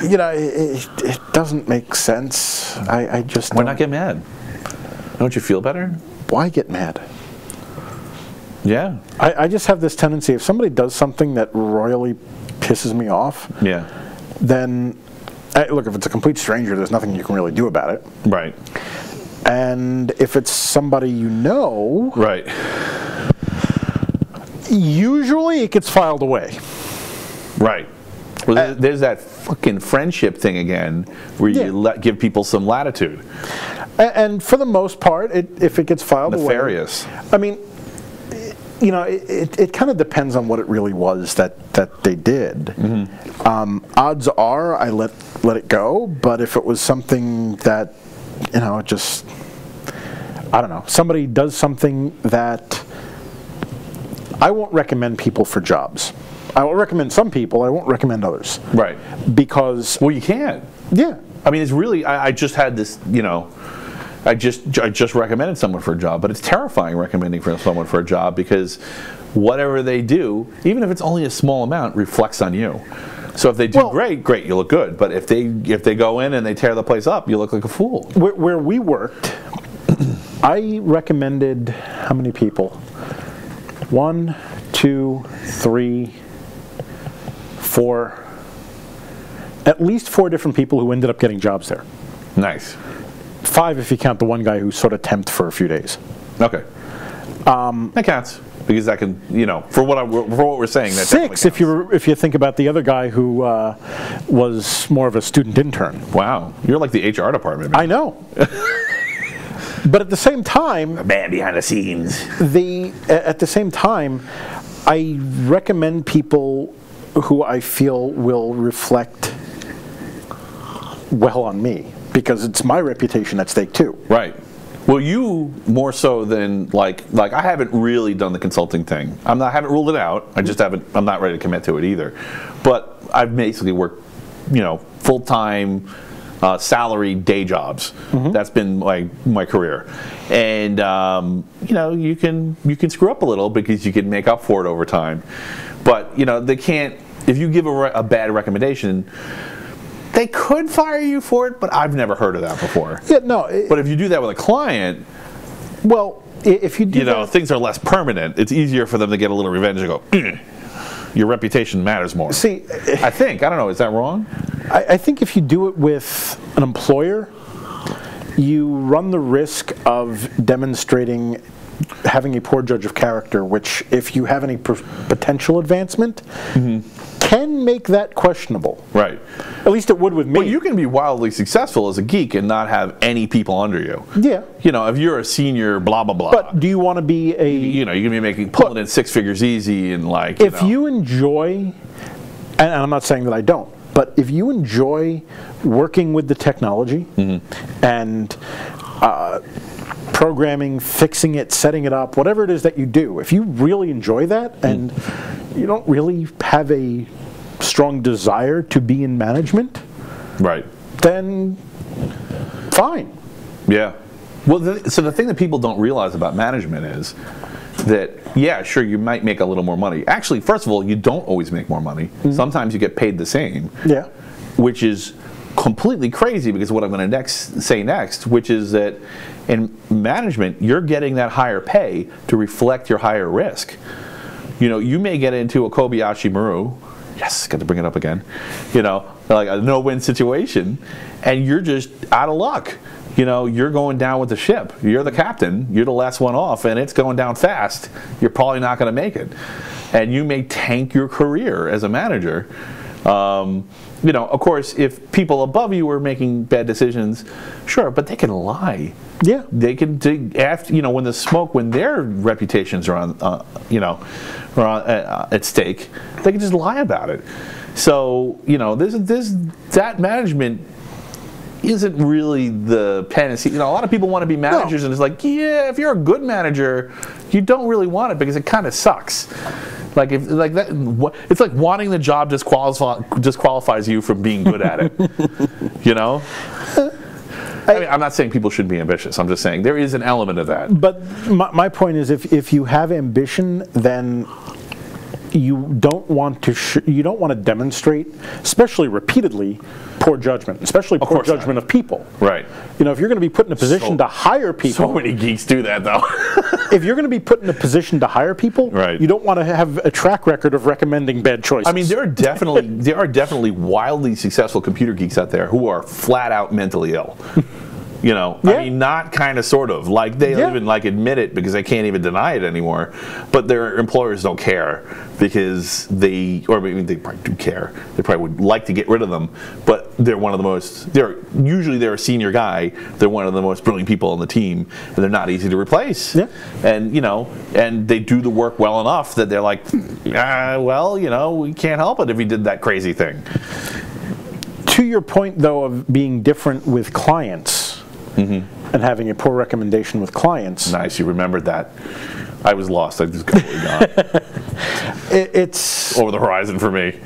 it doesn't make sense. I just. Why not get mad? Don't you feel better? Why get mad? Yeah. I just have this tendency, if somebody does something that royally pisses me off, then, look, if it's a complete stranger, there's nothing you can really do about it. Right. And if it's somebody you know, right, usually it gets filed away. Right. Well, there's that fucking friendship thing again, where you give people some latitude. And for the most part, if it gets filed nefarious. away, I mean, it kind of depends on what it really was that they did. Mm-hmm. Odds are I let it go, but if it was something that just, I don't know, somebody does something that I won't recommend people for jobs. I will recommend some people, I won't recommend others. Right. Because. Well, you can't. Yeah. I mean, it's really, I just had this, I just recommended someone for a job, but it's terrifying recommending for someone for a job because whatever they do, even if it's only a small amount, reflects on you. So if they do great, you look good. But if they go in and they tear the place up, you look like a fool. Where we worked, I recommended how many people? 1, 2, 3, 4. At least 4 different people who ended up getting jobs there. Nice. 5 if you count the one guy who sort of temped for a few days. Okay. That counts because that can, for what we're saying. That 6 if you think about the other guy who was more of a student intern. Wow, you're like the HR department, man. I know. But at the same time, the man behind the scenes. At the same time, I recommend people who I feel will reflect well on me, because it's my reputation at stake too. Right. Well, you more so than like I haven't really done the consulting thing. I haven't ruled it out. I just haven't. I'm not ready to commit to it either. But I've basically worked, full-time, salary day jobs. That's been my career, and you can screw up a little because you can make up for it over time. But they can't. If you give a bad recommendation, they could fire you for it, but I've never heard of that before. Yeah, no. But if you do that with a client, well, if you do that, things are less permanent. It's easier for them to get a little revenge and go, your reputation matters more. See, I don't know, is that wrong? I think if you do it with an employer, you run the risk of demonstrating having a poor judge of character, which if you have any potential advancement, can make that questionable. Right. At least it would with me. Well, you can be wildly successful as a geek and not have any people under you. Yeah. If you're a senior, blah, blah, blah. But do you want to be a... you're going to be pulling in 6 figures easy and If you enjoy, and I'm not saying that I don't, but if you enjoy working with the technology and programming, fixing it, setting it up, whatever it is that you do, if you really enjoy that and you don't really have a strong desire to be in management, right, then fine. Yeah. Well, so the thing that people don't realize about management is that, yeah, sure, you might make a little more money. Actually, first of all, you don't always make more money. Sometimes you get paid the same. Yeah. Which is completely crazy because what I'm going to say next, which is that in management, you're getting that higher pay to reflect your higher risk. You may get into a Kobayashi Maru, yes, got to bring it up again, like a no-win situation, and you're just out of luck. You're going down with the ship. You're the captain. You're the last one off, and it's going down fast. You're probably not going to make it. And you may tank your career as a manager. Of course, if people above you are making bad decisions, sure, but they can lie. Yeah, they can. When their reputations are on, at stake, they can just lie about it. So that management isn't really the panacea. A lot of people want to be managers, and it's like, yeah, if you're a good manager, you don't really want it because it kind of sucks. It's like wanting the job disqualifies you from being good at it. I'm not saying people shouldn't be ambitious. I'm just saying there is an element of that. But my point is, if you have ambition, then you don't want to demonstrate, especially repeatedly, poor judgment, especially poor judgment of people. Right. If you're going to be put in a position to hire people. So many geeks do that, though. If you're going to be put in a position to hire people, right, you don't want to have a track record of recommending bad choices. I mean, there are definitely wildly successful computer geeks out there who are flat out mentally ill. I mean, not kind of, sort of. Like, they even admit it because they can't even deny it anymore. But their employers don't care because they probably do care. They probably would like to get rid of them. But they're usually they're a senior guy. They're one of the most brilliant people on the team, and they're not easy to replace. Yeah. And, and they do the work well enough that they're like, we can't help it if he did that crazy thing. To your point, though, of being different with clients, and having a poor recommendation with clients. Nice, you remembered that. I was lost. I just completely gone. It's over the horizon for me.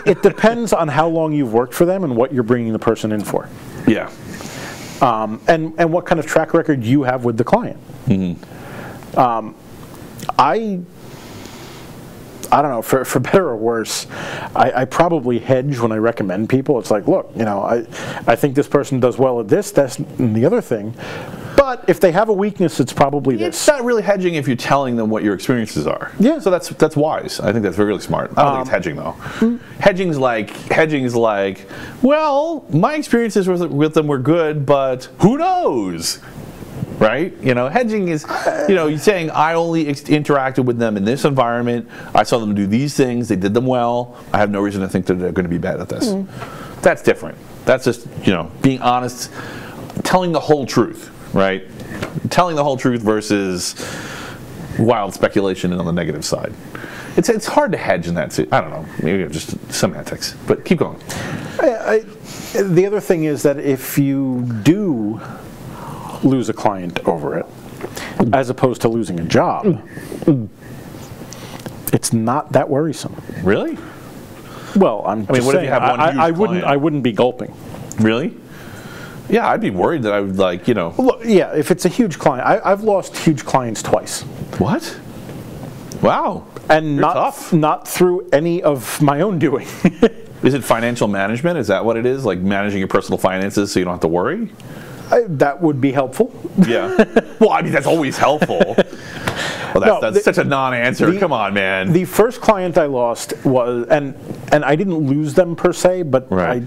It depends on how long you've worked for them and what you're bringing the person in for. Yeah. And what kind of track record you have with the client. I don't know, for better or worse, I probably hedge when I recommend people. It's like, look, you know, I think this person does well at this, that's and the other thing. But if they have a weakness, it's probably this. It's not really hedging if you're telling them what your experiences are. Yeah. So that's wise. I think that's really smart. I don't think it's hedging though. Hedging's like, well, my experiences with them were good, but who knows? Right? You know, hedging is, you know, you're saying I only interacted with them in this environment. I saw them do these things. They did them well. I have no reason to think that they're going to be bad at this. That's different. That's just, you know, being honest, telling the whole truth, right? Telling the whole truth versus wild speculation on the negative side. It's hard to hedge in that. I don't know. Maybe just semantics. But keep going. The other thing is that if you do lose a client over it, as opposed to losing a job, it's not that worrisome. Really? Well, I mean, what if you have one huge client? I wouldn't be gulping. Really? Yeah, I'd be worried that I would, like, you know. Look, yeah, if it's a huge client, I've lost huge clients twice. What? Wow. And You're tough. not through any of my own doing. Is it financial management? Is that what it is? Like managing your personal finances so you don't have to worry? That would be helpful. Yeah. Well, I mean, that's always helpful. Well, that's such a non-answer. Come on, man. The first client I lost was, and I didn't lose them per se, but right.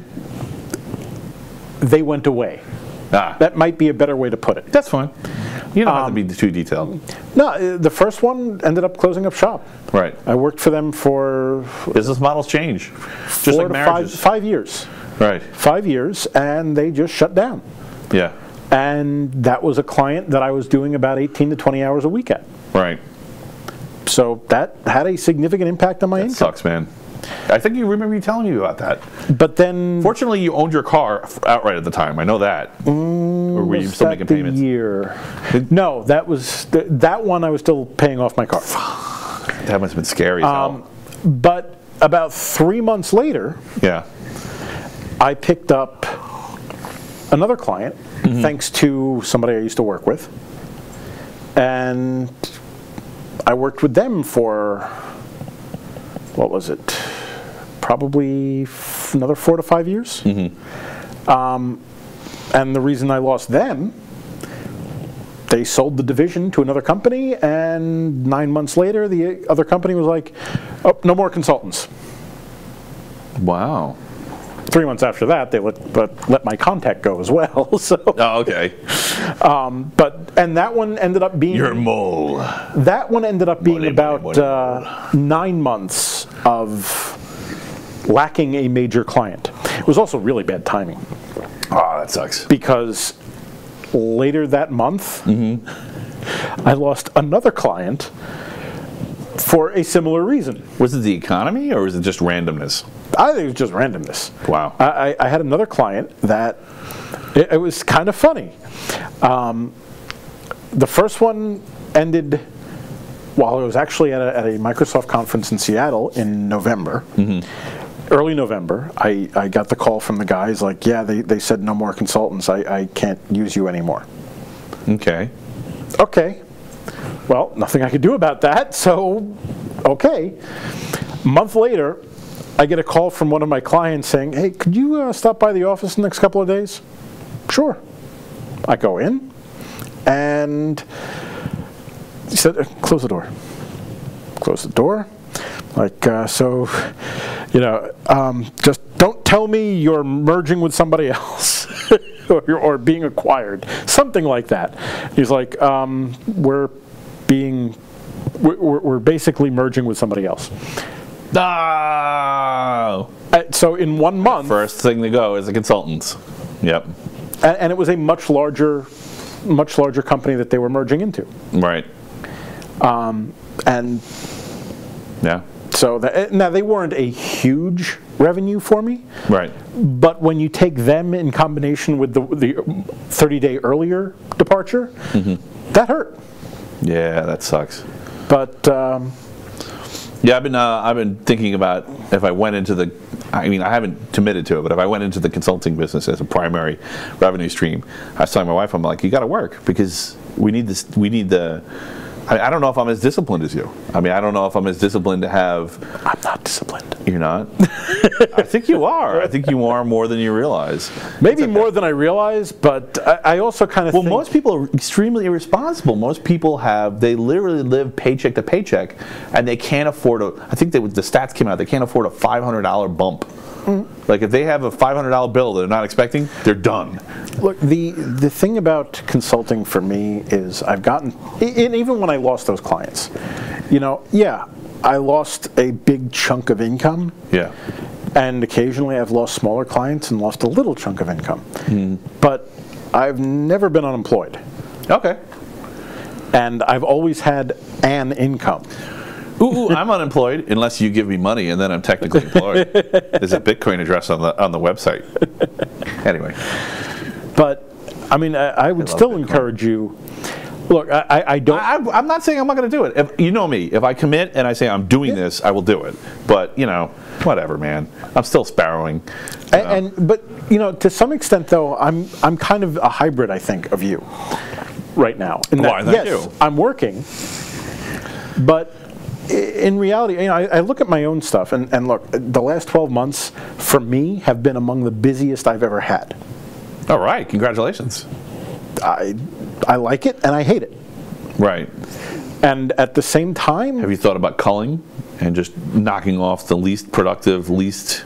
They went away. That might be a better way to put it. That's fine. You don't have to be too detailed. No, the first one ended up closing up shop. Right. I worked for them for... Business models change. Just like marriages. 5 years. Right. 5 years, and they just shut down. Yeah. And that was a client that I was doing about 18 to 20 hours a week at. Right. So that had a significant impact on my income. Sucks, man. I think you remember you telling me about that. But then... Fortunately, you owned your car outright at the time. I know that. Or were you still making payments? Year? No, that was... That one I was still paying off my car. That must have been scary as hell. But about 3 months later... Yeah. I picked up another client, thanks to somebody I used to work with. And I worked with them for, what was it, probably another 4 to 5 years. And the reason I lost them, they sold the division to another company, and 9 months later, the other company was like, oh, no more consultants. Wow. 3 months after that, they let my contact go as well. So. Oh, okay. And that one ended up being... You're a mole. That one ended up being about 9 months of lacking a major client. It was also really bad timing. Oh, that sucks. Because later that month, I lost another client for a similar reason. Was it the economy, or was it just randomness? I think it was just randomness. Wow. I had another client that, it was kind of funny. The first one ended while I was actually at a Microsoft conference in Seattle in November. Early November, I got the call from the guys like, yeah, they said no more consultants. I can't use you anymore. Okay. Okay. Well, nothing I could do about that, so okay. A month later, I get a call from one of my clients saying, hey, could you stop by the office in the next couple of days? Sure. I go in, and he said, close the door. Close the door. Like, so, you know, just don't tell me you're merging with somebody else or being acquired. Something like that. He's like, we're basically merging with somebody else. No. So in 1 month, First thing to go is the consultants. Yep. And it was a much larger company that they were merging into. Right. And yeah. so now they weren't a huge revenue for me. Right. But when you take them in combination with the 30-day earlier departure, that hurt. Yeah, that sucks. But yeah, I've been thinking about if I went into the, I mean, I haven't committed to it, but if I went into the consulting business as a primary revenue stream, I was telling my wife, I'm like, you got to work because we need this. We need the. I don't know if I'm as disciplined as you. I mean, I don't know if I'm as disciplined to have. I'm not disciplined. You're not? I think you are. I think you are more than you realize. Maybe more than I realize, but I also kind of think... Well, most people are extremely irresponsible. Most people they literally live paycheck to paycheck, and they can't afford I think the stats came out, they can't afford a $500 bump. Like if they have a $500 bill that they're not expecting, they're done. Look, the thing about consulting for me is I've gotten, and even when I lost those clients, yeah, I lost a big chunk of income. Yeah. And occasionally I've lost smaller clients and lost a little chunk of income. But I've never been unemployed. Okay. And I've always had an income. Ooh, I'm unemployed unless you give me money, and then I'm technically employed. There's a Bitcoin address on the website. Anyway, but I mean, I would still encourage you. Look, I don't. I'm not saying I'm not going to do it. You know me. If I commit and I say I'm doing this, I will do it. But whatever, man. I'm still sparrowing. But to some extent, though, I'm kind of a hybrid, I think, of you right now. Why not you? I'm working, but. In reality, I look at my own stuff, and look, the last 12 months for me have been among the busiest I've ever had. All right, congratulations. I like it and I hate it. Right. And at the same time, have you thought about culling and just knocking off the least productive, least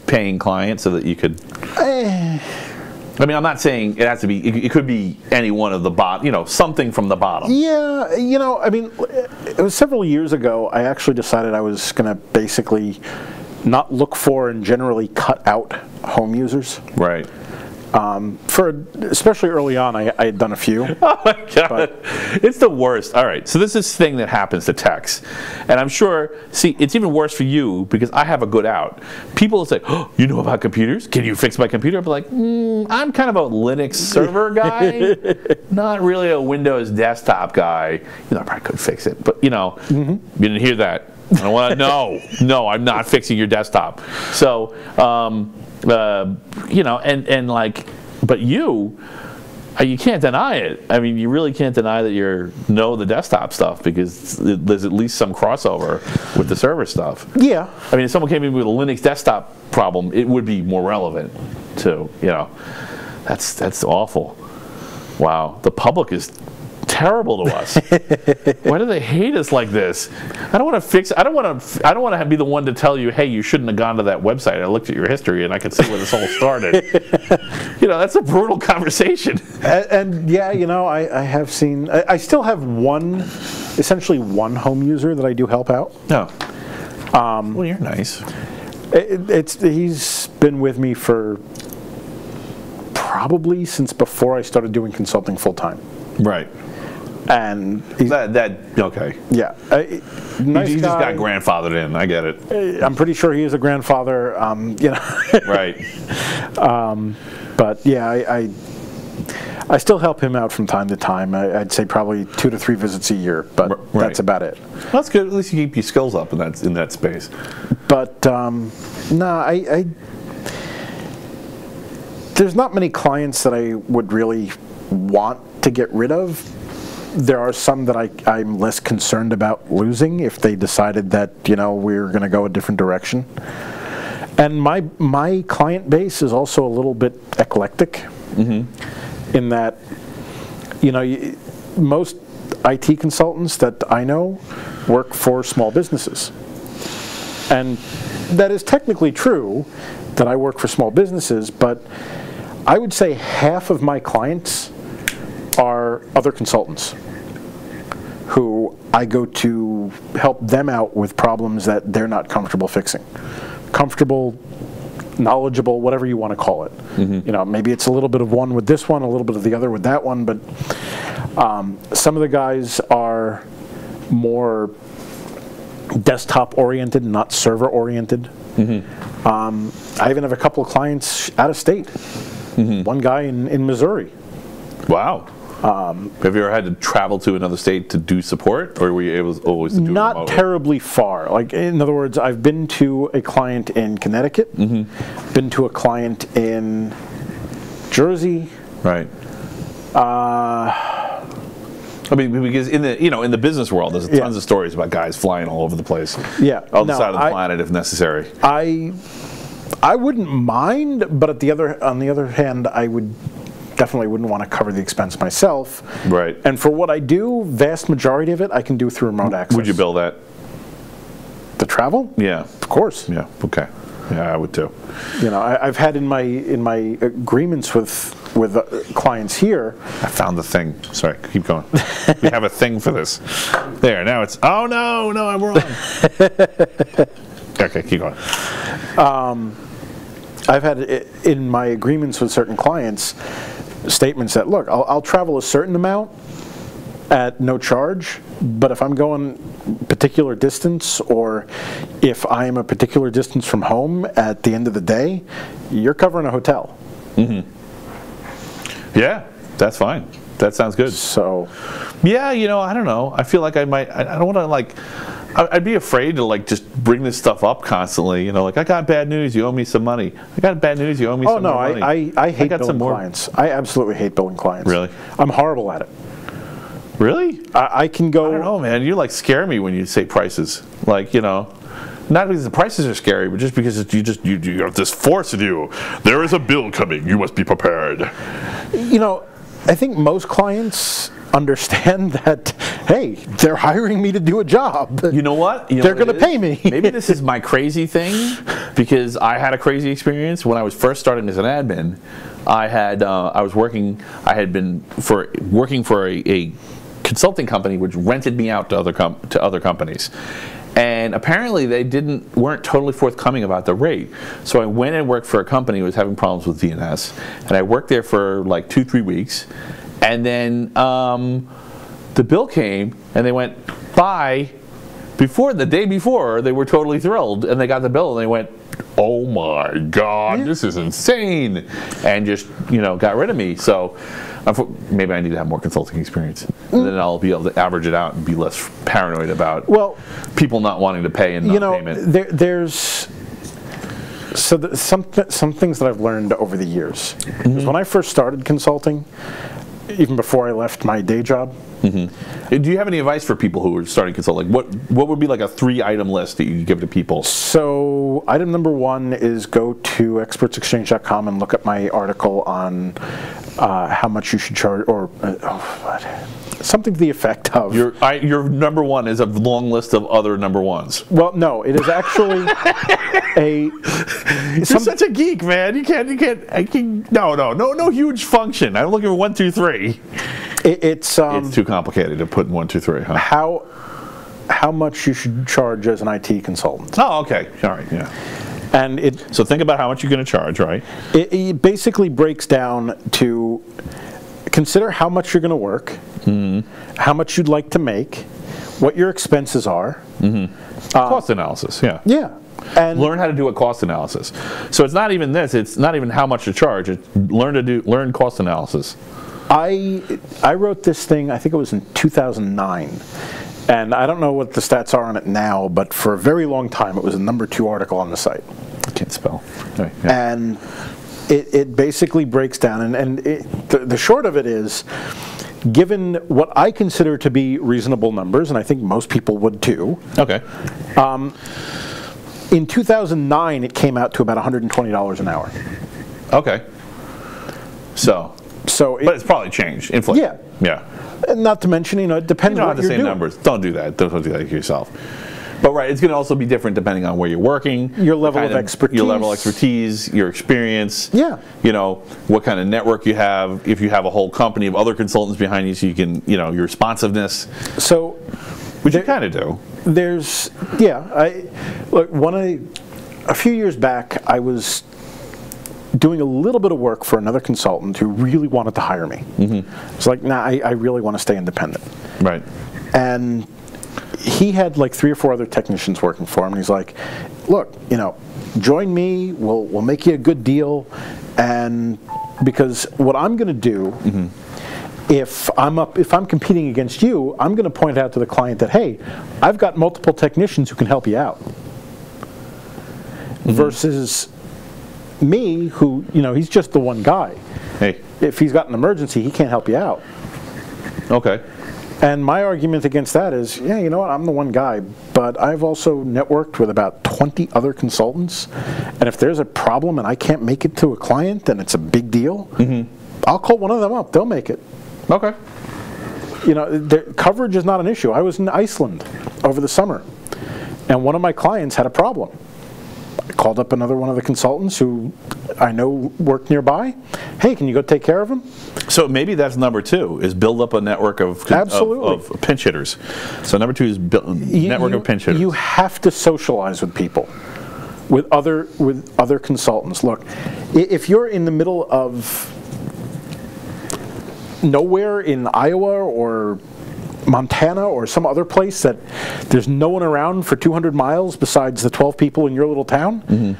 paying client so that you could? I mean, I'm not saying it has to be. It could be any one of the bottom. Something from the bottom. Yeah, I mean, it was several years ago. I actually decided I was going to basically not look for and generally cut out home users. Right. Especially early on, I had done a few. Oh my God, it's the worst. All right, so this is this thing that happens to techs, and I'm sure. See, it's even worse for you because I have a good out. People will say, "Oh, you know about computers? Can you fix my computer?" I'm like, I'm kind of a Linux server guy, not really a Windows desktop guy. I probably could fix it, but you didn't hear that. I don't want to. No, I'm not fixing your desktop. So. But you can't deny it. I mean, you really can't deny that you know the desktop stuff because there's at least some crossover with the server stuff. Yeah. I mean, if someone came in with a Linux desktop problem, it would be more relevant to, that's awful. Wow. The public is terrible to us. Why do they hate us like this? I don't want to fix. I don't want to be the one to tell you, hey, you shouldn't have gone to that website. I looked at your history and I could see where this all started. That's a brutal conversation. And yeah, I have seen. I still have essentially one home user that I do help out. No. Well, you're nice. He's been with me for probably since before I started doing consulting full time. Right. And okay. Yeah, nice he guy. Just got grandfathered in. I get it. I'm pretty sure he is a grandfather. Right. But yeah, I still help him out from time to time. I'd say probably 2 to 3 visits a year, but that's about it. Well, that's good. At least you keep your skills up in that space. But no, there's not many clients that I would really want to get rid of. There are some that I'm less concerned about losing if they decided that we're going to go a different direction. And my client base is also a little bit eclectic, in that most IT consultants that I know work for small businesses, and that is technically true that I work for small businesses, but I would say half of my clients are other consultants who I go to help them out with problems that they're not comfortable fixing. Comfortable, knowledgeable, whatever you want to call it. Maybe it's a little bit of one with this one, a little bit of the other with that one, but some of the guys are more desktop oriented, not server oriented. I even have a couple of clients out of state. One guy in Missouri. Wow. Have you ever had to travel to another state to do support, or were you able always to do it remotely? Not terribly far. Like, in other words, I've been to a client in Connecticut, been to a client in Jersey. Right. I mean, because in the business world, there's tons of stories about guys flying all over the place. Yeah, on the side of the planet if necessary. I wouldn't mind, but on the other hand, I definitely wouldn't want to cover the expense myself. Right. And for what I do, vast majority of it I can do through remote access. Would you bill that? The travel? Yeah. Of course. Yeah. Okay. Yeah, I would too. You know, I've had in my agreements with clients here. I found the thing. Sorry, keep going. We have a thing for this. There. Now it's. Oh no, I'm wrong. Okay, keep going. I've had in my agreements with certain clients statements that, look, I'll travel a certain amount at no charge, but if I'm going particular distance, or if I am a particular distance from home at the end of the day, you're covering a hotel. Mm-hmm. Yeah, that's fine. That sounds good. So, yeah, I don't know. I feel like I might. I don't want to I'd be afraid to just bring this stuff up constantly. I got bad news. You owe me some money. I got bad news. You owe me some more money. I hate billing clients. I absolutely hate billing clients. Really? I'm horrible at it. Really? I can go. I don't know, man. You scare me when you say prices. Not because the prices are scary, but just because you have this force in you. There is a bill coming. You must be prepared. I think most clients understand that, hey, they're hiring me to do a job. You know what? They're going to pay me. Maybe this is my crazy thing, because I had a crazy experience when I was first starting as an admin. I had been working for a consulting company which rented me out to other companies. And apparently they weren't totally forthcoming about the rate. So I went and worked for a company who was having problems with DNS, and I worked there for 2-3 weeks. And then the bill came, and they went, bye. The day before, they were totally thrilled, and they got the bill, and they went, oh my God, this is insane, and just got rid of me. So maybe I need to have more consulting experience, and then I'll be able to average it out and be less paranoid about people not wanting to pay and non-payment. There's some things that I've learned over the years. Mm-hmm. When I first started consulting, even before I left my day job. Mm-hmm. Do you have any advice for people who are starting consulting? What would be a 3-item list that you give to people? So item number 1 is go to expertsexchange.com and look at my article on how much you should charge, or something to the effect of. Your number 1 is a long list of other number 1s. Well, no, it is actually You're such a geek, man. You can't. No huge function. I'm looking for 1, 2, 3. It's too complicated to put in 1, 2, 3, huh? How much you should charge as an IT consultant? Oh, okay. All right. Yeah. And so think about how much you're going to charge, right? It basically breaks down to consider how much you're going to work, mm-hmm. how much you'd like to make, what your expenses are. Mm-hmm. Cost analysis. Yeah. Yeah. And learn how to do a cost analysis. So it's not even this. It's not even how much to charge. It's learn cost analysis. I wrote this thing, I think it was in 2009, and I don't know what the stats are on it now, but for a very long time it was the number 2 article on the site. I can't spell. Right, yeah. And it basically breaks down, and the short of it is, given what I consider to be reasonable numbers, and I think most people would too. Okay. In 2009 it came out to about $120 an hour. Okay. But it's probably changed. Inflation. Yeah. And not to mention, it depends on what you're doing. You don't have the same numbers. Don't do that. Don't do that to yourself. But right, it's going to also be different depending on where you're working. Your level of expertise. Your level of expertise, your experience. Yeah. What kind of network you have. If you have a whole company of other consultants behind you, so you can, your responsiveness. So, which you kind of do. A few years back, I was doing a little bit of work for another consultant who really wanted to hire me. Mm-hmm. It's like, I really want to stay independent. Right. And he had 3 or 4 other technicians working for him, and he's like, look, join me, we'll make you a good deal, and because what I'm going to do, mm-hmm. if I'm competing against you, I'm going to point out to the client that, hey, I've got multiple technicians who can help you out. Mm-hmm. Versus me, who, he's just the one guy. Hey. If he's got an emergency, he can't help you out. Okay. And my argument against that is, yeah, you know what, I'm the one guy, but I've also networked with about 20 other consultants, and if there's a problem and I can't make it to a client and it's a big deal, I'll call one of them up. They'll make it. Okay. You know, coverage is not an issue. I was in Iceland over the summer, and one of my clients had a problem. I called up another one of the consultants who I know worked nearby. Hey, can you go take care of him? So maybe that's number 2, is build up a network of pinch hitters. So number 2 is network of pinch hitters. You have to socialize with people, with other consultants. Look, if you're in the middle of nowhere in Iowa or Montana or some other place that there's no one around for 200 miles besides the 12 people in your little town,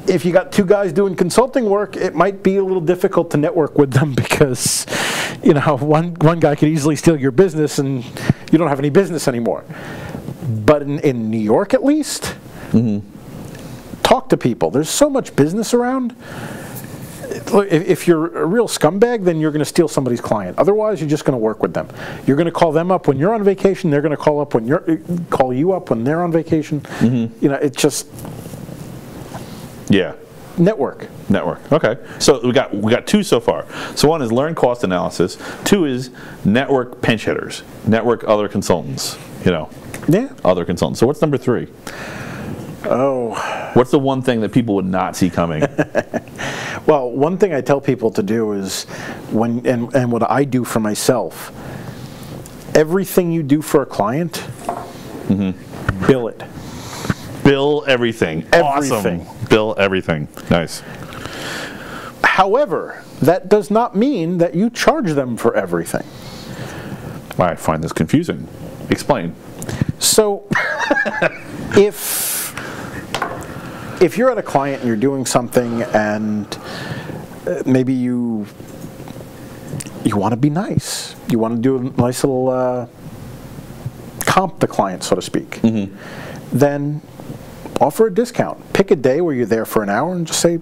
if you got 2 guys doing consulting work, it might be a little difficult to network with them because, you know, one guy could easily steal your business and you don't have any business anymore. But in New York, at least, talk to people. There's so much business around. If you're a real scumbag, then you're going to steal somebody's client. Otherwise, you're just going to work with them. You're going to call them up when you're on vacation. They're going to call you up when they're on vacation. You know, it's just network. Okay. So we got 2 so far. So 1 is learn cost analysis. 2 is network pinch hitters. Network other consultants. You know. Yeah. Other consultants. So what's number 3? Oh. What's the one thing that people would not see coming? Well, one thing I tell people to do is, and what I do for myself, everything you do for a client, bill it. Bill everything. Everything. Awesome. Bill everything. Nice. However, that does not mean that you charge them for everything. I find this confusing. Explain. So, if you're at a client and you're doing something and maybe you want to be nice, you want to do a nice little comp the client, so to speak, then offer a discount. Pick a day where you're there for an hour and just say,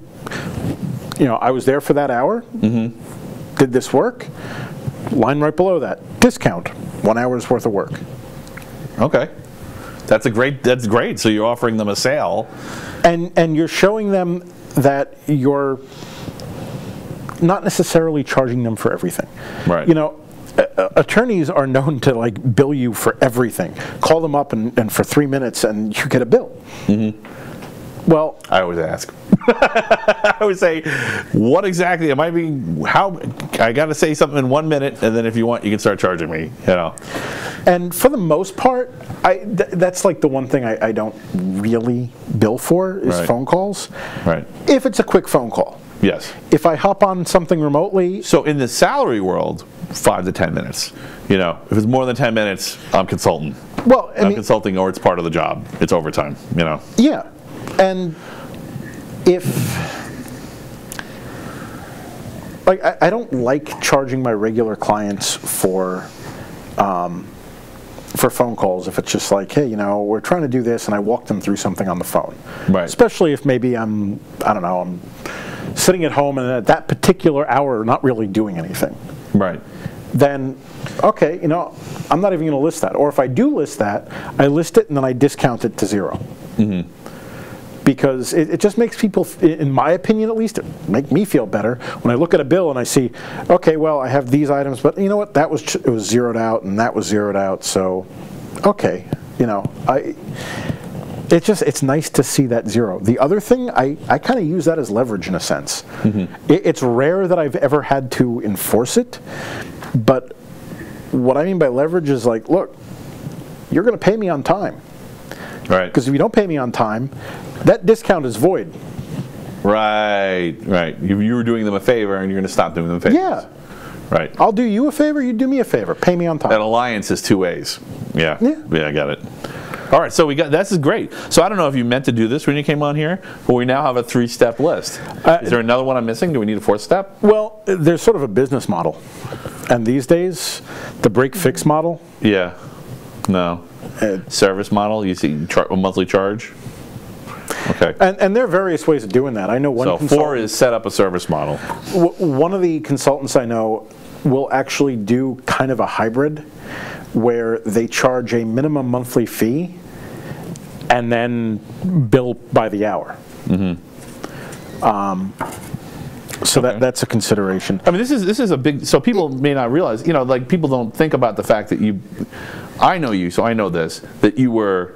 you know, I was there for that hour, did this work, line right below that, discount, 1 hour's worth of work. Okay. That's great. So you're offering them a sale. And you're showing them that you're not necessarily charging them for everything. Right. You know, attorneys are known to like bill you for everything. Call them up and for 3 minutes and you get a bill. Well, I always ask. I always say, what exactly am I being? How I got to say something in 1 minute, and then if you want, you can start charging me. You know. And for the most part, that's like the one thing I don't really bill for is phone calls. Right. If it's a quick phone call. Yes. If I hop on something remotely. So in the salary world, 5 to 10 minutes. You know, if it's more than 10 minutes, I'm consulting. Well, I'm consulting, or it's part of the job. It's overtime. You know. Yeah, and if like I don't like charging my regular clients for phone calls if it's just like, hey, you know, we're trying to do this, and I walk them through something on the phone. Right. Especially if maybe I'm sitting at home and at that particular hour not really doing anything. Right. Then, okay, you know, I'm not even going to list that. Or if I do list that, I list it and then I discount it to 0. Because it just makes people, in my opinion at least, it make me feel better when I look at a bill and I see, okay, well, I have these items, but you know what, it was zeroed out and that was zeroed out, so, okay, you know, it's nice to see that 0. The other thing, I kind of use that as leverage in a sense. It's rare that I've ever had to enforce it, but what I mean by leverage is like, look, you're going to pay me on time. Right. Because if you don't pay me on time, that discount is void. Right. You were doing them a favor, and you're going to stop doing them favors. Yeah. Right. I'll do you a favor, you do me a favor. Pay me on time. An alliance is 2 ways. Yeah, I got it. All right, so this is great. So I don't know if you meant to do this when you came on here, but we now have a 3-step list. Is there another one I'm missing? Do we need a 4th step? Well, there's sort of a business model. And these days, the break-fix model. Yeah. No. Service model, you see a monthly charge? Okay. And there are various ways of doing that. I know one. So 4 is set up a service model. One of the consultants I know will actually do kind of a hybrid where they charge a minimum monthly fee and then bill by the hour. So that's a consideration. I mean, this is a big. So people may not realize, like people don't think about the fact that you. I know you, so I know this. That you were,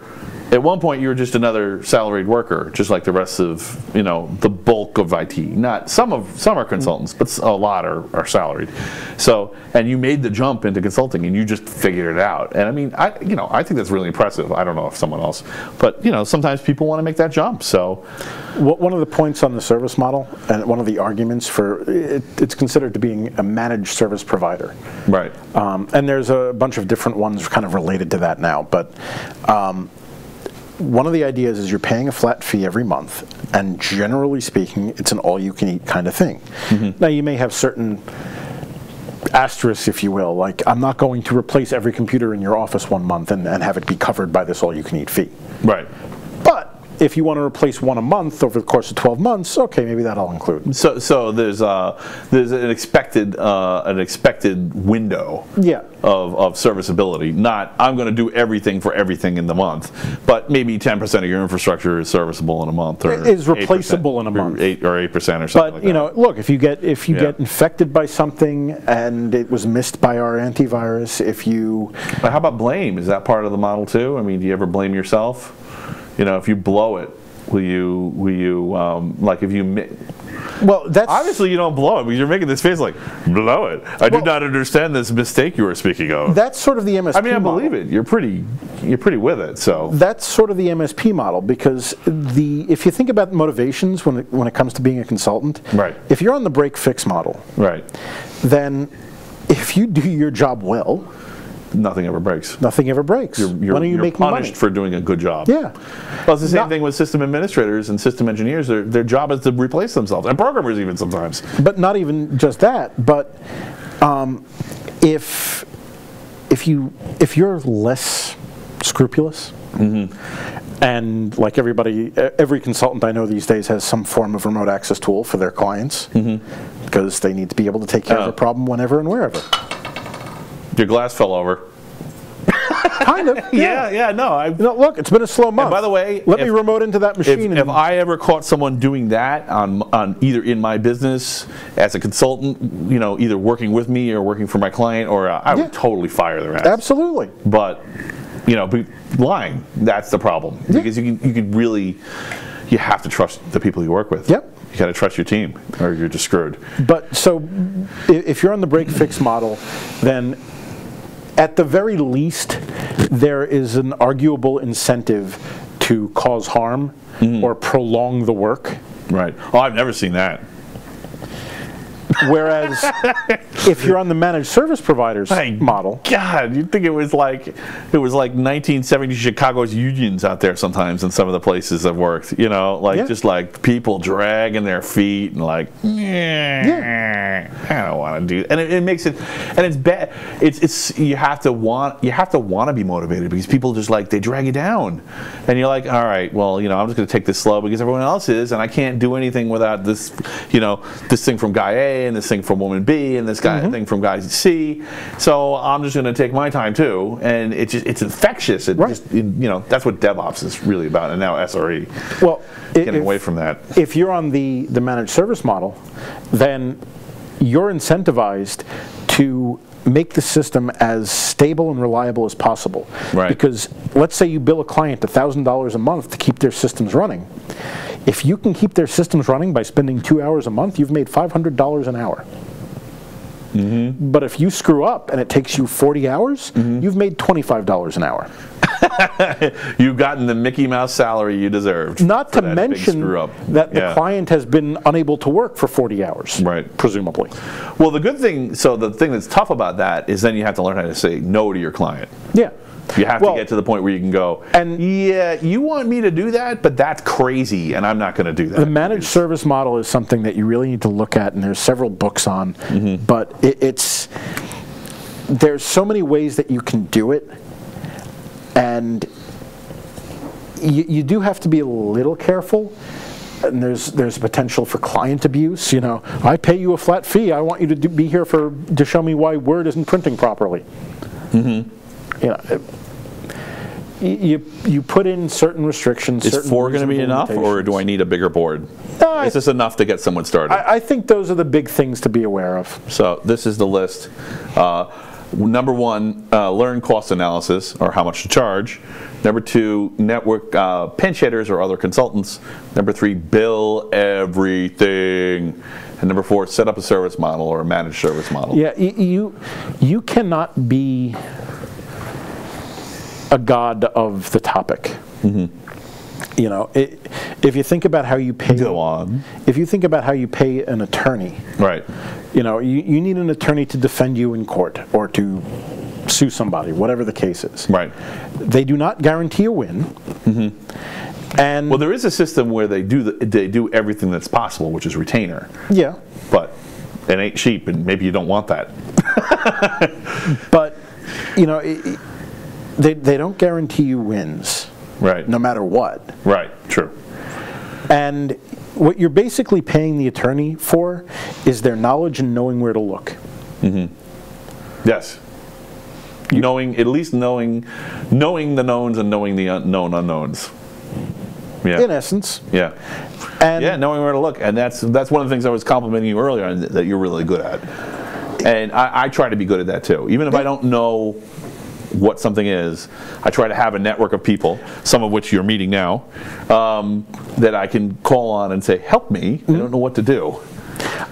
at one point, you were just another salaried worker, just like the rest of the bulk of IT. Not some are consultants, but a lot are salaried. So, and you made the jump into consulting, and you just figured it out. And I mean, I think that's really impressive. I don't know if someone else, but sometimes people want to make that jump. So. One of the points on the service model, and one of the arguments for it's considered to being a managed service provider. Right. And there's a bunch of different ones kind of related to that now. But one of the ideas is you're paying a flat fee every month, and generally speaking, it's an all-you-can-eat kind of thing. Now, you may have certain asterisks, if you will, like I'm not going to replace every computer in your office one month and have it be covered by this all-you-can-eat fee. Right. But if you want to replace one a month over the course of 12 months, okay, maybe that'll include. So there's an expected window of serviceability. Not I'm going to do everything for everything in the month, but maybe 10% of your infrastructure is serviceable in a month, or is replaceable in a month, 8% or 8% or something. But like that. Look, if you get infected by something and it was missed by our antivirus, But how about blame? Is that part of the model too? I mean, do you ever blame yourself? If you blow it, will you like if you? Well, that's obviously you don't blow it, because you're making this face like blow it. I do not understand this mistake you were speaking of. That's sort of the MSP. I mean, I believe it. You're pretty with it. So that's sort of the MSP model, because if you think about motivations when it comes to being a consultant, right? If you're on the break-fix model, right, then if you do your job well, nothing ever breaks. Nothing ever breaks. When are you making punished money? for doing a good job. Yeah. Well, it's the same thing with system administrators and system engineers. Their job is to replace themselves, and programmers even sometimes. But not even just that. But if you're less scrupulous, and like every consultant I know these days has some form of remote access tool for their clients, because they need to be able to take care of a problem whenever and wherever. Your glass fell over. Kind of. Yeah. No, look, it's been a slow month. And by the way, let me remote into that machine. If I ever caught someone doing that on either in my business as a consultant, either working with me or working for my client, or I would totally fire their ass. Absolutely. But lying, that's the problem, because you have to trust the people you work with. Yep. You got to trust your team, or you're just screwed. But so, if you're on the break-fix model, then at the very least, there is an arguable incentive to cause harm or prolong the work. Right. Oh, I've never seen that. Whereas, if you're on the managed service providers model, God, you'd think it was like 1970s Chicago's unions out there sometimes in some of the places I've worked. Just like people dragging their feet and like, I don't want to do. And it makes it, and it's bad. It's you have to want to be motivated, because people just they drag you down, and you're like, all right, well, I'm just going to take this slow because everyone else is, and I can't do anything without this, this thing from guy A and this thing from woman B and this guy thing from guy C. So I'm just going to take my time too, and it's infectious. That's what DevOps is really about, and now SRE. Well, getting away from that. If you're on the managed service model, then you're incentivized to make the system as stable and reliable as possible. Right. Because let's say you bill a client $1,000 a month to keep their systems running. If you can keep their systems running by spending 2 hours a month, you've made $500 an hour. But if you screw up and it takes you 40 hours, you've made $25 an hour. You've gotten the Mickey Mouse salary you deserved. Not to mention that the client has been unable to work for 40 hours, presumably. Well, the good thing, so the thing that's tough about that is then you have to learn how to say no to your client. Yeah. You have to get to the point where you can go, yeah, you want me to do that, but that's crazy, and I'm not going to do that. The managed service model is something that you really need to look at, and there's several books on, but there's so many ways that you can do it, and you do have to be a little careful, and there's potential for client abuse. You know, I pay you a flat fee. I want you to be here to show me why Word isn't printing properly. You know, you put in certain restrictions. Is 4 going to be enough, or do I need a bigger board? Is this enough to get someone started? I think those are the big things to be aware of. So this is the list. Number 1, learn cost analysis, or how much to charge. Number 2, network pinch hitters or other consultants. Number 3, bill everything. And number 4, set up a service model or a managed service model. Yeah, you cannot be a god of the topic. You know, if you think about how you pay. Go on. If you think about how you pay an attorney. Right. You know, you need an attorney to defend you in court or to sue somebody, whatever the case is. Right. They do not guarantee a win. And well, there is a system where they do everything that's possible, which is retainer. Yeah. But it ain't cheap, and maybe you don't want that. But you know, they don't guarantee you wins. Right. No matter what. Right. True. And what you're basically paying the attorney for is their knowledge and knowing where to look. Yes. At least knowing the knowns and knowing the unknown unknowns. Yeah. In essence. Yeah. And yeah, knowing where to look, and that's one of the things I was complimenting you earlier on that you're really good at. And I try to be good at that too, even if I don't know what something is. I try to have a network of people, some of which you're meeting now, that I can call on and say, help me, I don't know what to do.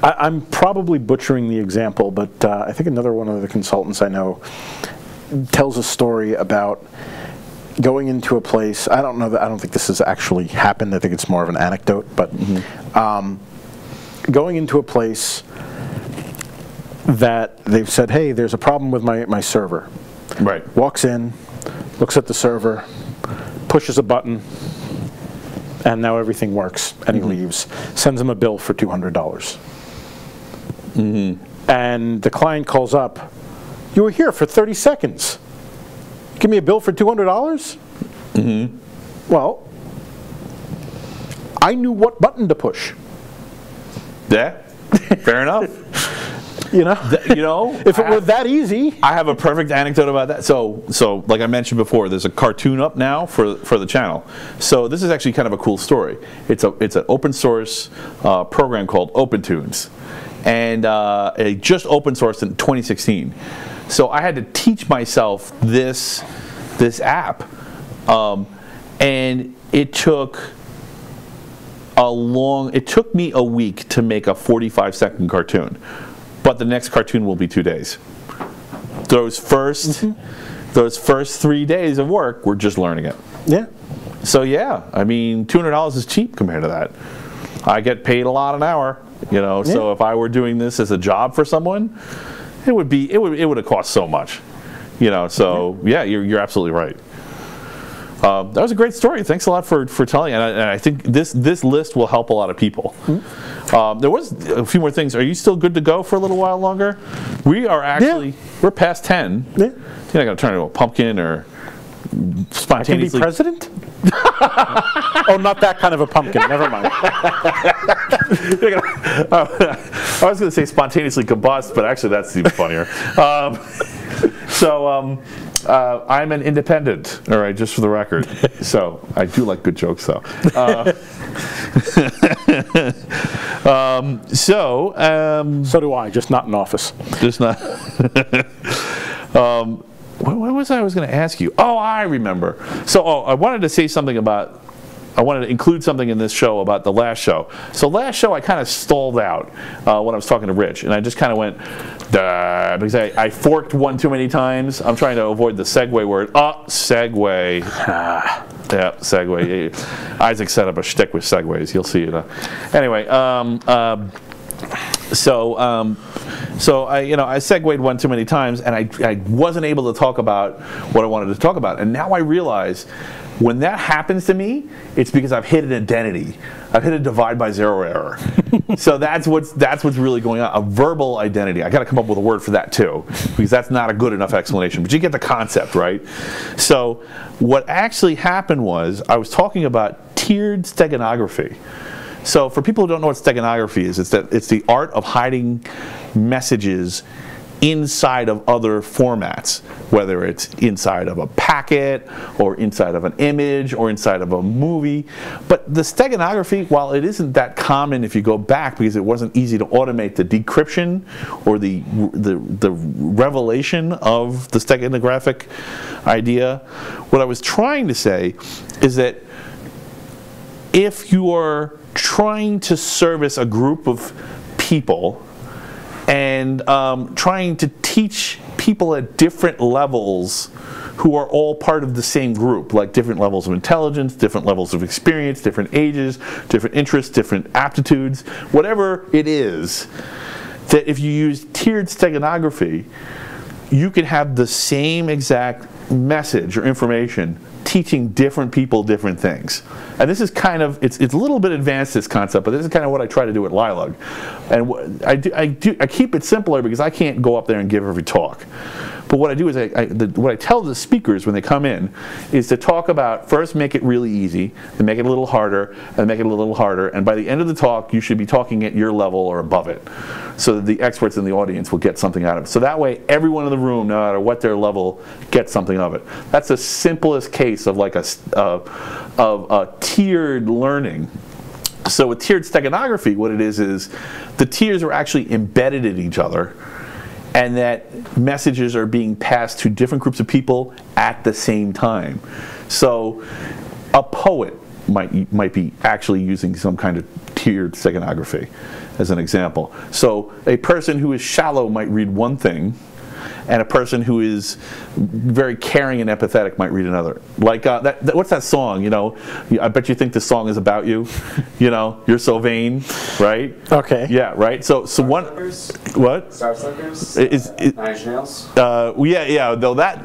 I'm probably butchering the example, but I think another one of the consultants I know tells a story about going into a place. I don't think this has actually happened. I think it's more of an anecdote, but going into a place that they've said, hey, there's a problem with my server. Right. Walks in, looks at the server, pushes a button, and now everything works, and he leaves. Sends him a bill for $200. And the client calls up, you were here for 30 seconds. Give me a bill for $200? Well, I knew what button to push. Yeah, fair enough. You know, if it were that easy. I have a perfect anecdote about that. So like I mentioned before, there's a cartoon up now for the channel. So this is actually kind of a cool story. It's an open source program called OpenTunes, and it just open sourced in 2016. So I had to teach myself this app, and it took me a week to make a 45-second cartoon. But the next cartoon will be 2 days. Those first 3 days of work, we're just learning it. Yeah. So yeah, I mean, $200 is cheap compared to that. I get paid a lot an hour, you know. Yeah. So if I were doing this as a job for someone, it would have cost so much, you know. So yeah, you're absolutely right. That was a great story. Thanks a lot for telling. And I think this list will help a lot of people. There was a few more things. Are you still good to go for a little while longer? We are actually we're past 10. Yeah. You're not going to turn into a pumpkin or spontaneously. I can be president? Oh, not that kind of a pumpkin. Never mind. I was going to say spontaneously combust, but actually that's even funnier. I'm an independent, all right, just for the record. So I do like good jokes, though. So do I, just not in office. Just not. What was I was going to ask you? Oh, I remember. So I wanted to say something about. I wanted to include something in this show about the last show. So last show I kind of stalled out when I was talking to Rich, and I just kind of went, duh, because I forked one too many times. I'm trying to avoid the segue word. Segue. Yeah, segue. Isaac set up a shtick with segues. You'll see it. Anyway, so I segued one too many times, and I wasn't able to talk about what I wanted to talk about. And now I realize when that happens to me, it's because I've hit an identity. I've hit a divide by zero error. So that's what's really going on. A verbal identity. I got to come up with a word for that too, because that's not a good enough explanation. But you get the concept, right? So what actually happened was I was talking about tiered stegonography. So for people who don't know what steganography is, it's the art of hiding messages inside of other formats, whether it's inside of a packet or inside of an image or inside of a movie. But the steganography, while it isn't that common if you go back, because it wasn't easy to automate the decryption or the revelation of the steganographic idea, what I was trying to say is that if you are trying to service a group of people and trying to teach people at different levels who are all part of the same group, like different levels of intelligence, different levels of experience, different ages, different interests, different aptitudes, whatever it is, that if you use tiered steganography, you can have the same exact message or information teaching different people different things. And this is kind of, it's a little bit advanced, this concept, but this is kind of what I try to do at Lilac. And I keep it simpler because I can't go up there and give every talk. But what I do is what I tell the speakers when they come in is to talk about, first make it really easy, then make it a little harder, and make it a little harder, and by the end of the talk you should be talking at your level or above it, so that the experts in the audience will get something out of it. So that way everyone in the room, no matter what their level, gets something of it. That's the simplest case of like a tiered learning. So with tiered steganography, what it is the tiers are actually embedded in each other, and that messages are being passed to different groups of people at the same time. So a poet might be actually using some kind of tiered steganography, as an example. So a person who is shallow might read one thing, and a person who is very caring and empathetic might read another. Like, what's that song, you know? I bet you think the song is about you. You know, you're so vain, right? Okay. Yeah, right? So one... What? Star Suckers? 9 Inch Nails? Yeah, though that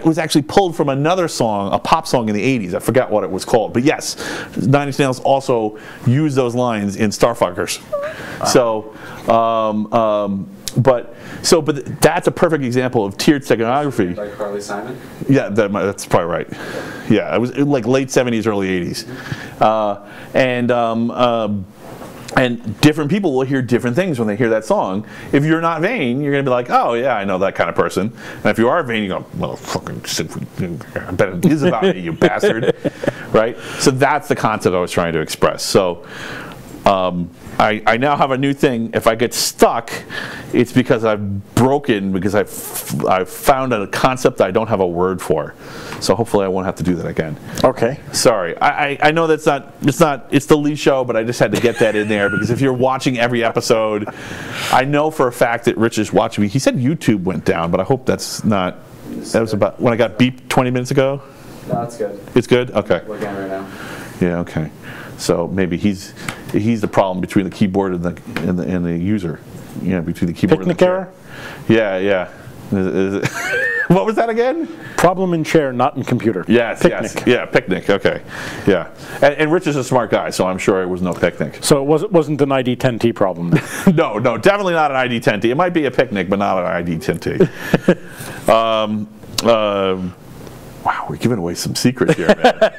was actually pulled from another song, a pop song in the 80s. I forgot what it was called. But yes, 9 Inch Nails also used those lines in Starfuckers. So, but that's a perfect example of tiered steganography. Like Carly Simon? Yeah, that's probably right. Yeah, it was like late 70s, early 80s. And different people will hear different things when they hear that song. If you're not vain, you're going to be like, oh yeah, I know that kind of person. And if you are vain, you go, well, fucking, I bet it is about me, you bastard. Right? So that's the concept I was trying to express. So I now have a new thing. If I get stuck, it's because I've broken, because I've found a concept that I don't have a word for. So hopefully I won't have to do that again. Okay. Sorry. I know it's the Lee show, but I just had to get that in there because if you're watching every episode, I know for a fact that Rich is watching me. He said YouTube went down, but I hope that's not, that was about when I got beeped 20 minutes ago? No, it's good. It's good? Okay. Looking at it right now. Yeah, okay. So maybe he's the problem between the keyboard and the user. Yeah, between the keyboard Picnic and the error? chair. Yeah. Is it what was that again? Problem in chair, not in computer. Yes, Picnic. yes. Yeah, picnic, okay. Yeah. And Rich is a smart guy, so I'm sure it was no picnic. So it wasn't an ID10T problem then? No, definitely not an ID10T. It might be a picnic, but not an ID10T. Wow, we're giving away some secrets here, man.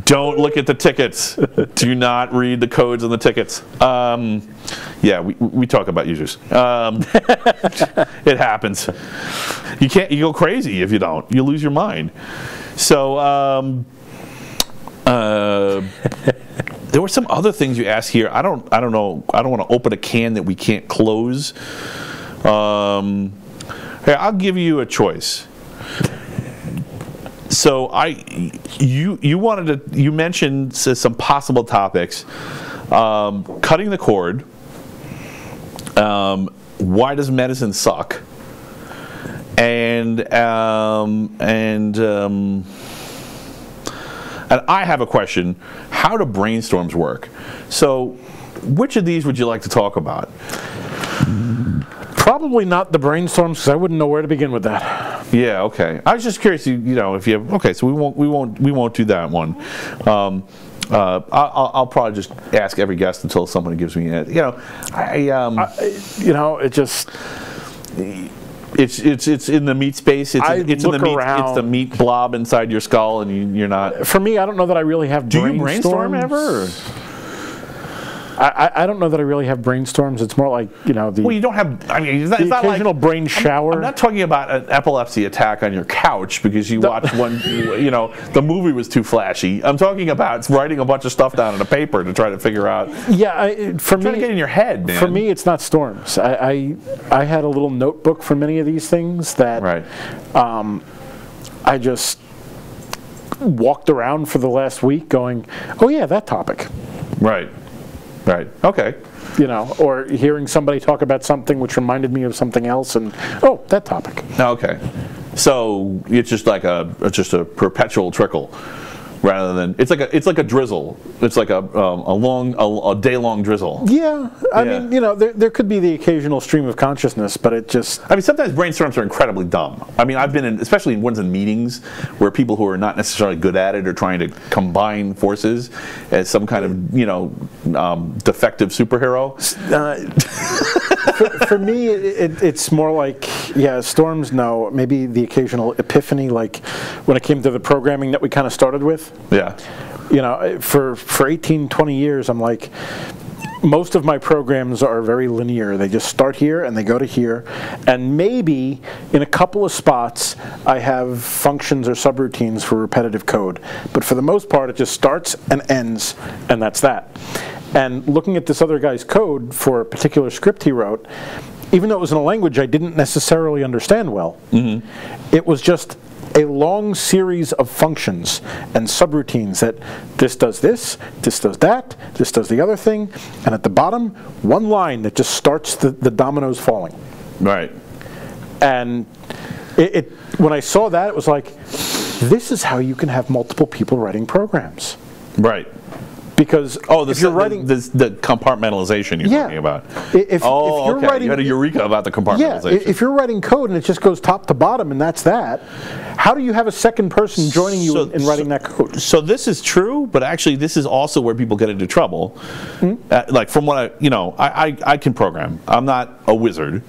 Don't look at the tickets. Do not read the codes on the tickets. Yeah, we talk about users. It happens. You go crazy if you don't. You lose your mind. So there were some other things you asked here. I don't know. I don't want to open a can that we can't close. Here, I'll give you a choice. So you mentioned some possible topics. Cutting the cord. Why does medicine suck? And I have a question. How do brainstorms work? So which of these would you like to talk about? Probably not the brainstorms, because I wouldn't know where to begin with that. Yeah. Okay. I was just curious. You know, if you have. Okay. So we won't do that one. I'll probably just ask every guest until somebody gives me a. You know, it just. It's in the meat space. It's in the meat. around. It's the meat blob inside your skull, and you're not. For me, I don't know that I really have. Do you brainstorm ever? Or? I don't know that I really have brainstorms. It's more like, you know, the. Well, you don't have. I mean, it's not occasional like, brain shower. I'm not talking about an epilepsy attack on your couch because you watched one. You know, the movie was too flashy. I'm talking about writing a bunch of stuff down on a paper to try to figure out. Yeah, for me, trying to get in your head, man. For me, it's not storms. I had a little notebook for many of these things that. Right. I just walked around for the last week going, oh yeah, that topic. Right. Right. Okay. You know, or hearing somebody talk about something which reminded me of something else, and oh, that topic. Okay. So it's just like a perpetual trickle, rather than it's like a drizzle. It's like a day-long drizzle. Yeah. I mean, you know, there could be the occasional stream of consciousness, but it just. I mean, sometimes brainstorms are incredibly dumb. I mean, I've been in, especially in ones in meetings, where people who are not necessarily good at it are trying to combine forces as some kind of, you know, defective superhero. For me, it's more like, yeah, storms, no. Maybe the occasional epiphany, like when it came to the programming that we kind of started with. Yeah. You know, for 18, 20 years, I'm like, most of my programs are very linear. They just start here and they go to here. And maybe in a couple of spots, I have functions or subroutines for repetitive code. But for the most part, it just starts and ends, and that's that. And looking at this other guy's code for a particular script he wrote, even though it was in a language I didn't necessarily understand well, it was just a long series of functions and subroutines that this does this does that, this does the other thing, and at the bottom, one line that just starts the dominoes falling. Right. And when I saw that, it was like, this is how you can have multiple people writing programs. Right. Because if you're writing the compartmentalization you're talking about. If you're okay. writing, you had a eureka about the compartmentalization. Yeah, if you're writing code and it just goes top to bottom and that's that, how do you have a second person joining you in writing that code? So this is true, but actually this is also where people get into trouble. Like from what I can program. I'm not a wizard.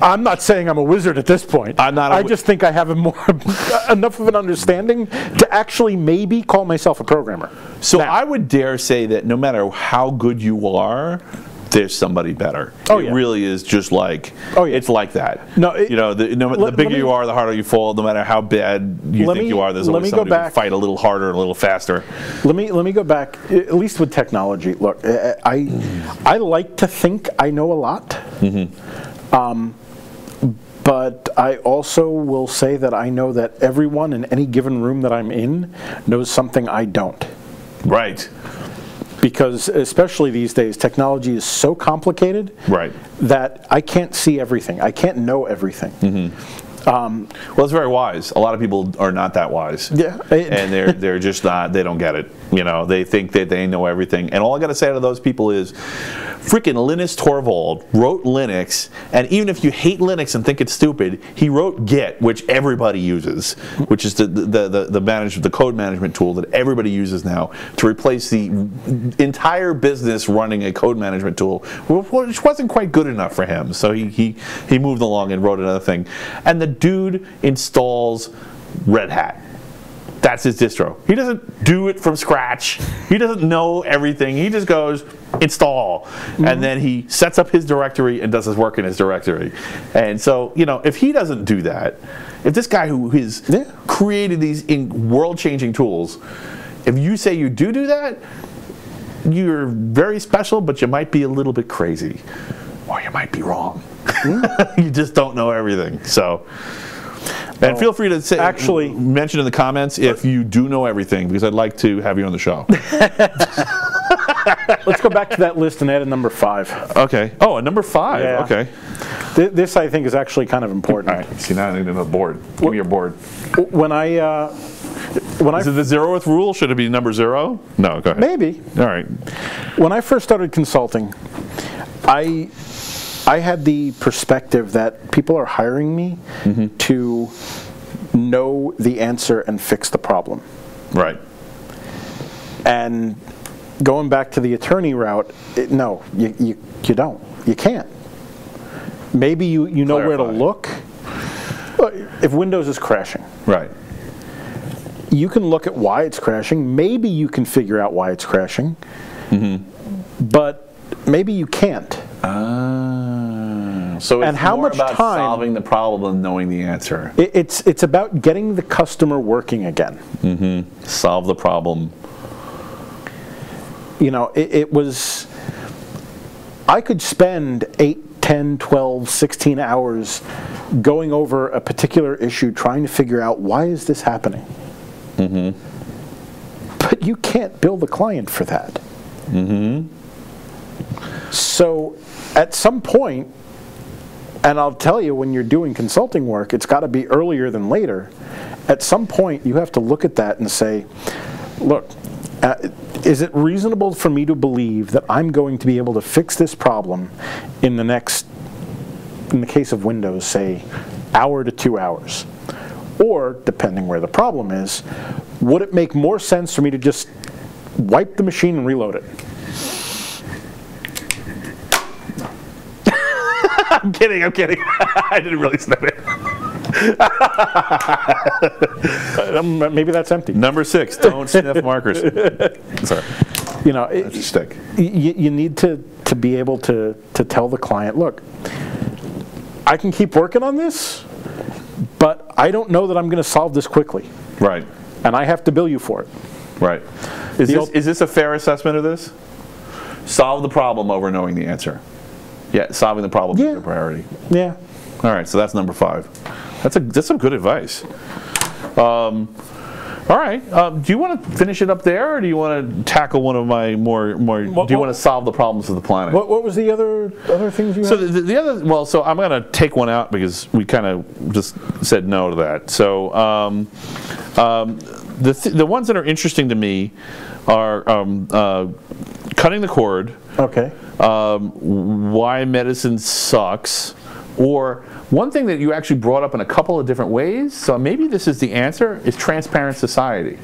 I'm not saying I'm a wizard at this point. I just think I have enough of an understanding to actually maybe call myself a programmer. So I would dare say that no matter how good you are, there's somebody better. It really is just like, it's like that. No, the bigger you are, the harder you fall. No matter how bad you think you are, there's always somebody who will fight a little harder and a little faster. Let me go back, at least with technology. Look, I like to think I know a lot. But I also will say that I know that everyone in any given room that I'm in knows something I don't. Right. Because especially these days, technology is so complicated that I can't see everything. I can't know everything. Well, it's very wise. A lot of people are not that wise. Yeah. And they're just not, they don't get it. You know, they think that they know everything. And all I got to say to those people is, freaking Linus Torvald wrote Linux, and even if you hate Linux and think it's stupid, he wrote Git, which everybody uses, which is the code management tool that everybody uses now to replace the entire business running a code management tool, which wasn't quite good enough for him. So he moved along and wrote another thing. And the dude installs Red Hat. That's his distro. He doesn't do it from scratch. He doesn't know everything. He just goes, install. And then he sets up his directory and does his work in his directory. And so, you know, if he doesn't do that, if this guy who has created these world-changing tools, if you say you do that, you're very special, but you might be a little bit crazy. Or you might be wrong. You just don't know everything. So... And feel free to mention in the comments if you do know everything, because I'd like to have you on the show. Let's go back to that list and add a number 5. Okay. Oh, a number 5. Yeah. Okay. This, I think, is actually kind of important. All right. See, now I need a board. Give me your board. Is it the 0th rule? Should it be number 0? No, go ahead. Maybe. All right. When I first started consulting, I had the perspective that people are hiring me to know the answer and fix the problem. Right. And going back to the attorney route, no, you don't. You can't. Maybe you know where to Clarify. look. If Windows is crashing, Right. you can look at why it's crashing. Maybe you can figure out why it's crashing, but maybe you can't. So it's And how more much about time- solving the problem than knowing the answer. It's about getting the customer working again. Solve the problem. You know, it was, I could spend 8, 10, 12, 16 hours going over a particular issue trying to figure out why is this happening. But you can't build a client for that. So at some point, and I'll tell you, when you're doing consulting work, it's got to be earlier than later. At some point, you have to look at that and say, look, is it reasonable for me to believe that I'm going to be able to fix this problem in the next, in the case of Windows, say, hour to 2 hours? Or, depending where the problem is, would it make more sense for me to just wipe the machine and reload it? I'm kidding. I didn't really snap it. Maybe that's empty. Number 6, don't sniff markers. Sorry. You know, That's a stick. you need to be able to tell the client, look, I can keep working on this, but I don't know that I'm going to solve this quickly, Right. and I have to bill you for it. Right. Is this a fair assessment of this? Solve the problem over knowing the answer. Yeah, solving the problem is Yeah. your priority. Yeah. All right, so that's number 5. That's some good advice. All right, do you want to finish it up there, or do you want to tackle one of my more? Do you want to solve the problems of the planet? What was the other things you So had? the other, well, so I'm going to take one out because we kind of just said no to that. So the ones that are interesting to me are cutting the cord. Okay. Why medicine sucks, or one thing that you actually brought up in a couple of different ways, so maybe this is the answer, is transparent society.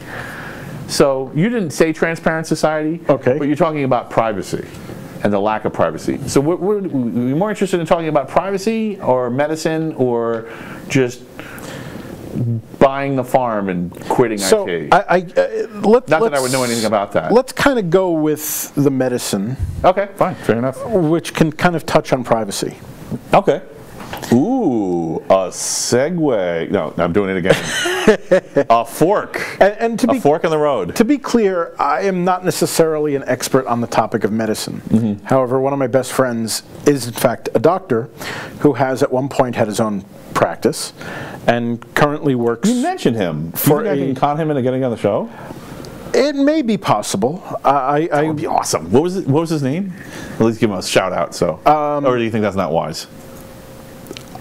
So you didn't say transparent society, Okay. but you're talking about privacy and the lack of privacy. So we're more interested in talking about privacy or medicine, or just buying the farm and quitting So IT? not Not that I would know anything about that. Let's kind of go with the medicine, Okay, fine, fair enough. which can kind of touch on privacy. Okay. Ooh, a segue. No, I'm doing it again. A fork. And to A be fork in the road. To be clear, I am not necessarily an expert on the topic of medicine. However, one of my best friends is, in fact, a doctor who has at one point had his own practice and currently works. You mentioned him. For Do you think I can con him into getting on the show? It may be possible. That would be awesome. What was his name? At least give him a shout out. So, or do you think that's not wise?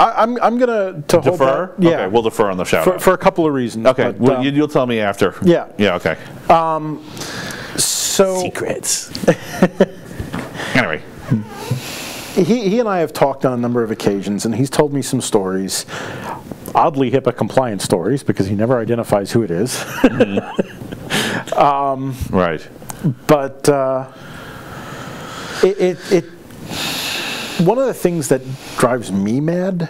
I'm going to hold Defer? that. Yeah, Okay, we'll defer on the shout out. for a couple of reasons. Okay, but, well, you'll tell me after. Yeah. Yeah, okay. So Secrets. Anyway. he and I have talked on a number of occasions, and he's told me some stories, oddly HIPAA compliant stories, because he never identifies who it is. Right. But one of the things that drives me mad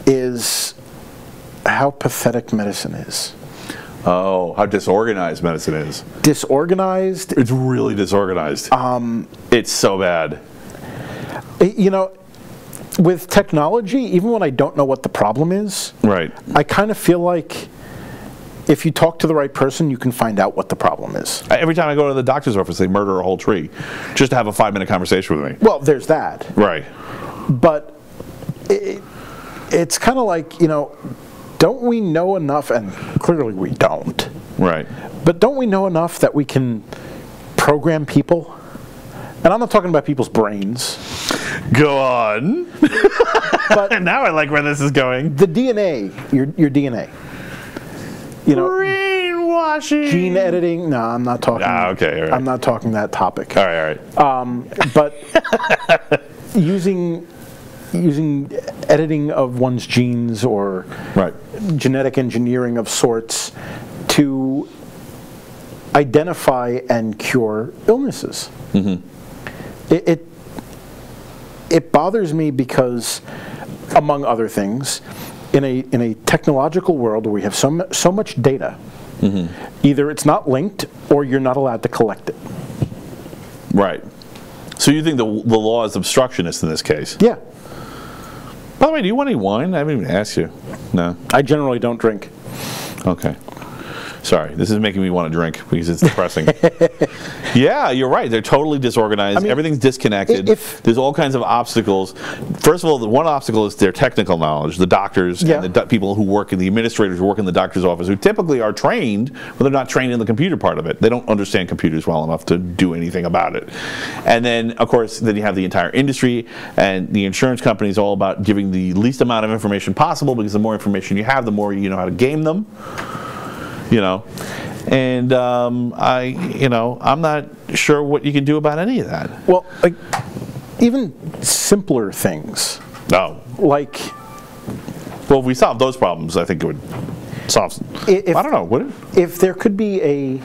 is how pathetic medicine is. Oh, how disorganized medicine is. Disorganized. It's really disorganized. It's so bad. You know, with technology, even when I don't know what the problem is, Right. I kind of feel like if you talk to the right person, you can find out what the problem is. Every time I go to the doctor's office, they murder a whole tree just to have a 5-minute conversation with me. Well, there's that. Right. But it's kind of like, you know, don't we know enough, and clearly we don't, Right. but don't we know enough that we can program people? And I'm not talking about people's brains. Go on. But Now I like where this is going. the DNA, your DNA. You know, Brainwashing. gene editing. No, I'm not talking. Okay, all right. I'm not talking that topic. All right, all right. But using editing of one's genes or Right. genetic engineering of sorts to identify and cure illnesses. it bothers me because, among other things, in a technological world where we have so much data, either it's not linked or you're not allowed to collect it. Right. So you think the law is obstructionist in this case? Yeah. By the way, do you want any wine? I haven't even asked you. No. I generally don't drink. Okay. Sorry, this is making me want to drink because it's depressing. Yeah, you're right. They're totally disorganized. I mean, everything's disconnected. There's all kinds of obstacles. First of all, the one obstacle is their technical knowledge. The doctors and the people who work in the administrators who work in the doctor's office, who typically are trained, but they're not trained in the computer part of it. They don't understand computers well enough to do anything about it. And then, of course, then you have the entire industry, and the insurance company is all about giving the least amount of information possible, because the more information you have, the more you know how to game them. You know, and I'm not sure what you can do about any of that. Well, like, even simpler things. No. Like, well, if we solve those problems, I think it would solve. I don't know. Would it? If there could be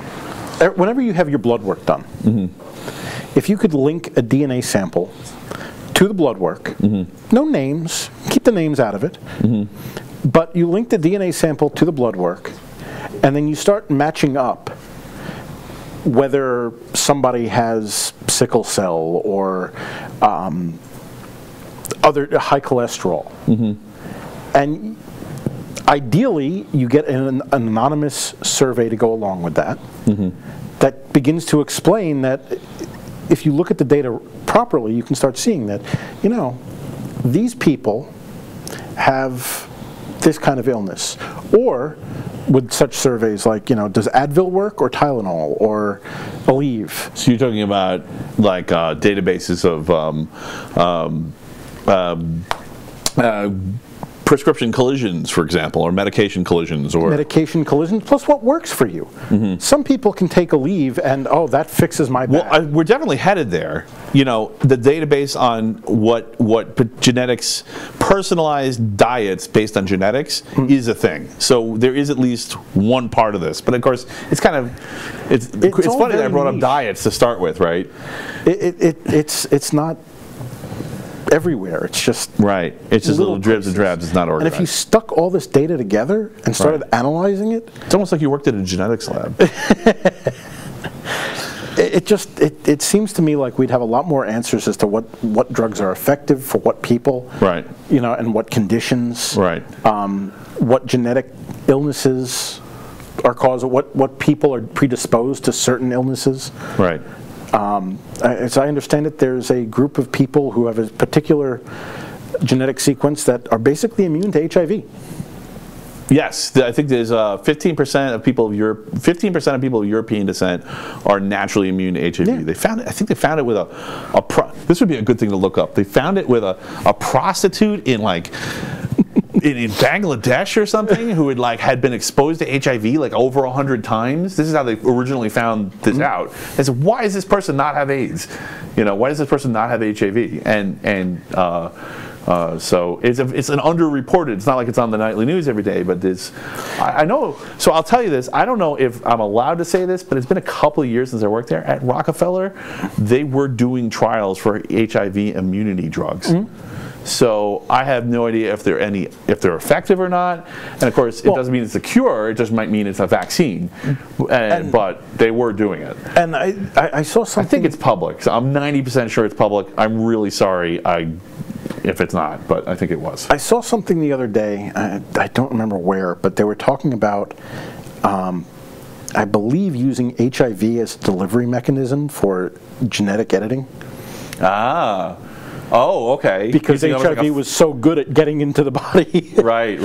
whenever you have your blood work done, if you could link a DNA sample to the blood work, no names, keep the names out of it, but you link the DNA sample to the blood work, and then you start matching up whether somebody has sickle cell or other high cholesterol. And ideally, you get an anonymous survey to go along with that that begins to explain that if you look at the data properly, you can start seeing that, you know, these people have this kind of illness. Or with such surveys like, you know, does Advil work or Tylenol or Aleve? So you're talking about like databases of prescription collisions, for example, or medication collisions, or medication collisions, plus what works for you. Some people can take Aleve and, oh, that fixes my back. Well, we're definitely headed there. You know, the database on what genetics, personalized diets based on genetics is a thing. So there is at least one part of this. But of course, it's kind of it's funny that I brought up diets to start with, right? It's not everywhere. It's just It's just little dribs and drabs. It's not organized. And if you stuck all this data together and started analyzing it, it's almost like you worked at a genetics lab. It seems to me like we'd have a lot more answers as to what drugs are effective for what people, you know, and what conditions, what genetic illnesses are caused, what people are predisposed to certain illnesses. As I understand it, there's a group of people who have a particular genetic sequence that are basically immune to HIV. Yes, I think there's 15% of people of 15% of people of European descent are naturally immune to HIV. They found it. I think they found it with this would be a good thing to look up. They found it with a prostitute in like in Bangladesh or something who had been exposed to HIV like over 100 times. This is how they originally found this out. They said, why does this person not have AIDS? You know, why does this person not have HIV? So it's an underreported. It's not like it's on the nightly news every day, but I know. So I'll tell you this. I don't know if I'm allowed to say this, but it's been a couple of years since I worked there. At Rockefeller, they were doing trials for HIV immunity drugs. So I have no idea if they're effective or not. And of course, it doesn't mean it's a cure. It just might mean it's a vaccine. But they were doing it. And I saw something. I think it's public. So I'm 90% sure it's public. I'm really sorry if it's not, but I think it was. I saw something the other day. I don't remember where, but they were talking about, I believe, using HIV as a delivery mechanism for genetic editing. Oh, okay. Because HIV was so good at getting into the body. Right.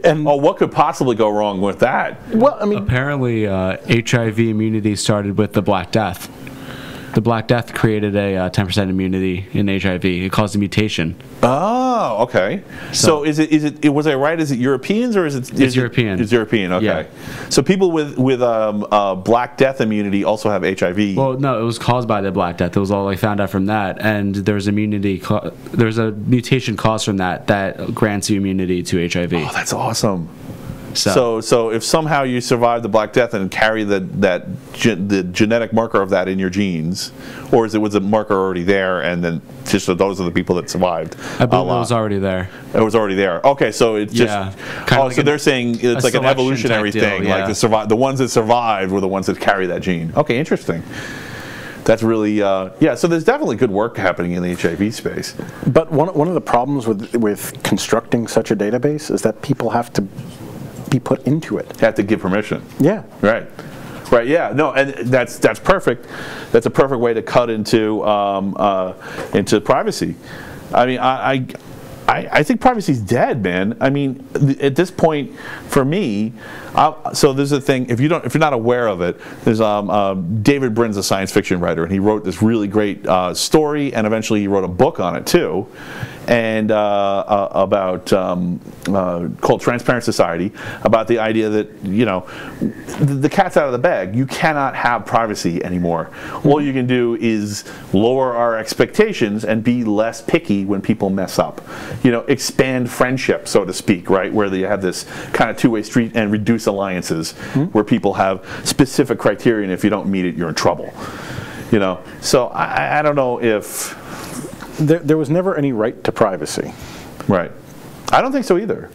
And what could possibly go wrong with that? Well, I mean, apparently HIV immunity started with the Black Death. The Black Death created a 10% immunity in HIV. It caused a mutation. Oh, okay. So was I right? Is it Europeans or is it? It's European. It's European. Okay. Yeah. So people with Black Death immunity also have HIV. Well, no, it was caused by the Black Death. It was all found out from that, and there's immunity. There's a mutation caused from that grants you immunity to HIV. Oh, that's awesome. So if somehow you survive the Black Death and carry the genetic marker of that in your genes, or was a marker already there, and then just those are the people that survived? I believe it was already there. It was already there. Okay, so it's just so they're saying it's like an evolutionary thing. Deal, yeah. Like the ones that survived were the ones that carry that gene. Okay, interesting. That's really so there's definitely good work happening in the HIV space. But one of the problems with constructing such a database is that people have to be put into it. Have to give permission. Yeah. Right. Right. Yeah. No. And that's perfect. That's a perfect way to cut into privacy. I mean, I think privacy's dead, man. I mean, at this point, for me, so there's a thing. If you're not aware of it, there's David Brin's a science fiction writer, and he wrote this really great story, and eventually he wrote a book on it too, and about called Transparent Society, about the idea that the cat's out of the bag. You cannot have privacy anymore. All you can do is lower our expectations and be less picky when people mess up. Expand friendship, so to speak, right? Where you have this kind of two-way street, and reduce alliances where people have specific criteria, and if you don't meet it, you're in trouble. So I don't know if there was never any right to privacy. Right. I don't think so either.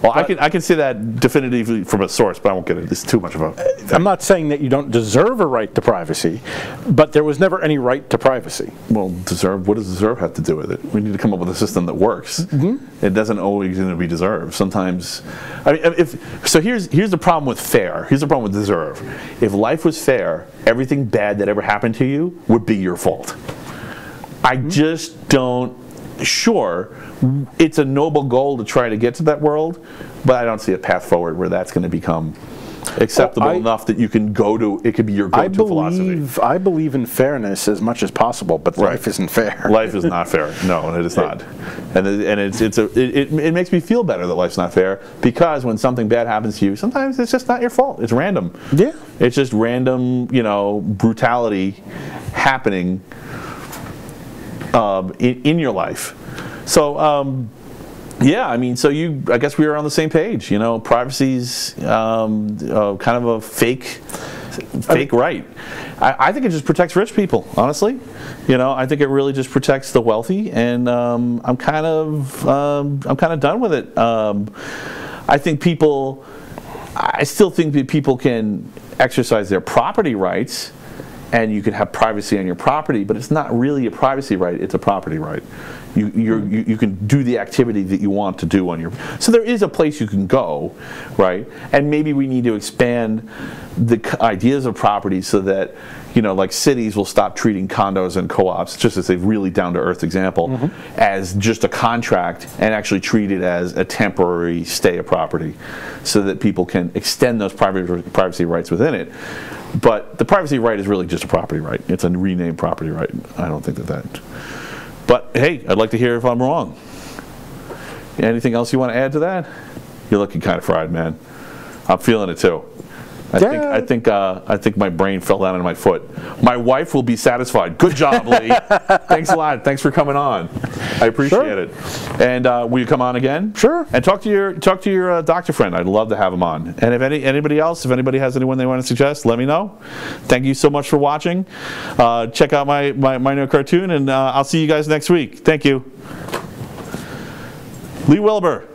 Well, I can say that definitively from a source, but I won't get it. It's too much of a thing. I'm not saying that you don't deserve a right to privacy, but there was never any right to privacy. Well, what does deserve have to do with it? We need to come up with a system that works. It doesn't always need to be deserved. Sometimes, here's the problem with fair. Here's the problem with deserve. If life was fair, everything bad that ever happened to you would be your fault. I just don't. Sure, it's a noble goal to try to get to that world, but I don't see a path forward where that's going to become acceptable enough that you can go to. It could be your go-to philosophy. I believe in fairness as much as possible, but life isn't fair. Life is not fair. No, it is not. And it makes me feel better that life's not fair, because when something bad happens to you, sometimes it's just not your fault. It's random. Yeah. It's just random, brutality happening in your life. So I guess we are on the same page. Privacy's kind of a fake right. I think it just protects rich people, honestly. I think it really just protects the wealthy, and I'm kind of done with it. I still think that people can exercise their property rights, and you can have privacy on your property, but it's not really a privacy right, it's a property right. You can do the activity that you want to do on your... So there is a place you can go, right? And maybe we need to expand the ideas of property so that, like cities will stop treating condos and co-ops, just as a really down-to-earth example, as just a contract, and actually treat it as a temporary stay of property, so that people can extend those privacy rights within it. But the privacy right is really just a property right. It's a renamed property right. I don't think that. But hey, I'd like to hear if I'm wrong. Anything else you want to add to that? You're looking kind of fried, man. I'm feeling it too. I think my brain fell down on my foot. My wife will be satisfied. Good job, Lee. Thanks a lot. Thanks for coming on. I appreciate it. And will you come on again? Sure. And talk to your doctor friend. I'd love to have him on. And if anybody has anyone they want to suggest, let me know. Thank you so much for watching. Check out my new cartoon, and I'll see you guys next week. Thank you. Lee Wilbur.